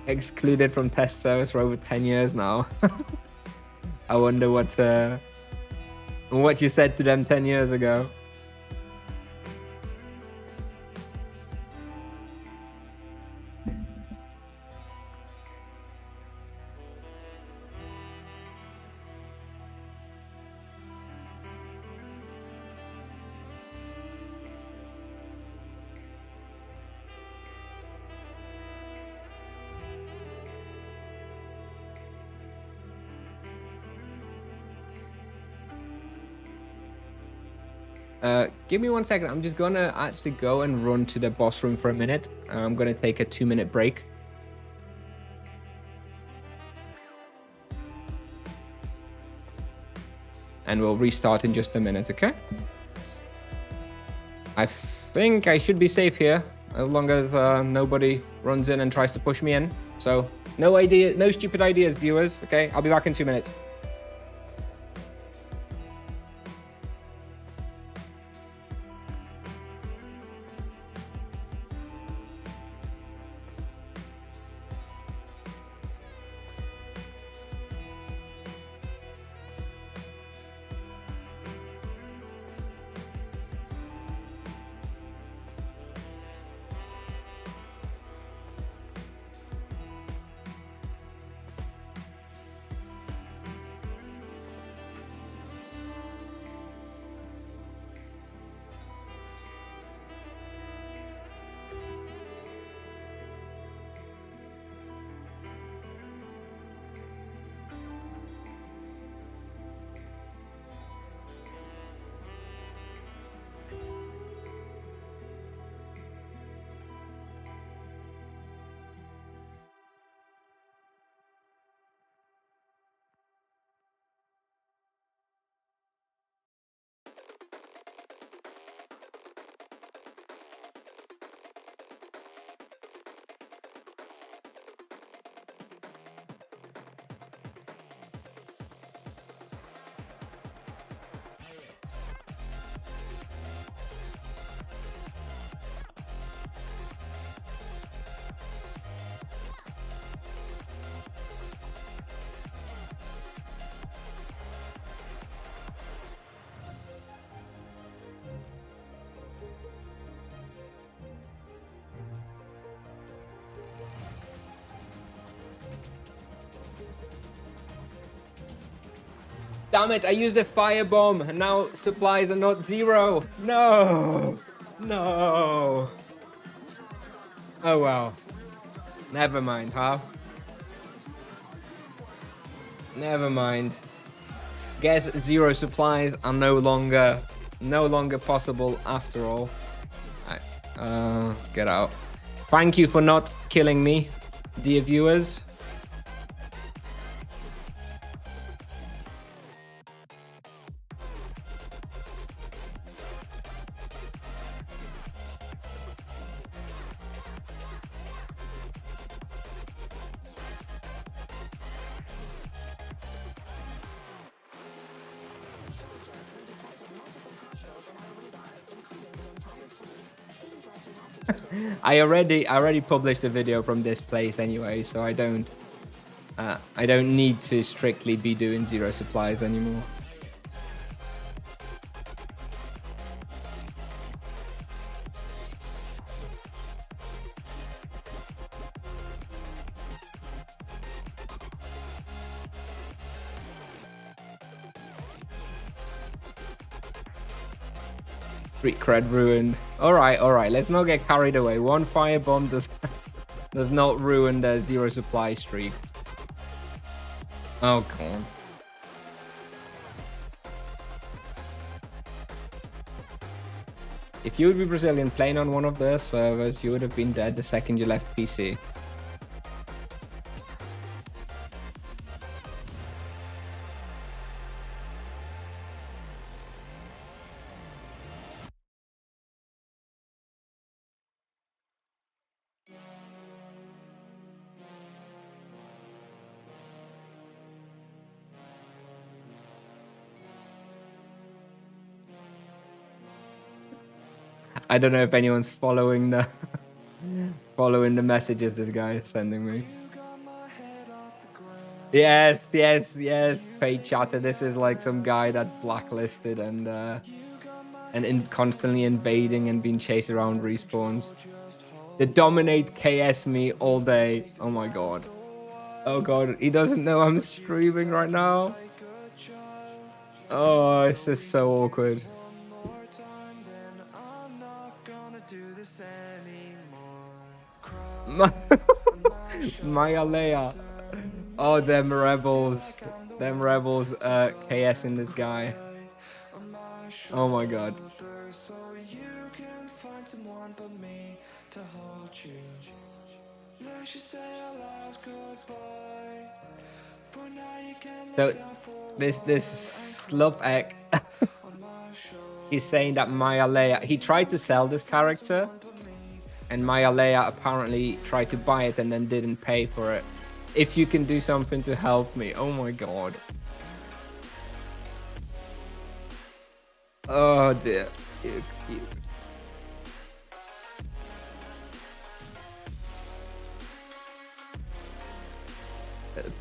Excluded from test service for over 10 years now. I wonder what you said to them 10 years ago. Give me 1 second. I'm just gonna actually go and run to the boss room for a minute. I'm gonna take a 2-minute break. And we'll restart in just a minute, okay? I think I should be safe here, as long as nobody runs in and tries to push me in. So, no stupid ideas, viewers, okay? I'll be back in 2 minutes. Damn it, I used a firebomb and now supplies are not 0. No. No. Oh well. Never mind, huh? Never mind. Guess 0 supplies are no longer possible after all. Alright, let's get out. Thank you for not killing me, dear viewers. I already published a video from this place anyway, so I don't need to strictly be doing 0 supplies anymore. Street cred ruined. All right. Let's not get carried away. One firebomb does not ruin the 0 supply streak. Oh, come on. If you would be Brazilian playing on one of their servers, you would have been dead the second you left PC. I don't know if anyone's following the messages this guy is sending me. Yes, paid chatter. This is like some guy that's blacklisted and constantly invading and being chased around respawns. They dominate KS me all day. Oh my god. Oh god, he doesn't know I'm streaming right now. Oh, it's just so awkward. Mayalea. Oh, them rebels KSing this guy. Oh my god. So this Slovak he's saying that Mayalea, he tried to sell this character and Mayalea apparently tried to buy it and then didn't pay for it. If you can do something to help me. Oh my god. Oh dear. Cute.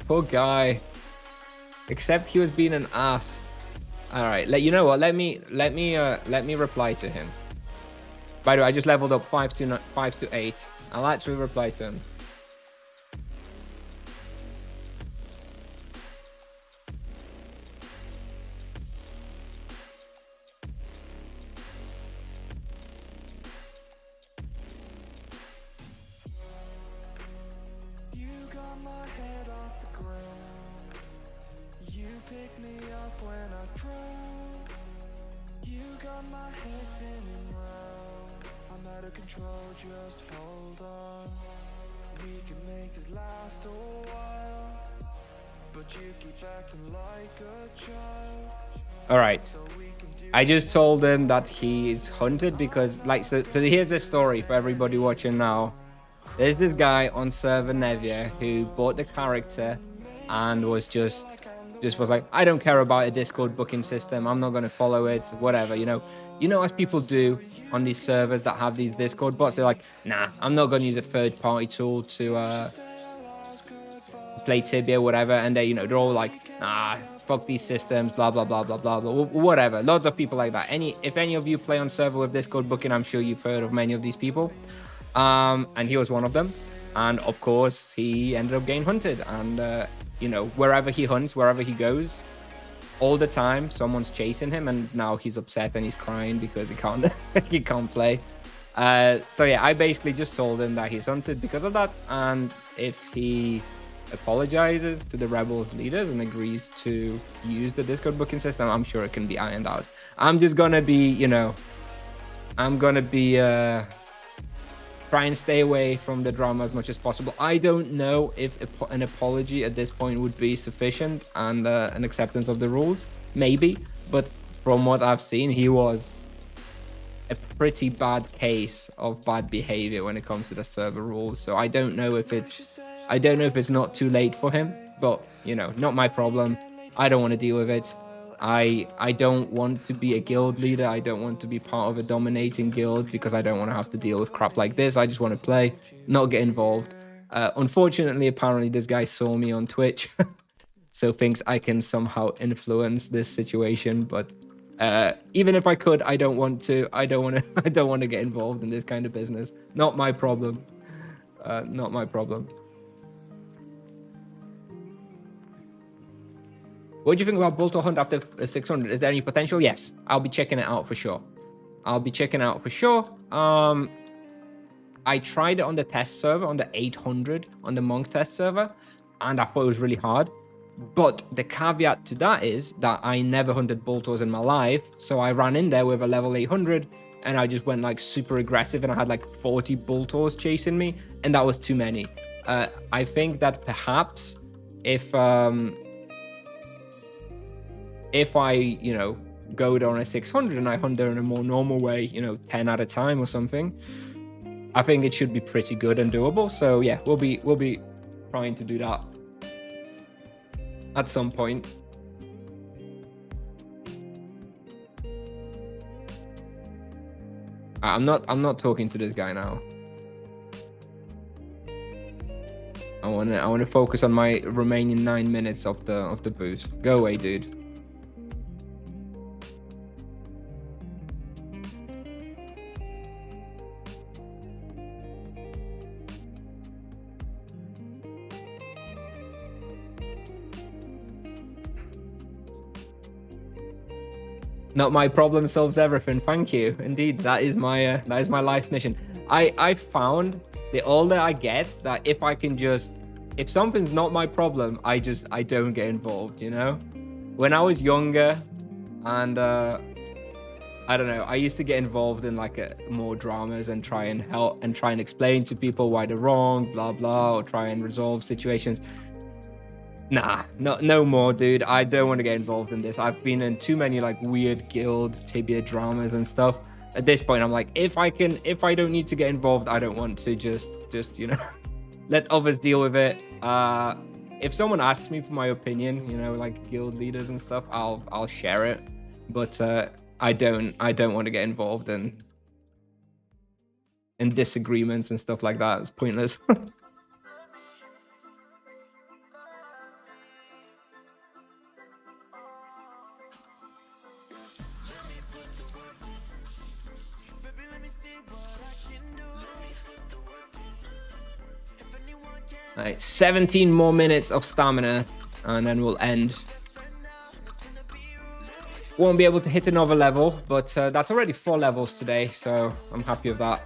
Poor guy. Except he was being an ass. All right, you know what? Let me reply to him. By the way, I just leveled up 5 to 8. I'll actually reply to him. All right, I just told him that he is hunted because, like, so here's the story for everybody watching now. There's this guy on server Nevia who bought the character and was just was like, I don't care about a Discord booking system. I'm not going to follow it, whatever, you know, as people do on these servers that have these Discord bots. They're like, nah, I'm not going to use a third-party tool to play Tibia, whatever. And they, they're all like, nah, fuck these systems, blah, blah, blah, blah, blah, blah, whatever. Lots of people like that. If any of you play on server with Discord booking, I'm sure you've heard of many of these people. And he was one of them. And of course, he ended up getting hunted. And, wherever he hunts, wherever he goes, all the time someone's chasing him, and now he's upset and he's crying because he can't he can't play. So yeah, I basically just told him that he's hunted because of that, and if he apologizes to the rebels leaders and agrees to use the Discord booking system, I'm sure it can be ironed out. I'm just gonna be, you know, I'm gonna be try and stay away from the drama as much as possible. I don't know if an apology at this point would be sufficient and an acceptance of the rules, maybe, but from what I've seen, he was a pretty bad case of bad behavior when it comes to the server rules. So I don't know if it's not too late for him, but you know, not my problem. I don't want to deal with it. I don't want to be a guild leader. I don't want to be part of a dominating guild because I don't want to have to deal with crap like this. I just want to play, not get involved. Unfortunately, apparently this guy saw me on Twitch, so thinks I can somehow influence this situation. But even if I could, I don't want to. I don't want to get involved in this kind of business. Not my problem. Not my problem. What do you think about Bolter Hunt after 600? Is there any potential? Yes, I'll be checking it out for sure. I tried it on the test server, on the 800, on the Monk test server, and I thought it was really hard. But the caveat to that is that I never hunted Bolters in my life, so I ran in there with a level 800, and I just went like super aggressive, and I had like 40 Bolters chasing me, and that was too many. I think that perhaps if I, you know, go down a 600 and I hunt there in a more normal way, you know, 10 at a time or something, I think it should be pretty good and doable. So yeah, we'll be trying to do that at some point. I'm not talking to this guy now. I wanna focus on my remaining 9 minutes of the boost. Go away, dude. Not my problem solves everything. Thank you. Indeed, that is my life's mission. I found the older I get that if something's not my problem, I don't get involved, you know? When I was younger and I don't know, I used to get involved in like more dramas and try and help and try and explain to people why they're wrong, blah blah, or try and resolve situations. Nah, no more, dude. I don't want to get involved in this. I've been in too many like weird guild Tibia dramas and stuff. At this point, I'm like, if I don't need to get involved, I don't want to just you know, let others deal with it. If someone asks me for my opinion, you know, like guild leaders and stuff, I'll share it. But I don't want to get involved in disagreements and stuff like that. It's pointless. All right, 17 more minutes of stamina, and then we'll end. Won't be able to hit another level, but that's already 4 levels today, so I'm happy with that.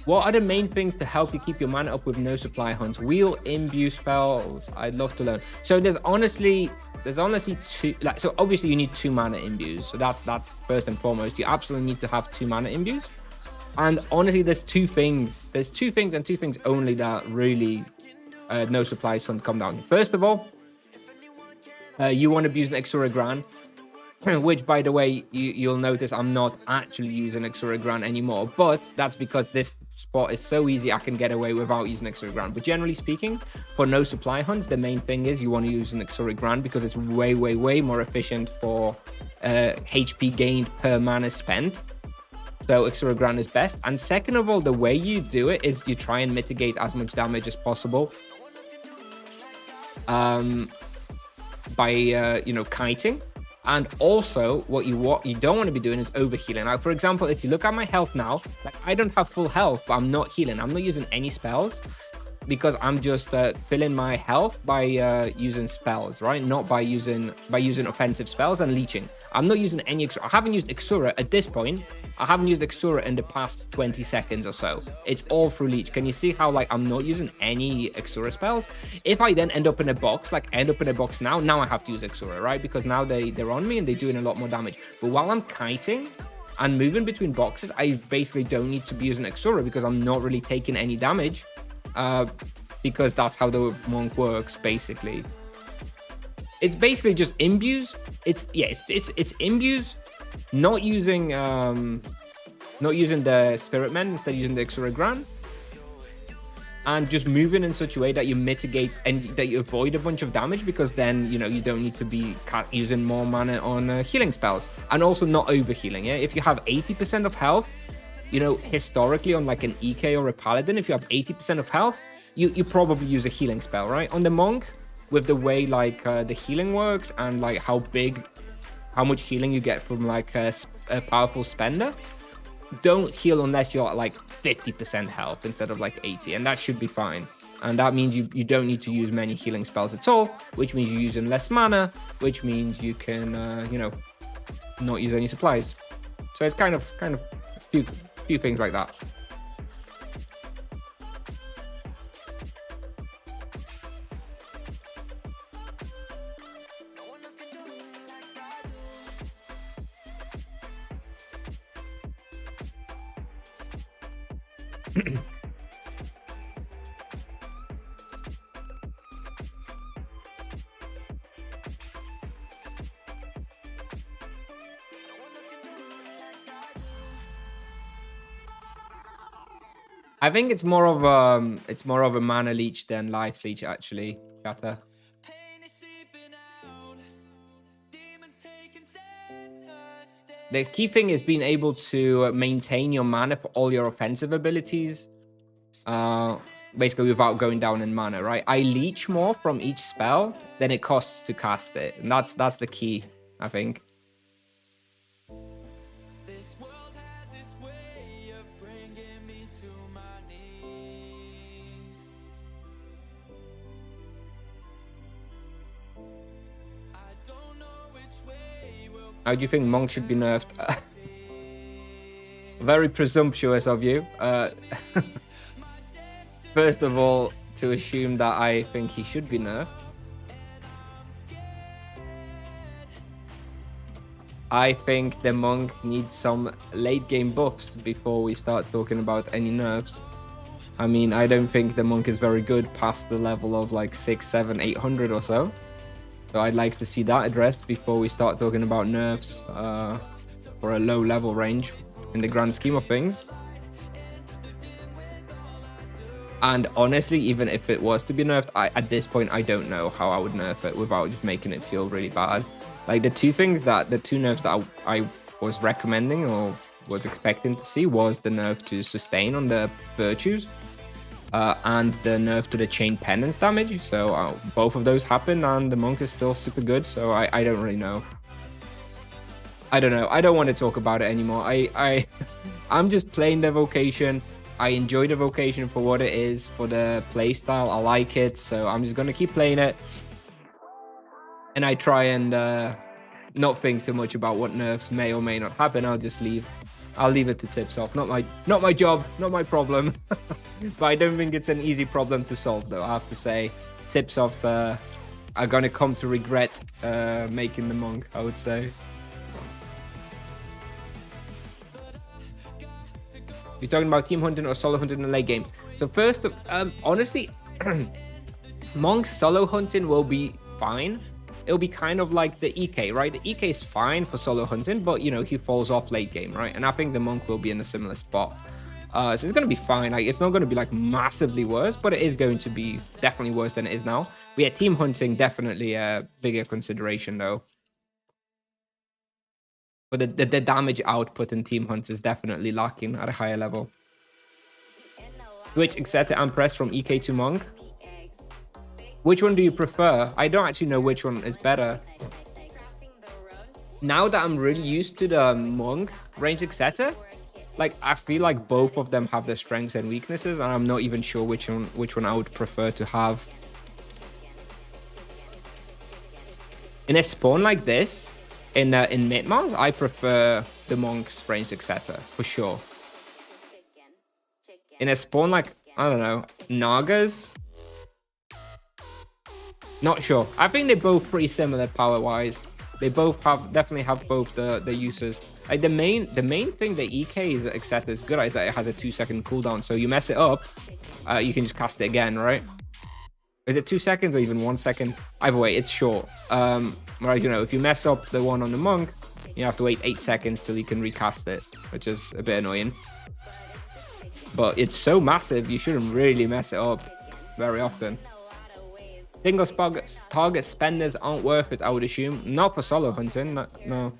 What are the main things to help you keep your mana up with no supply hunts? Wheel, imbue spells. I'd love to learn. So there's honestly 2. Like, so obviously you need 2 mana imbues. So that's first and foremost. You absolutely need to have 2 mana imbues. And honestly, there's 2 things. There's 2 things and 2 things only that really no supplies hunt come down. First of all, you want to use an Exura Gran, which, by the way, you'll notice I'm not actually using Exura Gran anymore. But that's because this spot is so easy I can get away without using Exura Gran. But generally speaking, for no supply hunts, the main thing is you want to use an Exura Gran because it's way more efficient for HP gained per mana spent. So Exura Gran is best. And second of all, the way you do it is you try and mitigate as much damage as possible by you know, kiting. And also what you don't want to be doing is overhealing. Like, for example, if you look at my health now, like, I don't have full health, but I'm not healing. I'm not using any spells. because I'm just filling my health by using spells, right? Not by using offensive spells and leeching. I'm not using any. I haven't used Ixura at this point. I haven't used Ixura in the past 20 seconds or so. It's all through leech. Can you see how like I'm not using any Ixura spells? If I then end up in a box, now I have to use Ixura, right? Because now they're on me and they're doing a lot more damage. But while I'm kiting and moving between boxes, I basically don't need to be using Ixura because I'm not really taking any damage. Because that's how the monk works, basically. It's basically just imbues. It's imbues, not using the Spirit Men, instead using the Ixura Gran, and just moving in such a way that you mitigate and that you avoid a bunch of damage, because then you don't need to be using more mana on healing spells, and also not overhealing. Yeah, if you have 80% of health. Historically on like an EK or a Paladin, if you have 80% of health, you probably use a healing spell, right? On the Monk, with the way like the healing works and like how much healing you get from like a powerful spender, don't heal unless you're at like 50% health instead of like 80, and that should be fine. And that means you don't need to use many healing spells at all, which means you're using less mana, which means you can, not use any supplies. So it's kind of few things like that. I think it's more of a mana leech than life leech, actually, Chatter. The key thing is being able to maintain your mana for all your offensive abilities, basically without going down in mana, right? I leech more from each spell than it costs to cast it, and that's the key, I think. How do you think Monk should be nerfed? Very presumptuous of you. First of all, to assume that I think he should be nerfed. I think the Monk needs some late game buffs before we start talking about any nerfs. I mean, I don't think the Monk is very good past the level of like 6, 7, 800 or so. So I'd like to see that addressed before we start talking about nerfs for a low level range in the grand scheme of things. And honestly, even if it was to be nerfed, at this point, I don't know how I would nerf it without just making it feel really bad. Like the two nerfs that I was recommending or was expecting to see was the nerf to sustain on the virtues. And the nerf to the chain pendants damage. So both of those happen, and the Monk is still super good. So I don't really know. I don't know. I don't want to talk about it anymore. I'm just playing the Vocation. I enjoy the Vocation for what it is, for the playstyle. I like it, so I'm just gonna keep playing it. And I try and not think too much about what nerfs may or may not happen. I'll leave it to Tipsoft. Not my job, not my problem. But I don't think it's an easy problem to solve, though. I have to say, Tipsoft are gonna come to regret making the Monk, I would say. You're talking about team hunting or solo hunting in the late game. So first, honestly, Monk's solo hunting will be fine. It'll be kind of like the EK, right? The EK is fine for solo hunting, but he falls off late game, right? And I think the Monk will be in a similar spot. So it's going to be fine. Like, it's not going to be like massively worse, but it is going to be definitely worse than it is now. But yeah, team hunting definitely a bigger consideration though. But the damage output in team hunts is definitely lacking at a higher level. Switch Exeter and press from EK to Monk. Which one do you prefer? I don't actually know which one is better. Now that I'm really used to the Monk range Exeter, like, I feel like both of them have their strengths and weaknesses, and I'm not even sure which one I would prefer to have. In a spawn like this, in Mid-Mars, I prefer the Monk's ranged etc. for sure. In a spawn like, I don't know, Nagas, not sure. I think they're both pretty similar power-wise. They both definitely have both the uses. Like the main thing the EK etc is good at is that it has a 2-second cooldown. So you mess it up, you can just cast it again, right? Is it 2 seconds or even 1 second? Either way, it's short. Whereas, you know, if you mess up the one on the Monk, you have to wait 8 seconds till you can recast it, which is a bit annoying. But it's so massive, you shouldn't really mess it up very often. Single target spenders aren't worth it, I would assume. Not for solo hunting, no.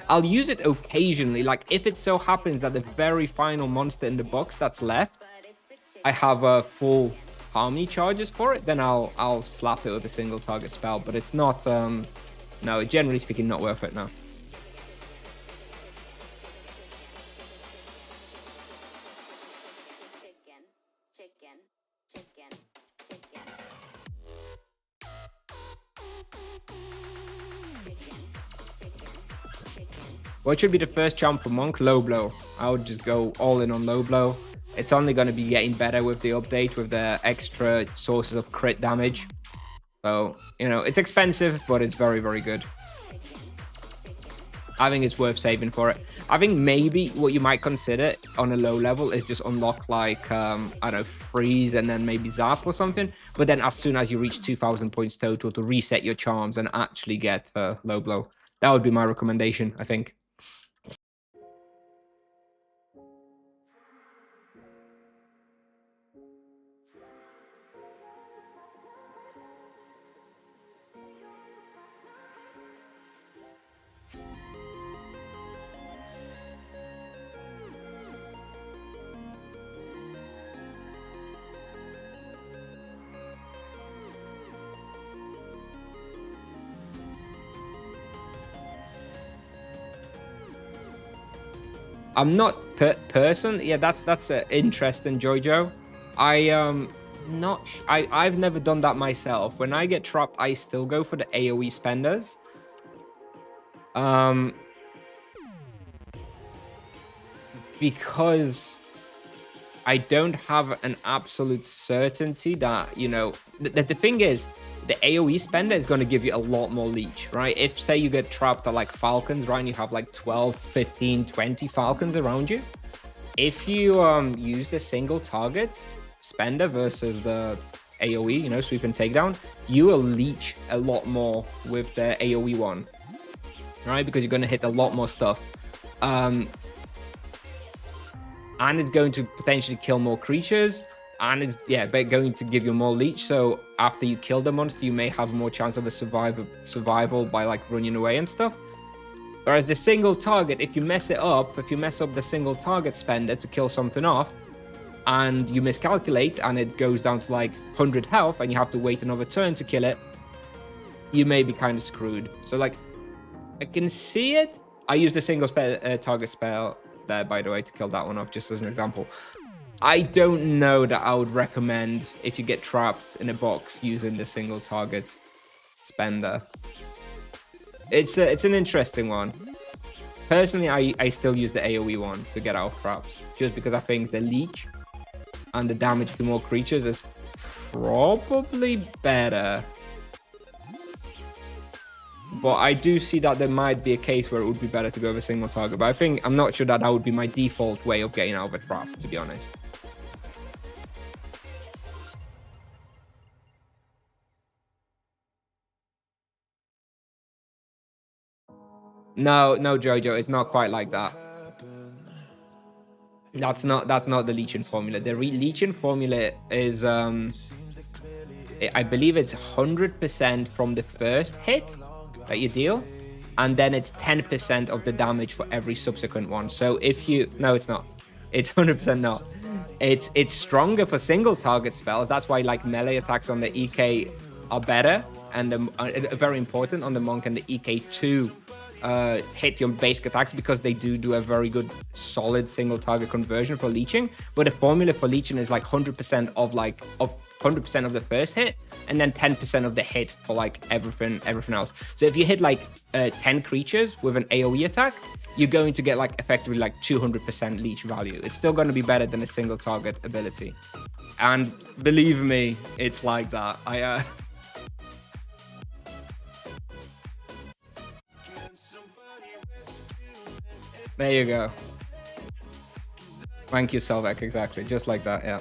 I'll use it occasionally, like if it so happens that the very final monster in the box that's left, I have a full harmony charges for it, then I'll slap it with a single target spell. But it's not, no, generally speaking, not worth it, no. What should be the first charm for Monk? Low blow. I would just go all in on low blow. It's only going to be getting better with the update, with the extra sources of crit damage. So, you know, it's expensive, but it's very, very good. I think it's worth saving for it. I think maybe what you might consider on a low level is just unlock like, I don't know, freeze and then maybe zap or something. But then as soon as you reach 2,000 points total, to reset your charms and actually get low blow. That would be my recommendation, I think. I'm not person. Yeah, that's interesting, Jojo. I've never done that myself. When I get trapped, I still go for the AoE spenders. Because I don't have an absolute certainty that, you know, the thing is, the AoE spender is going to give you a lot more leech, right? If, say, you get trapped at, like, Falcons, right, and you have, like, 12, 15, 20 Falcons around you, if you use the single target spender versus the AoE, you know, sweep and takedown, you will leech a lot more with the AoE one, right? Because you're going to hit a lot more stuff. And it's going to potentially kill more creatures. And it's, yeah, going to give you more leech. So after you kill the monster, you may have more chance of a survival by like running away and stuff. Whereas the single target, if you mess up the single target spender to kill something off, and you miscalculate and it goes down to like 100 health and you have to wait another turn to kill it, you may be kind of screwed. So like, I can see it. I used a single target spell there, by the way, to kill that one off, just as an example. I don't know that I would recommend, if you get trapped in a box, using the single target spender. It's an interesting one. Personally, I still use the AoE one to get out of traps, just because I think the leech and the damage to more creatures is probably better. But I do see that there might be a case where it would be better to go with a single target. But I'm not sure that would be my default way of getting out of a trap, to be honest. No, Jojo, it's not quite like that. That's not the Leeching formula. The Leeching formula is, I believe it's 100% from the first hit that you deal, and then it's 10% of the damage for every subsequent one. So if you, no, it's not. It's 100% not. It's stronger for single target spells. That's why like melee attacks on the EK are better and very important on the Monk, and the EK2 hit your basic attacks because they do a very good solid single target conversion for leeching. But the formula for leeching is like 100% of 100% of the first hit, and then 10% of the hit for like everything else. So if you hit like 10 creatures with an AoE attack, you're going to get like effectively like 200% leech value. It's still going to be better than a single target ability. And believe me, it's like that. There you go. Thank you, Selvek. Exactly. Just like that. Yeah.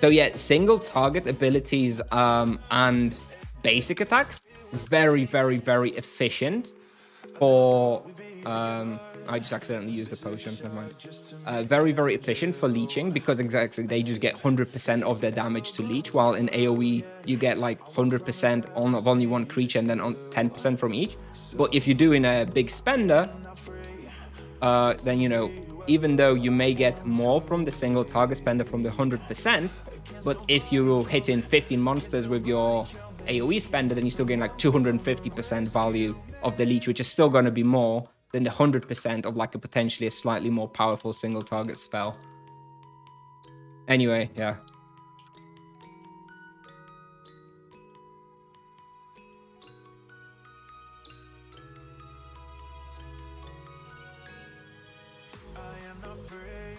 So yeah, single target abilities and basic attacks, very, very, very efficient for... I just accidentally used the potion, never mind. Very, very efficient for leeching because exactly they just get 100% of their damage to leech, while in AoE you get like 100% of only one creature and then on 10% from each. But if you're doing a big spender, then, you know, even though you may get more from the single target spender from the 100%, but if you hit in 15 monsters with your AoE spender, then you're still getting like 250% value of the leech, which is still going to be more than the 100% of like a potentially a slightly more powerful single target spell. Anyway, yeah.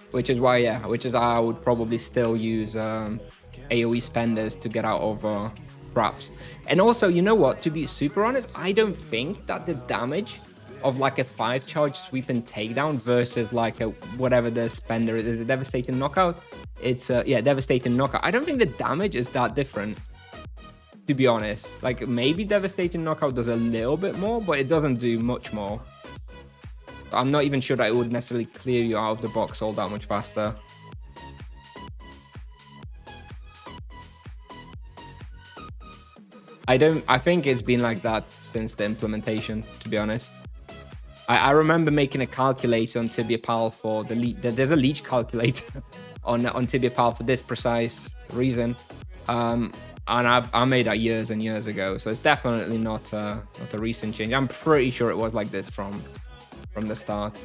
Which is why, yeah, I would probably still use AoE spenders to get out of traps. And also, you know what, to be super honest, I don't think that the damage of like a 5-charge sweep and takedown versus like a whatever the spender is, the devastating knockout, it's yeah, devastating knockout, I don't think the damage is that different, to be honest. Like maybe devastating knockout does a little bit more, but it doesn't do much more. I'm not even sure that it would necessarily clear you out of the box all that much faster. I think it's been like that since the implementation, to be honest. I remember making a calculator on Tibia Pal for the leech. There's a leech calculator on Tibia Pal for this precise reason. And I made that years and years ago, so it's definitely not a recent change. I'm pretty sure it was like this from the start.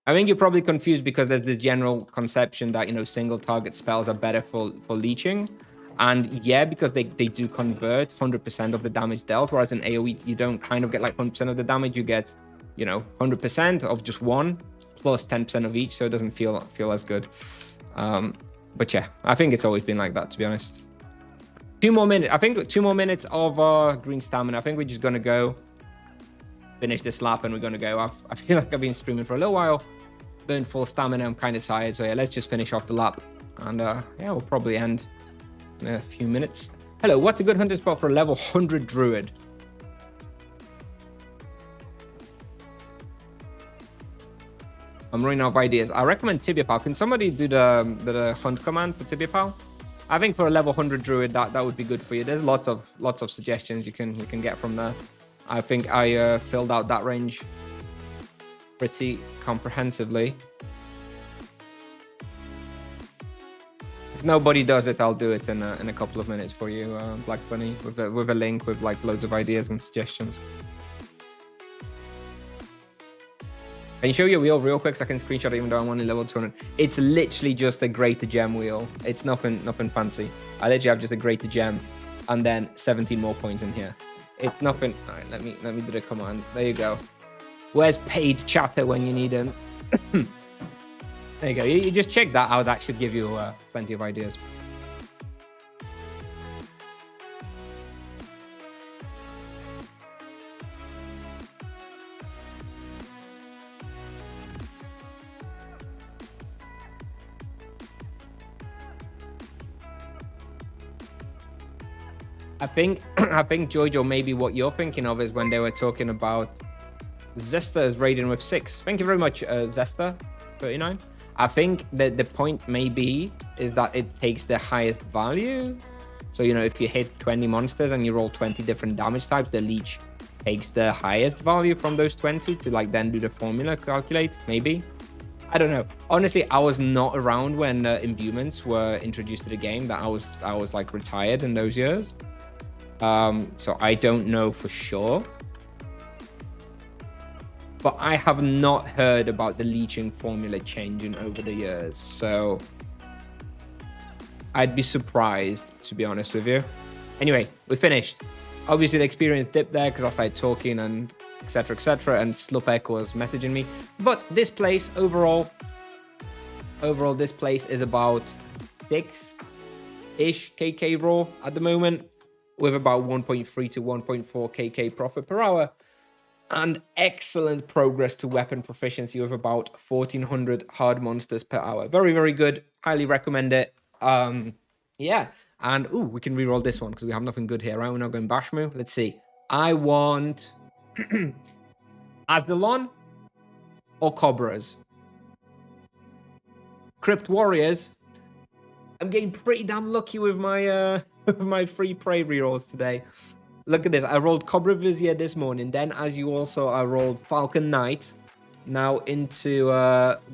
I think you're probably confused because there's this general conception that, you know, single target spells are better for leeching. And yeah, because they do convert 100% of the damage dealt, whereas in AoE, you don't kind of get like 100% of the damage. You get, you know, 100% of just one plus 10% of each, so it doesn't feel as good. But yeah, I think it's always been like that, to be honest. 2 more minutes. I think 2 more minutes of green stamina. I think we're just going to go finish this lap and we're going to go. I feel like I've been streaming for a little while. Burned full stamina. I'm kind of tired. So yeah, let's just finish off the lap. And yeah, we'll probably end in a few minutes. Hello, what's a good hunting spot for a level 100 druid? I'm running out of ideas. I recommend Tibia Pal. Can somebody do the hunt command for Tibia Pal? I think for a level 100 druid, that would be good for you. There's lots of suggestions you can get from there. I think I filled out that range pretty comprehensively. If nobody does it, I'll do it in a couple of minutes for you, Black Bunny, with a link with like loads of ideas and suggestions. Can you show your wheel real quick so I can screenshot it even though I'm only level 200? It's literally just a greater gem wheel. It's nothing fancy. I literally have just a greater gem and then 17 more points in here. It's nothing. All right, let me do the command. There you go. Where's paid chatter when you need him? There you go. You just check that out. That should give you plenty of ideas. I think Jojo, maybe what you're thinking of is when they were talking about Zesta's raiding with 6. Thank you very much, Zesta39. I think that the point maybe is that it takes the highest value. So, you know, if you hit 20 monsters and you roll 20 different damage types, the leech takes the highest value from those 20 to like then do the formula calculate, maybe. I don't know. Honestly, I was not around when imbuements were introduced to the game. That I was like retired in those years. So I don't know for sure. But I have not heard about the leeching formula changing over the years. So I'd be surprised, to be honest with you. Anyway, we finished. Obviously, the experience dipped there because I started talking and etc. And Slupek was messaging me. But this place overall, this place is about 6-ish KK raw at the moment, with about 1.3 to 1.4 KK profit per hour, and excellent progress to weapon proficiency with about 1400 hard monsters per hour. Very, very good. Highly recommend it. Yeah, and we can reroll this one because we have nothing good here, right? We're not going Bashmu. Let's see. I want Asdalon or Cobras. Crypt Warriors. I'm getting pretty damn lucky with my my free prey rerolls today. Look at this. I rolled Cobra Vizier this morning. Then, as you also, I rolled Falcon Knight. Now into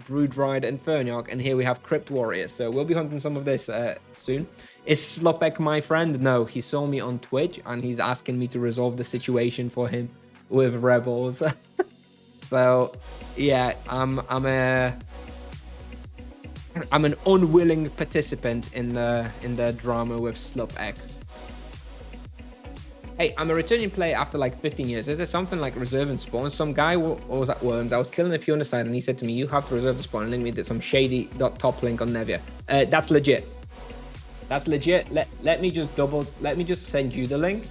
Brood Ride and Ferniarch. And here we have Crypt Warriors. So we'll be hunting some of this soon. Is Slupek my friend? No, he saw me on Twitch and he's asking me to resolve the situation for him with Rebels. So, yeah, I'm an unwilling participant in the drama with Slupek. Hey, I'm a returning player after like 15 years. Is there something like reserve and spawn? Some guy was at Worms. I was killing a few on the side and he said to me, you have to reserve the spawn and link me to some shady top link on Nevia. That's legit. That's legit. Let me just send you the link.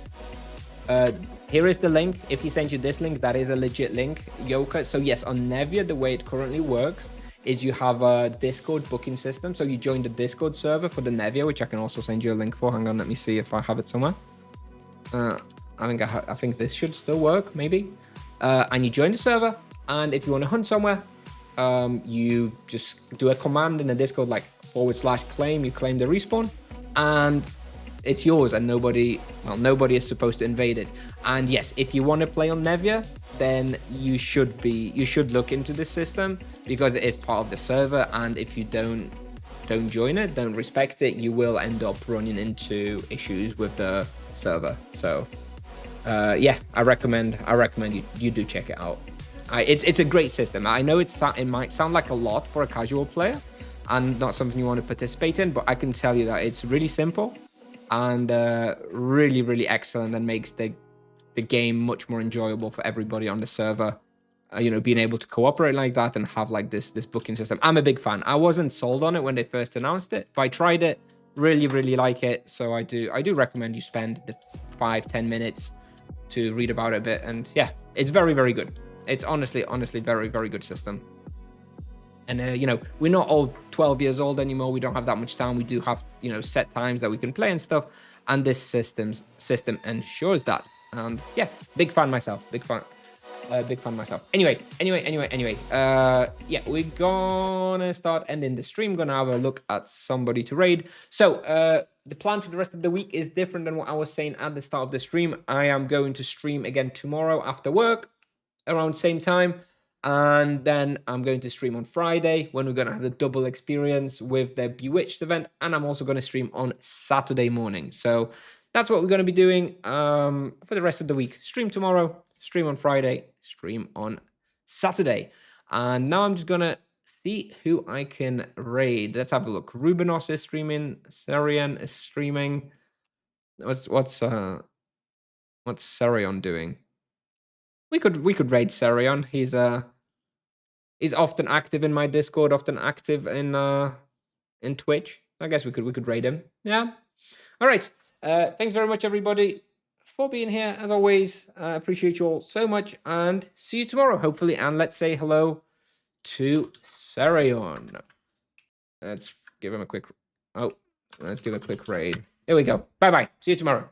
Here is the link. If he sends you this link, that is a legit link, Yoka. So yes, on Nevia, the way it currently works is you have a Discord booking system. So you join the Discord server for the Nevia, which I can also send you a link for. Hang on, let me see if I have it somewhere. I think this should still work, maybe. And you join the server, and if you want to hunt somewhere, you just do a command in the Discord like /claim. You claim the respawn, and it's yours, and nobody is supposed to invade it. And yes, if you want to play on Nevia, then you should look into this system because it is part of the server, and if you don't join it, don't respect it, you will end up running into issues with the server. So yeah, I recommend you do check it out. It's a great system. I know it might sound like a lot for a casual player and not something you want to participate in, but I can tell you that it's really simple and really, really excellent, and makes the game much more enjoyable for everybody on the server. You know, being able to cooperate like that and have like this booking system. I'm a big fan. I wasn't sold on it when they first announced it, but I tried it. Really, really like it. So I do recommend you spend the 5-10 minutes to read about it a bit. And yeah, it's very, very good. It's honestly very, very good system. And you know, we're not all 12 years old anymore. We don't have that much time. We do have, you know, set times that we can play and stuff. And this system ensures that. And yeah, big fan myself. Big fan myself. Anyway, yeah, we're gonna start ending the stream. Gonna have a look at somebody to raid. So the plan for the rest of the week is different than what I was saying at the start of the stream. I am going to stream again tomorrow after work around same time, and then I'm going to stream on Friday when we're gonna have the double experience with the Bewitched event, and I'm also gonna stream on Saturday morning. So that's what we're gonna be doing for the rest of the week. Stream tomorrow, stream on Friday, stream on Saturday. And now I'm just gonna see who I can raid. Let's have a look. Rubenos is streaming. Serion is streaming. What's Serion doing? We could raid Serion. He's often active in my Discord, often active in Twitch. I guess we could raid him. Yeah. All right. Thanks very much, everybody, for being here. As always, I appreciate you all so much, and see you tomorrow, hopefully. And let's say hello to Serion. Let's give him a quick... let's give a quick raid. Here we go. Bye-bye. See you tomorrow.